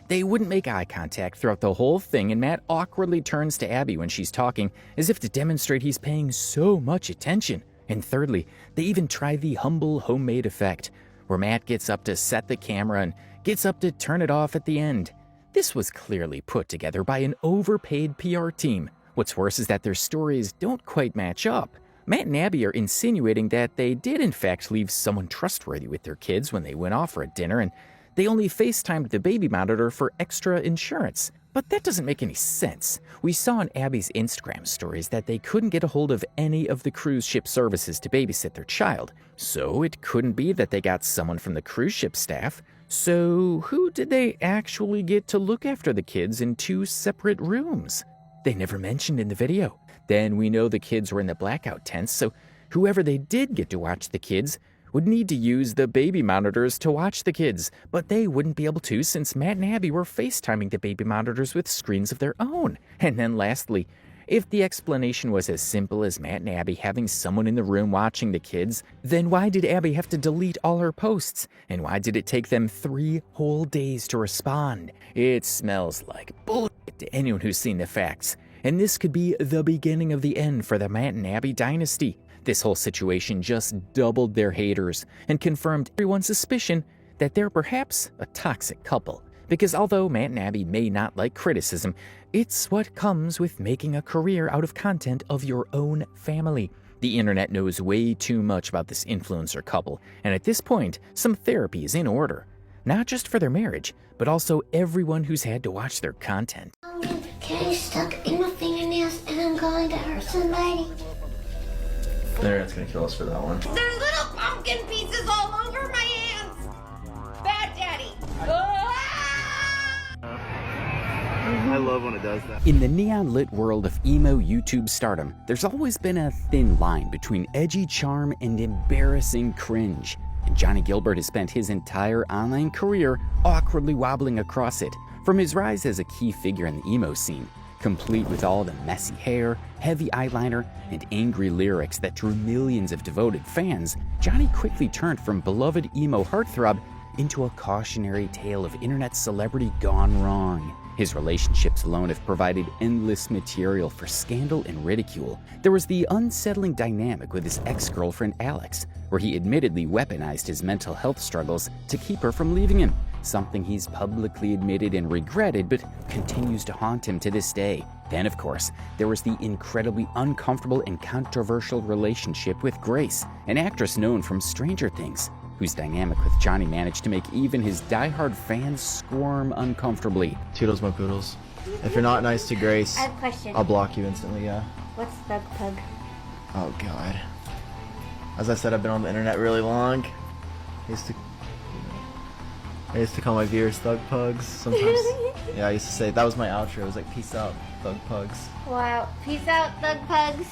They wouldn't make eye contact throughout the whole thing, and Matt awkwardly turns to Abby when she's talking, as if to demonstrate he's paying so much attention. And thirdly, they even try the humble homemade effect, where Matt gets up to set the camera and gets up to turn it off at the end. This was clearly put together by an overpaid PR team. What's worse is that their stories don't quite match up. Matt and Abby are insinuating that they did in fact leave someone trustworthy with their kids when they went off for a dinner, and they only FaceTimed the baby monitor for extra insurance. But that doesn't make any sense. We saw on Abby's Instagram stories that they couldn't get a hold of any of the cruise ship services to babysit their child. So it couldn't be that they got someone from the cruise ship staff. So who did they actually get to look after the kids in 2 separate rooms? They never mentioned in the video. Then we know the kids were in the blackout tents, so whoever they did get to watch the kids would need to use the baby monitors to watch the kids, but they wouldn't be able to since Matt and Abby were FaceTiming the baby monitors with screens of their own. And then lastly, If the explanation was as simple as Matt and Abby having someone in the room watching the kids, then why did Abby have to delete all her posts? And why did it take them 3 whole days to respond? It smells like bullshit to anyone who's seen the facts. And this could be the beginning of the end for the Matt and Abby dynasty. This whole situation just doubled their haters and confirmed everyone's suspicion that they're perhaps a toxic couple. Because although Matt and Abby may not like criticism, it's what comes with making a career out of content of your own family. The internet knows way too much about this influencer couple, and at this point, some therapy is in order. Not just for their marriage, but also everyone who's had to watch their content. Can I stuck in my fingernails and I'm going to hurt somebody? The internet's gonna kill us for that one. There's little pumpkin pieces all over my hands. Bad daddy. I love when it does that. In the neon-lit world of emo YouTube stardom, there's always been a thin line between edgy charm and embarrassing cringe. And Johnnie Gilbert has spent his entire online career awkwardly wobbling across it. From his rise as a key figure in the emo scene, complete with all the messy hair, heavy eyeliner, and angry lyrics that drew millions of devoted fans, Johnnie quickly turned from beloved emo heartthrob into a cautionary tale of internet celebrity gone wrong. His relationships alone have provided endless material for scandal and ridicule. There was the unsettling dynamic with his ex-girlfriend Alex, where he admittedly weaponized his mental health struggles to keep her from leaving him, something he's publicly admitted and regretted but continues to haunt him to this day. Then, of course, there was the incredibly uncomfortable and controversial relationship with Grace, an actress known from Stranger Things, whose dynamic with Johnnie managed to make even his diehard fans squirm uncomfortably. Toodles my poodles. If you're not nice to Grace, I have a question. I'll block you instantly, yeah. What's Thug Pug? Oh god. As I said, I've been on the internet really long. I used to call my viewers Thug Pugs sometimes. Yeah, I used to say, that was my outro. It was like, peace out, Thug Pugs. Wow. Peace out, Thug Pugs.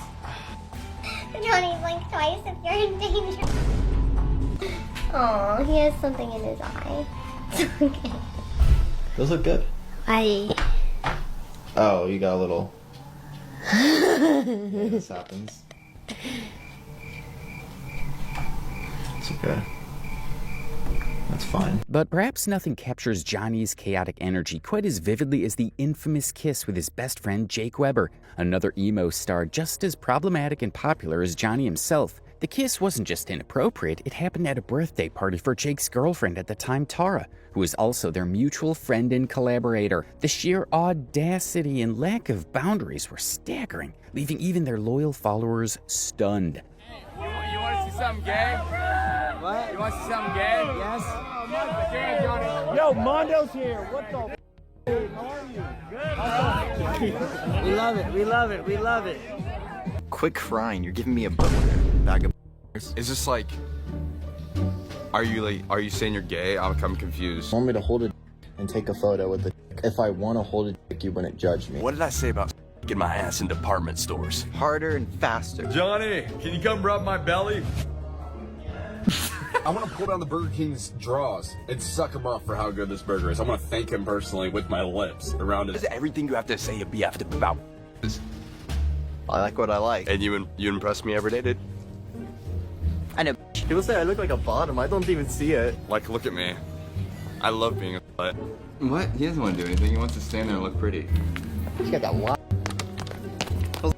Johnny, blink twice if you're in danger. Oh, he has something in his eye. It's okay. Those look good. Oh, you got a little... Yeah, this happens. It's okay. That's fine. But perhaps nothing captures Johnny's chaotic energy quite as vividly as the infamous kiss with his best friend Jake Weber, another emo star just as problematic and popular as Johnny himself. The kiss wasn't just inappropriate, it happened at a birthday party for Jake's girlfriend at the time, Tara, who was also their mutual friend and collaborator. The sheer audacity and lack of boundaries were staggering, leaving even their loyal followers stunned. You want to see something gay? What? You want to see something gay? Yes. Okay, Johnny. Yo, Mondo's here. What the How are you? Good. We love it. We love it. We love it. Quit crying. You're giving me a bag of Is this like... Are you saying you're gay? I'm confused. You want me to hold it and take a photo with the If I want to hold it, you wouldn't judge me. What did I say about getting my ass in department stores? Harder and faster. Johnny, can you come rub my belly? I want to pull down the Burger King's drawers and suck him off for how good this burger is. I want to thank him personally with my lips around it. Everything you have to say about this. I like what I like. And you impress me every day, dude. I know. People say I look like a bottom. I don't even see it. Like, look at me. I love being a butt. What? He doesn't want to do anything. He wants to stand there and look pretty. You got that lot.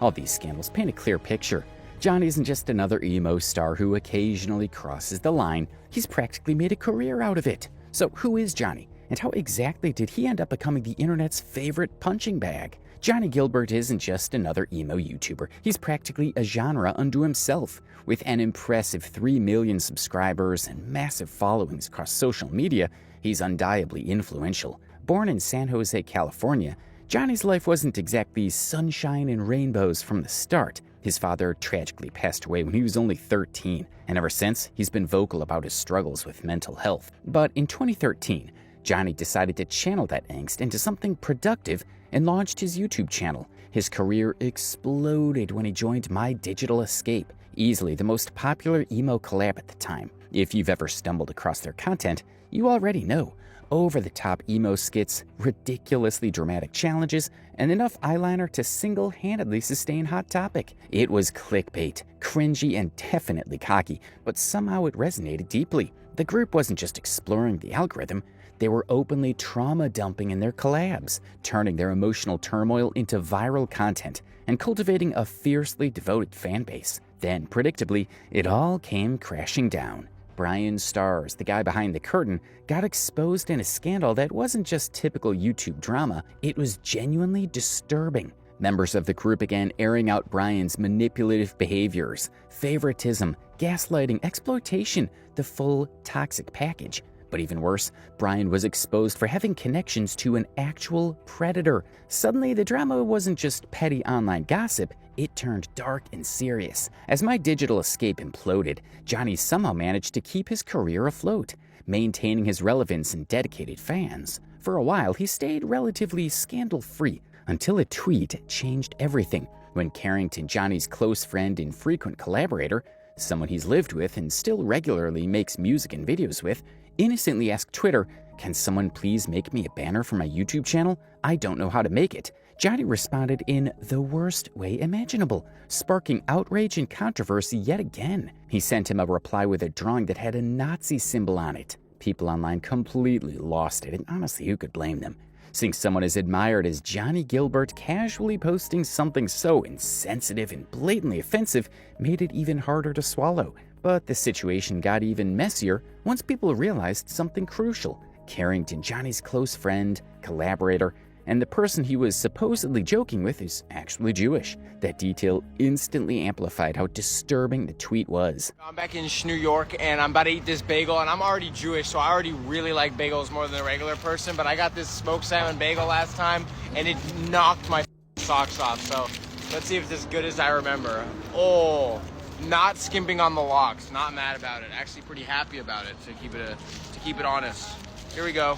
All these scandals paint a clear picture. Johnny isn't just another emo star who occasionally crosses the line. He's practically made a career out of it. So who is Johnny? And how exactly did he end up becoming the internet's favorite punching bag? Johnnie Guilbert isn't just another emo YouTuber. He's practically a genre unto himself. With an impressive 3 million subscribers and massive followings across social media, he's undeniably influential. Born in San Jose, California, Johnny's life wasn't exactly sunshine and rainbows from the start. His father tragically passed away when he was only 13, and ever since, he's been vocal about his struggles with mental health. But in 2013, Johnny decided to channel that angst into something productive and launched his YouTube channel. His career exploded when he joined My Digital Escape, easily the most popular emo collab at the time. If you've ever stumbled across their content, you already know. over-the-top emo skits, ridiculously dramatic challenges, and enough eyeliner to single-handedly sustain Hot Topic. It was clickbait, cringy, and definitely cocky, but somehow it resonated deeply. The group wasn't just exploring the algorithm, they were openly trauma-dumping in their collabs, turning their emotional turmoil into viral content, and cultivating a fiercely devoted fan base. Then, predictably, it all came crashing down. Brian Stars, the guy behind the curtain, got exposed in a scandal that wasn't just typical YouTube drama, it was genuinely disturbing. Members of the group began airing out Brian's manipulative behaviors, favoritism, gaslighting, exploitation, the full toxic package. But even worse, Brian was exposed for having connections to an actual predator. Suddenly, the drama wasn't just petty online gossip, it turned dark and serious. As my digital escape imploded, Johnnie somehow managed to keep his career afloat, maintaining his relevance and dedicated fans. For a while, he stayed relatively scandal-free, until a tweet changed everything. When Carrington, Johnnie's close friend and frequent collaborator, someone he's lived with and still regularly makes music and videos with, innocently asked Twitter, "Can someone please make me a banner for my YouTube channel? I don't know how to make it." Johnnie responded in the worst way imaginable, sparking outrage and controversy yet again. He sent him a reply with a drawing that had a Nazi symbol on it. People online completely lost it, and honestly, who could blame them? Seeing someone as admired as Johnnie Gilbert casually posting something so insensitive and blatantly offensive made it even harder to swallow. But the situation got even messier once people realized something crucial. Carrington, Johnnie's close friend, collaborator, and the person he was supposedly joking with is actually Jewish. That detail instantly amplified how disturbing the tweet was. I'm back in New York and I'm about to eat this bagel, and I'm already Jewish, so I already really like bagels more than a regular person, but I got this smoked salmon bagel last time and it knocked my socks off, so let's see if it's as good as I remember. Oh, not skimping on the lox, not mad about it, actually pretty happy about it, to keep it honest. Here we go.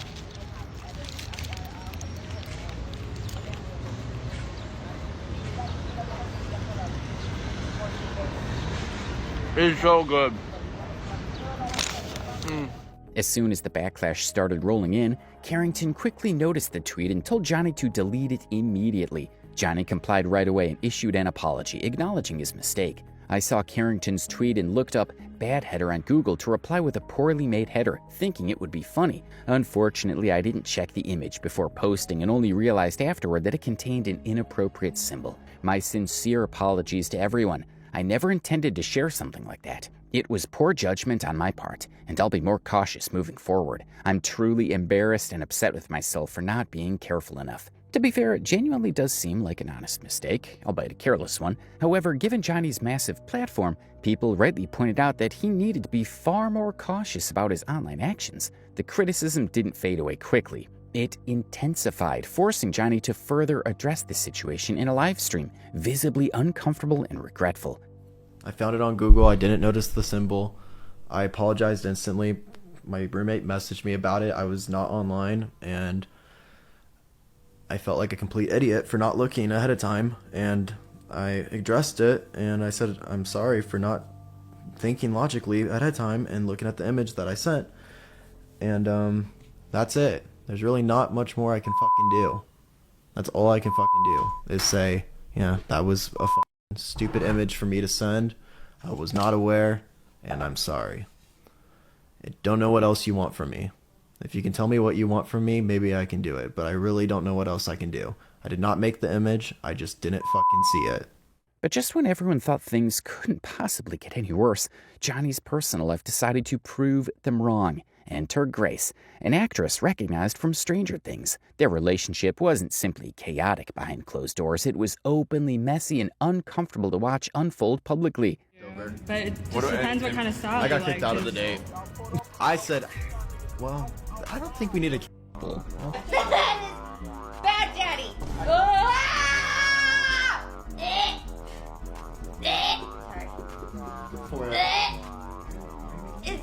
It's so good. As soon as the backlash started rolling in, Carrington quickly noticed the tweet and told Johnnie to delete it immediately. Johnnie complied right away and issued an apology, acknowledging his mistake. I saw Carrington's tweet and looked up bad header on Google to reply with a poorly made header, thinking it would be funny. Unfortunately, I didn't check the image before posting and only realized afterward that it contained an inappropriate symbol. My sincere apologies to everyone. I never intended to share something like that. It was poor judgment on my part, and I'll be more cautious moving forward. I'm truly embarrassed and upset with myself for not being careful enough. To be fair, it genuinely does seem like an honest mistake, albeit a careless one. However, given Johnnie's massive platform, people rightly pointed out that he needed to be far more cautious about his online actions. The criticism didn't fade away quickly. It intensified, forcing Johnnie to further address the situation in a live stream, visibly uncomfortable and regretful. I found it on Google. I didn't notice the symbol. I apologized instantly. My roommate messaged me about it. I was not online, and I felt like a complete idiot for not looking ahead of time. And I addressed it, and I said, I'm sorry for not thinking logically ahead of time and looking at the image that I sent. And that's it. There's really not much more I can fucking do. That's all I can fucking do, is say, yeah, that was a fucking stupid image for me to send. I was not aware, and I'm sorry. I don't know what else you want from me. If you can tell me what you want from me, maybe I can do it, but I really don't know what else I can do. I did not make the image, I just didn't fucking see it. But just when everyone thought things couldn't possibly get any worse, Johnnie's personal life decided to prove them wrong. Enter Grace, an actress recognized from Stranger Things. Their relationship wasn't simply chaotic behind closed doors, it was openly messy and uncomfortable to watch unfold publicly. But it just depends what kind of style I got you kicked like. out of the date. I said, well, I don't think we need a couple. Bad daddy.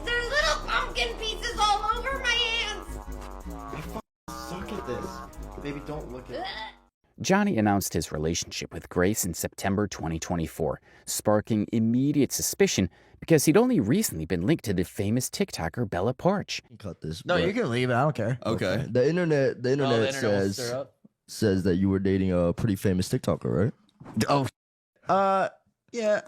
There's little pumpkin pieces all over my hands. I fucking suck at this. Baby, don't look at Johnnie announced his relationship with Grace in September 2024, sparking immediate suspicion because he'd only recently been linked to the famous TikToker Bella Porch. Cut this. No, you can leave it. I don't care. Okay. The internet says that you were dating a pretty famous TikToker, right? Oh. Yeah.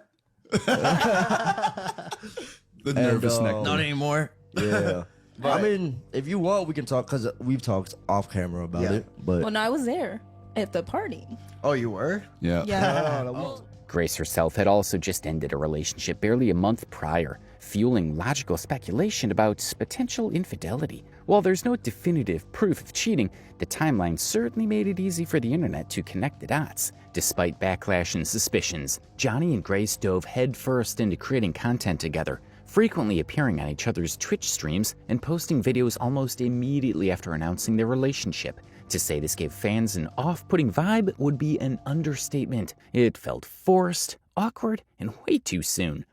The nervous neck. Not anymore. Yeah. But, I mean, if you want, we can talk because we've talked off camera about it. But Well, no, I was there at the party. Oh, you were? Yeah. Yeah. Grace herself had also just ended a relationship barely a month prior, fueling logical speculation about potential infidelity. While there's no definitive proof of cheating, the timeline certainly made it easy for the internet to connect the dots. Despite backlash and suspicions, Johnnie and Grace dove headfirst into creating content together, frequently appearing on each other's Twitch streams and posting videos almost immediately after announcing their relationship. To say this gave fans an off-putting vibe would be an understatement. It felt forced, awkward, and way too soon.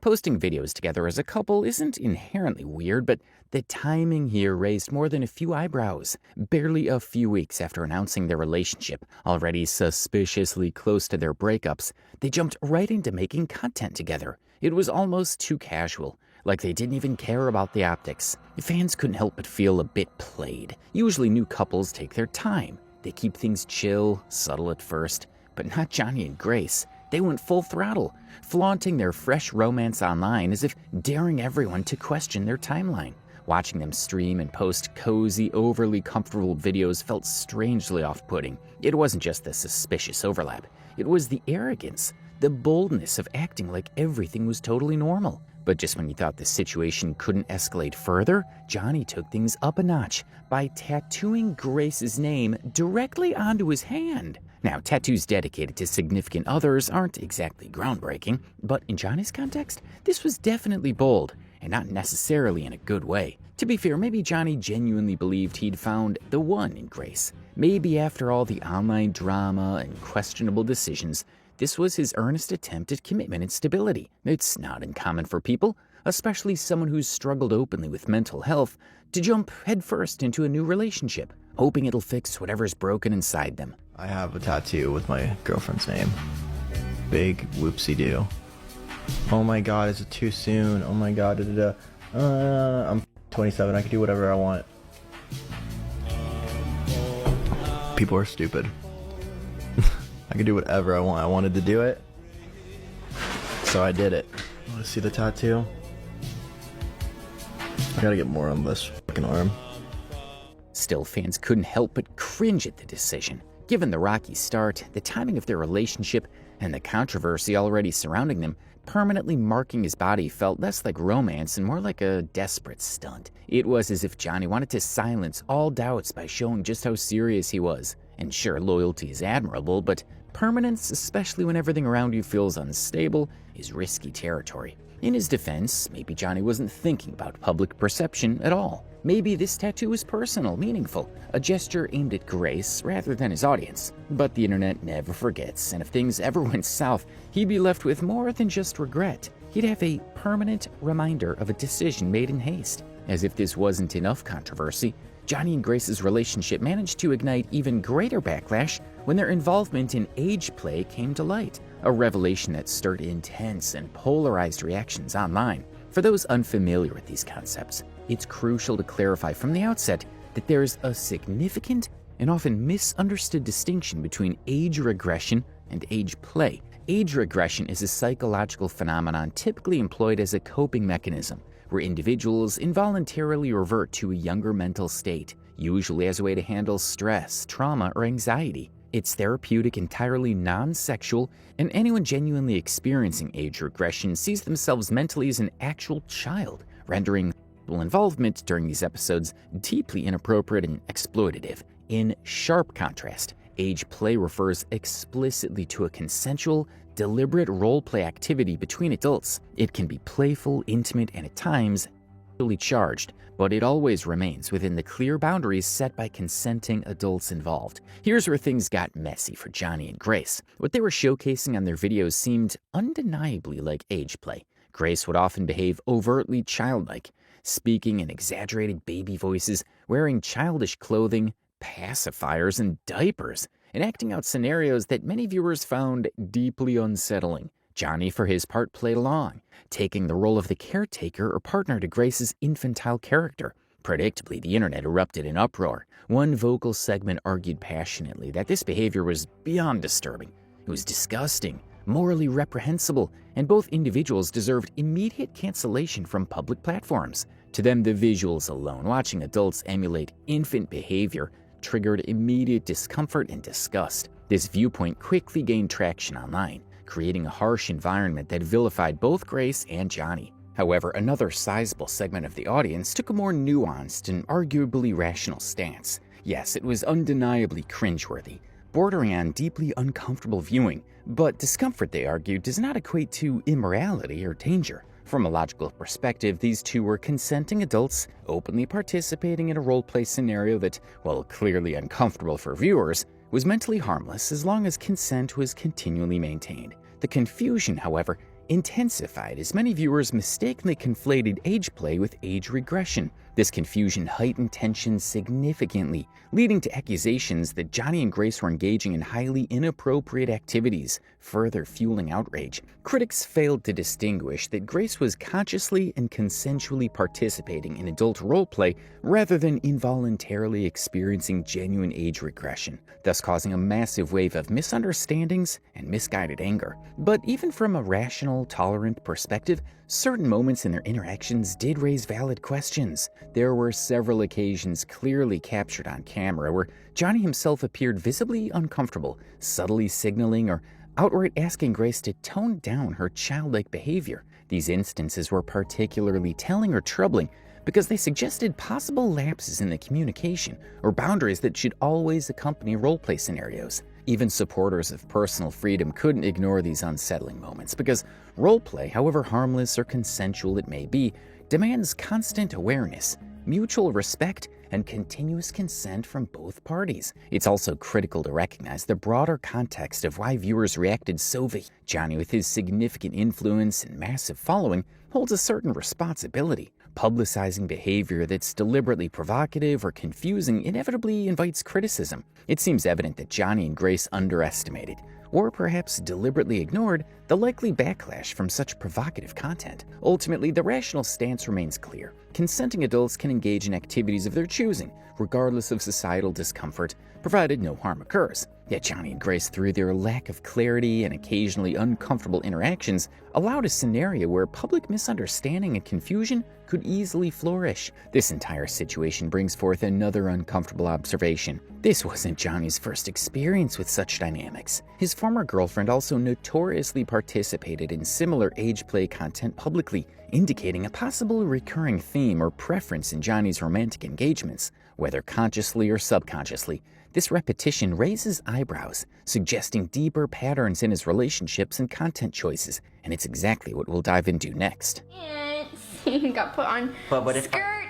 Posting videos together as a couple isn't inherently weird, but the timing here raised more than a few eyebrows. Barely a few weeks after announcing their relationship, already suspiciously close to their breakups, they jumped right into making content together. It was almost too casual, like they didn't even care about the optics. Fans couldn't help but feel a bit played. Usually new couples take their time. They keep things chill, subtle at first, but not Johnnie and Grace. They went full throttle, flaunting their fresh romance online as if daring everyone to question their timeline. Watching them stream and post cozy, overly comfortable videos felt strangely off-putting. It wasn't just the suspicious overlap. It was the arrogance, the boldness of acting like everything was totally normal. But just when you thought the situation couldn't escalate further, Johnnie took things up a notch by tattooing Grace's name directly onto his hand. Now, tattoos dedicated to significant others aren't exactly groundbreaking, but in Johnnie's context, this was definitely bold, and not necessarily in a good way. To be fair, maybe Johnnie genuinely believed he'd found the one in Grace. Maybe after all the online drama and questionable decisions, this was his earnest attempt at commitment and stability. It's not uncommon for people, especially someone who's struggled openly with mental health, to jump headfirst into a new relationship, hoping it'll fix whatever's broken inside them. I have a tattoo with my girlfriend's name. Big whoopsie-doo. Oh my god, is it too soon? Oh my god, I'm 27, I can do whatever I want. People are stupid. I can do whatever I want. I wanted to do it, so I did it. Want to see the tattoo? I gotta get more on this fucking arm. Still, fans couldn't help but cringe at the decision. Given the rocky start, the timing of their relationship, and the controversy already surrounding them, permanently marking his body felt less like romance and more like a desperate stunt. It was as if Johnnie wanted to silence all doubts by showing just how serious he was. And sure, loyalty is admirable, but permanence, especially when everything around you feels unstable, is risky territory. In his defense, maybe Johnnie wasn't thinking about public perception at all. Maybe this tattoo was personal, meaningful, a gesture aimed at Grace rather than his audience. But the internet never forgets, and if things ever went south, he'd be left with more than just regret. He'd have a permanent reminder of a decision made in haste. As if this wasn't enough controversy, Johnnie and Grace's relationship managed to ignite even greater backlash when their involvement in age play came to light, a revelation that stirred intense and polarized reactions online. For those unfamiliar with these concepts, it's crucial to clarify from the outset that there's a significant and often misunderstood distinction between age regression and age play. Age regression is a psychological phenomenon typically employed as a coping mechanism, where individuals involuntarily revert to a younger mental state, usually as a way to handle stress, trauma, or anxiety. It's therapeutic, entirely non-sexual, and anyone genuinely experiencing age regression sees themselves mentally as an actual child, rendering involvement during these episodes deeply inappropriate and exploitative. In sharp contrast, age play refers explicitly to a consensual, deliberate role-play activity between adults. It can be playful, intimate, and at times charged, but it always remains within the clear boundaries set by consenting adults involved. Here's where things got messy for Johnnie and Grace. What they were showcasing on their videos seemed undeniably like age play. Grace would often behave overtly childlike, speaking in exaggerated baby voices, wearing childish clothing, pacifiers, and diapers, and acting out scenarios that many viewers found deeply unsettling. Johnnie, for his part, played along, taking the role of the caretaker or partner to Grace's infantile character. Predictably, the internet erupted in uproar. One vocal segment argued passionately that this behavior was beyond disturbing. It was disgusting, morally reprehensible, and both individuals deserved immediate cancellation from public platforms. To them, the visuals alone, watching adults emulate infant behavior, triggered immediate discomfort and disgust. This viewpoint quickly gained traction online, creating a harsh environment that vilified both Grace and Johnnie. However, another sizable segment of the audience took a more nuanced and arguably rational stance. Yes, it was undeniably cringeworthy, bordering on deeply uncomfortable viewing, but discomfort, they argued, does not equate to immorality or danger. From a logical perspective, these two were consenting adults openly participating in a role-play scenario that, while clearly uncomfortable for viewers, was mentally harmless as long as consent was continually maintained. The confusion, however, intensified as many viewers mistakenly conflated age play with age regression. This confusion heightened tension significantly, leading to accusations that Johnnie and Grace were engaging in highly inappropriate activities, further fueling outrage. Critics failed to distinguish that Grace was consciously and consensually participating in adult roleplay rather than involuntarily experiencing genuine age regression, thus causing a massive wave of misunderstandings and misguided anger. But even from a rational, tolerant perspective, certain moments in their interactions did raise valid questions. There were several occasions clearly captured on camera where Johnnie himself appeared visibly uncomfortable, subtly signaling or outright asking Grace to tone down her childlike behavior. These instances were particularly telling or troubling because they suggested possible lapses in the communication or boundaries that should always accompany roleplay scenarios. Even supporters of personal freedom couldn't ignore these unsettling moments because roleplay, however harmless or consensual it may be, demands constant awareness, mutual respect, and continuous consent from both parties. It's also critical to recognize the broader context of why viewers reacted so vehemently. Johnnie, with his significant influence and massive following, holds a certain responsibility. Publicizing behavior that's deliberately provocative or confusing inevitably invites criticism. It seems evident that Johnnie and Grace underestimated, or perhaps deliberately ignored, the likely backlash from such provocative content. Ultimately, the rational stance remains clear. Consenting adults can engage in activities of their choosing, regardless of societal discomfort, provided no harm occurs. Yet Johnnie and Grace, through their lack of clarity and occasionally uncomfortable interactions, allowed a scenario where public misunderstanding and confusion could easily flourish. This entire situation brings forth another uncomfortable observation. This wasn't Johnnie's first experience with such dynamics. His former girlfriend also notoriously participated in similar age play content publicly, indicating a possible recurring theme or preference in Johnnie's romantic engagements, whether consciously or subconsciously. This repetition raises eyebrows, suggesting deeper patterns in his relationships and content choices, and it's exactly what we'll dive into next. Got put on skirt.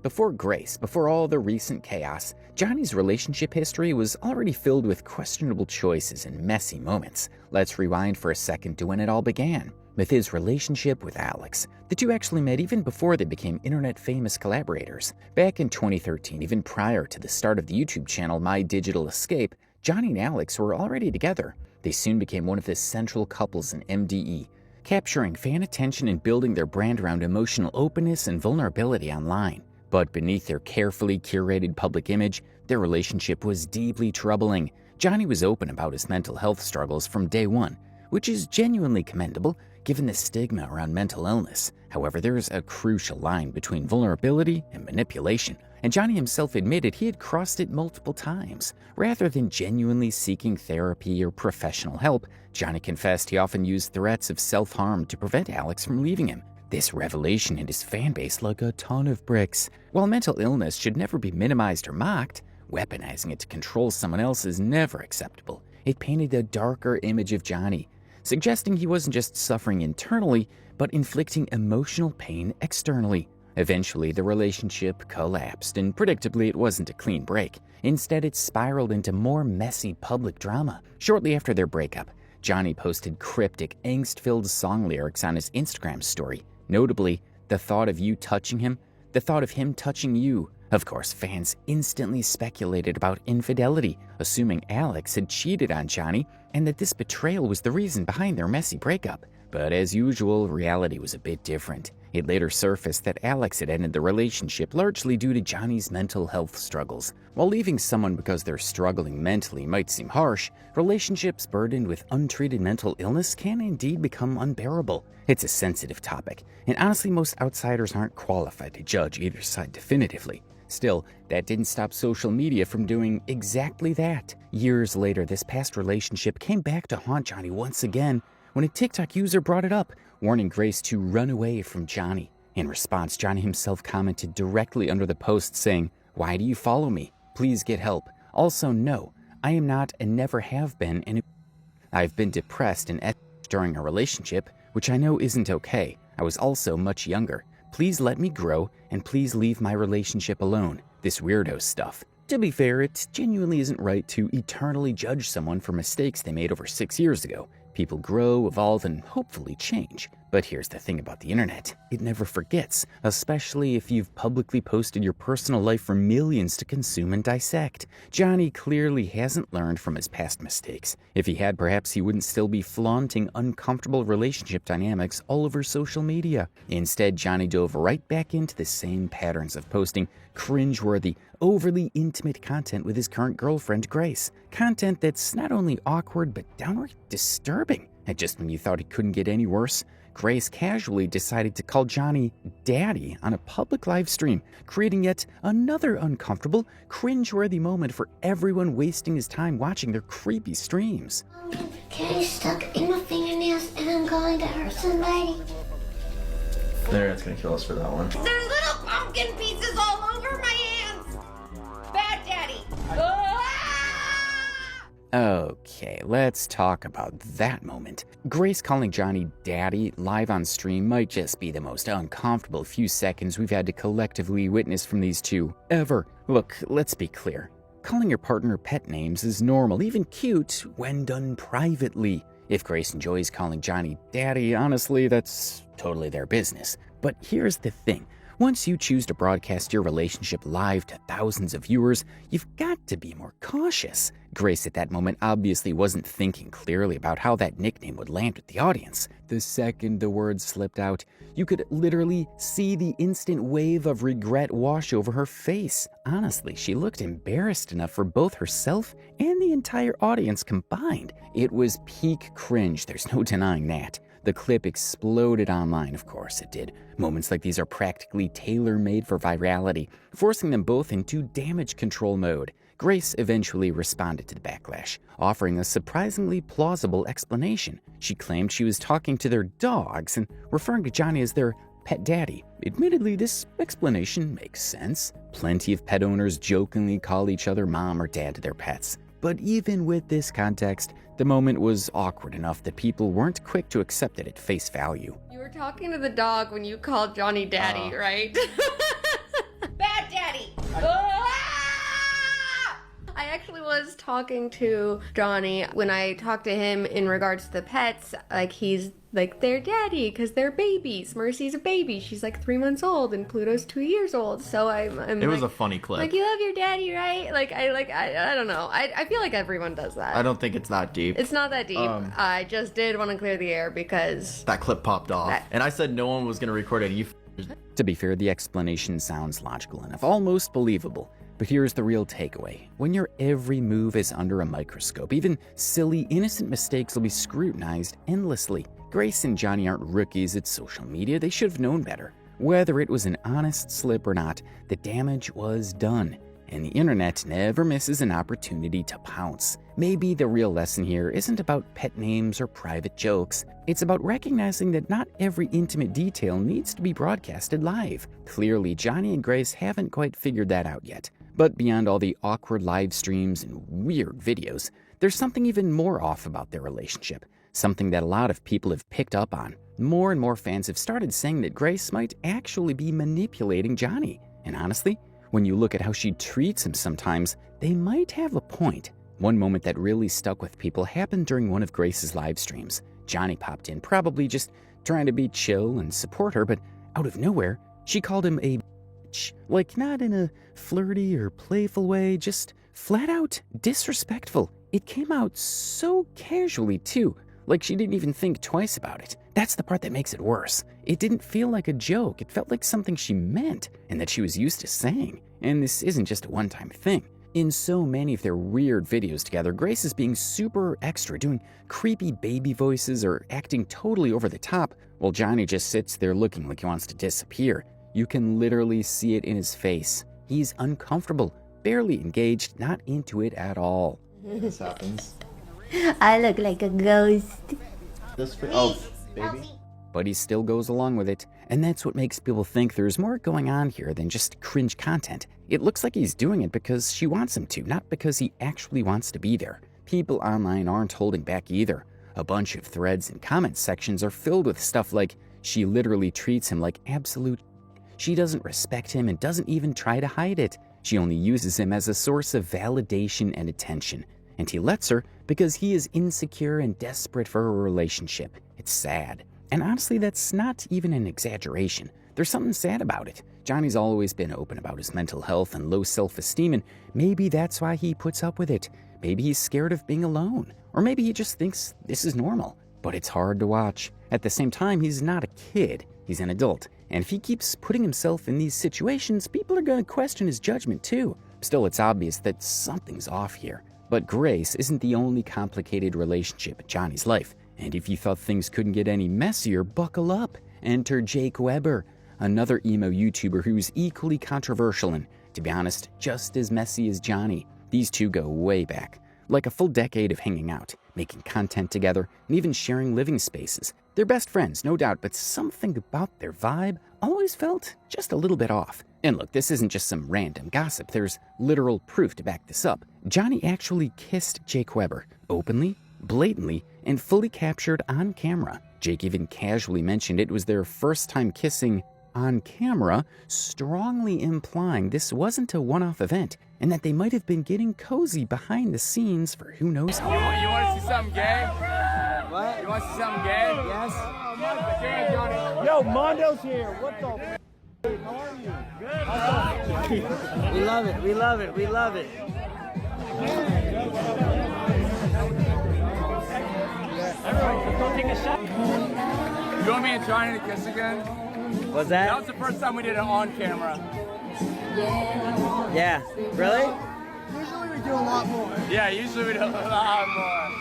Before Grace, before all the recent chaos, Johnnie's relationship history was already filled with questionable choices and messy moments. Let's rewind for a second to when it all began. With his relationship with Alex, the two actually met even before they became internet-famous collaborators. Back in 2013, even prior to the start of the YouTube channel My Digital Escape, Johnnie and Alex were already together. They soon became one of the central couples in MDE, capturing fan attention and building their brand around emotional openness and vulnerability online. But beneath their carefully curated public image, their relationship was deeply troubling. Johnnie was open about his mental health struggles from day one, which is genuinely commendable given the stigma around mental illness. However, there's a crucial line between vulnerability and manipulation, and Johnnie himself admitted he had crossed it multiple times. Rather than genuinely seeking therapy or professional help, Johnnie confessed he often used threats of self-harm to prevent Alex from leaving him. This revelation hit his fanbase like a ton of bricks. While mental illness should never be minimized or mocked, weaponizing it to control someone else is never acceptable. It painted a darker image of Johnnie, suggesting he wasn't just suffering internally, but inflicting emotional pain externally. Eventually, the relationship collapsed, and predictably, it wasn't a clean break. Instead, it spiraled into more messy public drama. Shortly after their breakup, Johnnie posted cryptic, angst-filled song lyrics on his Instagram story. Notably, the thought of you touching him, the thought of him touching you. Of course, fans instantly speculated about infidelity, assuming Alex had cheated on Johnnie and that this betrayal was the reason behind their messy breakup. But as usual, reality was a bit different. It later surfaced that Alex had ended the relationship largely due to Johnnie's mental health struggles. While leaving someone because they're struggling mentally might seem harsh, relationships burdened with untreated mental illness can indeed become unbearable. It's a sensitive topic, and honestly, most outsiders aren't qualified to judge either side definitively. Still, that didn't stop social media from doing exactly that. Years later, this past relationship came back to haunt Johnnie once again when a TikTok user brought it up, warning Grace to run away from Johnnie. In response, Johnnie himself commented directly under the post saying, "Why do you follow me? Please get help. Also, no, I am not and never have been I've been depressed and during a relationship, which I know isn't okay. I was also much younger. Please let me grow, and please leave my relationship alone. This weirdo stuff." To be fair, it genuinely isn't right to eternally judge someone for mistakes they made over 6 years ago. People grow, evolve, and hopefully change. But here's the thing about the internet. It never forgets, especially if you've publicly posted your personal life for millions to consume and dissect. Johnnie clearly hasn't learned from his past mistakes. If he had, perhaps he wouldn't still be flaunting uncomfortable relationship dynamics all over social media. Instead, Johnnie dove right back into the same patterns of posting cringeworthy, overly intimate content with his current girlfriend, Grace. Content that's not only awkward, but downright disturbing. And just when you thought it couldn't get any worse, Grace casually decided to call Johnnie Daddy on a public live stream, creating yet another uncomfortable, cringeworthy moment for everyone wasting his time watching their creepy streams. Getting stuck in my fingernails and I'm going to hurt somebody. The internet's gonna kill us for that one. There's little pumpkin pieces all over my hands. Bad daddy. Okay, let's talk about that moment. Grace calling Johnnie Daddy live on stream might just be the most uncomfortable few seconds we've had to collectively witness from these two ever. Look, let's be clear. Calling your partner pet names is normal, even cute, when done privately. If Grace enjoys calling Johnnie Daddy, honestly, that's totally their business. But here's the thing. Once you choose to broadcast your relationship live to thousands of viewers, you've got to be more cautious. Grace at that moment obviously wasn't thinking clearly about how that nickname would land with the audience. The second the words slipped out, you could literally see the instant wave of regret wash over her face. Honestly, she looked embarrassed enough for both herself and the entire audience combined. It was peak cringe, there's no denying that. The clip exploded online, of course it did. Moments like these are practically tailor-made for virality, forcing them both into damage control mode. Grace eventually responded to the backlash, offering a surprisingly plausible explanation. She claimed she was talking to their dogs and referring to Johnnie as their pet daddy. Admittedly, this explanation makes sense. Plenty of pet owners jokingly call each other mom or dad to their pets. But even with this context, the moment was awkward enough that people weren't quick to accept it at face value. You were talking to the dog when you called Johnnie Daddy, right? Bad daddy. I actually was talking to Johnnie when I talked to him in regards to the pets. Like, he's like their daddy because they're babies. Mercy's a baby. She's like 3 months old and Pluto's 2 years old. So I'm It was a funny clip. Like, you love your daddy, right? I don't know. I feel like everyone does that. I don't think it's that deep. It's not that deep. I just did want to clear the air because that clip popped off. And I said no one was going to record it. To be fair, the explanation sounds logical enough, almost believable. But here's the real takeaway. When your every move is under a microscope, even silly, innocent mistakes will be scrutinized endlessly. Grace and Johnnie aren't rookies at social media. They should have known better. Whether it was an honest slip or not, the damage was done. And the internet never misses an opportunity to pounce. Maybe the real lesson here isn't about pet names or private jokes. It's about recognizing that not every intimate detail needs to be broadcasted live. Clearly, Johnnie and Grace haven't quite figured that out yet. But beyond all the awkward live streams and weird videos, there's something even more off about their relationship. Something that a lot of people have picked up on. more and more fans have started saying that Grace might actually be manipulating Johnnie. And honestly, when you look at how she treats him sometimes, they might have a point. One moment that really stuck with people happened during one of Grace's live streams. Johnnie popped in, probably just trying to be chill and support her, but out of nowhere, she called him a bitch. Like, not in a flirty or playful way, just flat out disrespectful. It came out so casually, too. Like she didn't even think twice about it. That's the part that makes it worse. It didn't feel like a joke. It felt like something she meant and that she was used to saying. And this isn't just a one-time thing. In so many of their weird videos together, Grace is being super extra, doing creepy baby voices or acting totally over the top, while Johnnie just sits there looking like he wants to disappear. You can literally see it in his face. He's uncomfortable, barely engaged, not into it at all. This happens. I look like a ghost. Baby. But he still goes along with it, and that's what makes people think there's more going on here than just cringe content. It looks like he's doing it because she wants him to, not because he actually wants to be there. People online aren't holding back either. A bunch of threads and comment sections are filled with stuff like, she literally treats him like absolute. She doesn't respect him and doesn't even try to hide it. She only uses him as a source of validation and attention. And he lets her because he is insecure and desperate for a relationship. It's sad. And honestly, that's not even an exaggeration. There's something sad about it. Johnnie's always been open about his mental health and low self-esteem, and maybe that's why he puts up with it. Maybe he's scared of being alone. Or maybe he just thinks this is normal. But it's hard to watch. At the same time, he's not a kid. He's an adult. And if he keeps putting himself in these situations, people are going to question his judgment too. Still, it's obvious that something's off here. But Grace isn't the only complicated relationship in Johnnie's life. And if you thought things couldn't get any messier, buckle up. Enter Jake Weber, another emo YouTuber who's equally controversial and, to be honest, just as messy as Johnnie. These two go way back. Like a full decade of hanging out, making content together, and even sharing living spaces. They're best friends, no doubt, but something about their vibe always felt just a little bit off. And look, this isn't just some random gossip. There's literal proof to back this up. Johnnie actually kissed Jake Weber, openly, blatantly, and fully captured on camera. Jake even casually mentioned it was their first time kissing on camera, strongly implying this wasn't a one-off event, and that they might have been getting cozy behind the scenes for who knows how long. You want to see something gay? What? You want to see something gay? Yes. Okay, Johnnie. Yo, Mondo's here. What the f***? How are you? Good. We love it. We love it. We love it. Everyone, let's go take a shot. You want me and Johnnie to kiss again? What's that? That was the first time we did it on camera. Yeah. Really? Usually we do a lot more. Yeah, usually we do a lot more.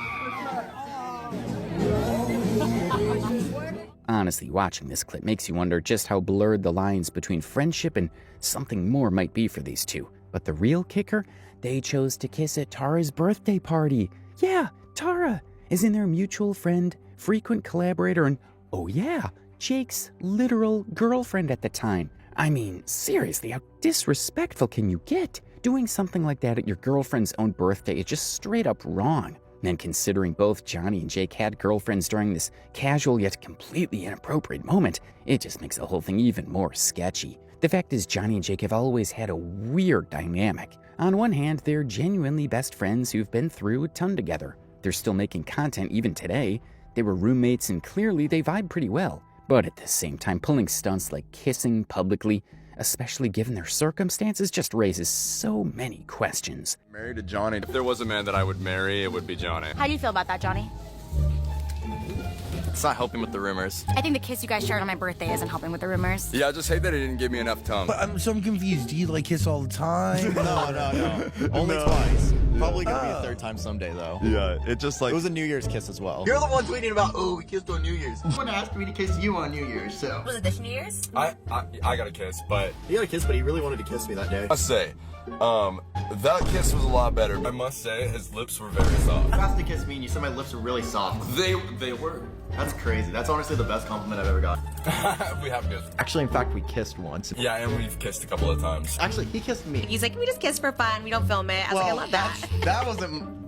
Honestly, watching this clip makes you wonder just how blurred the lines between friendship and something more might be for these two. But the real kicker? They chose to kiss at Tara's birthday party. Yeah, Tara, as in their mutual friend, frequent collaborator, and oh yeah, Jake's literal girlfriend at the time. I mean, seriously, how disrespectful can you get? Doing something like that at your girlfriend's own birthday is just straight up wrong. And considering both Johnnie and Jake had girlfriends during this casual yet completely inappropriate moment, it just makes the whole thing even more sketchy. The fact is, Johnnie and Jake have always had a weird dynamic. On one hand, they're genuinely best friends who've been through a ton together. They're still making content even today. They were roommates and clearly they vibe pretty well. But at the same time, pulling stunts like kissing publicly, especially given their circumstances, just raises so many questions. Married to Johnnie. If there was a man that I would marry, it would be Johnnie. How do you feel about that, Johnnie? It's not helping with the rumors. I think the kiss you guys shared on my birthday isn't helping with the rumors. Yeah, I just hate that he didn't give me enough tongue. But I'm confused. Do you like kiss all the time? No. Only twice. Probably gonna be a third time someday though. Yeah, it just like... It was a New Year's kiss as well. You're the one tweeting about, oh, we kissed on New Year's. Someone asked me to kiss you on New Year's, so. Was it this New Year's? I got a kiss, but... He got a kiss, but he really wanted to kiss me that day. I say, That kiss was a lot better. I must say, his lips were very soft. You asked to kiss me and you said my lips were really soft. They were. That's crazy. That's honestly the best compliment I've ever got. We have kissed. Actually, in fact, we kissed once. Yeah, and we've kissed a couple of times. Actually, he kissed me. He's like, we just kiss for fun. We don't film it. I was like, I love that.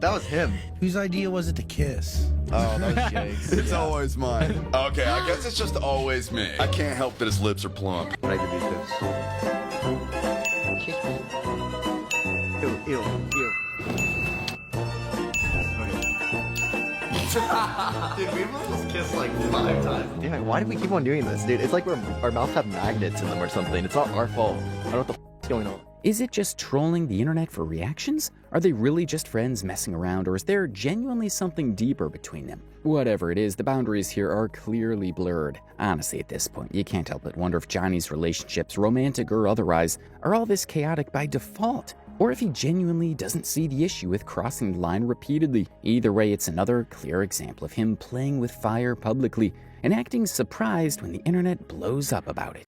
That was him. Whose idea was it to kiss? Oh, that was Jake's. It's always mine. Okay, I guess it's just always me. I can't help that his lips are plump. When I did these kiss. Ew. Dude, we've almost kissed like 5 times. Damn it, why do we keep on doing this, dude? It's like our mouths have magnets in them or something. It's not our fault. I don't know what the is going on. Is it just trolling the internet for reactions? Are they really just friends messing around, or is there genuinely something deeper between them? Whatever it is, the boundaries here are clearly blurred. Honestly, at this point, you can't help but wonder if Johnny's relationships, romantic or otherwise, are all this chaotic by default, or if he genuinely doesn't see the issue with crossing the line repeatedly. Either way, it's another clear example of him playing with fire publicly and acting surprised when the internet blows up about it.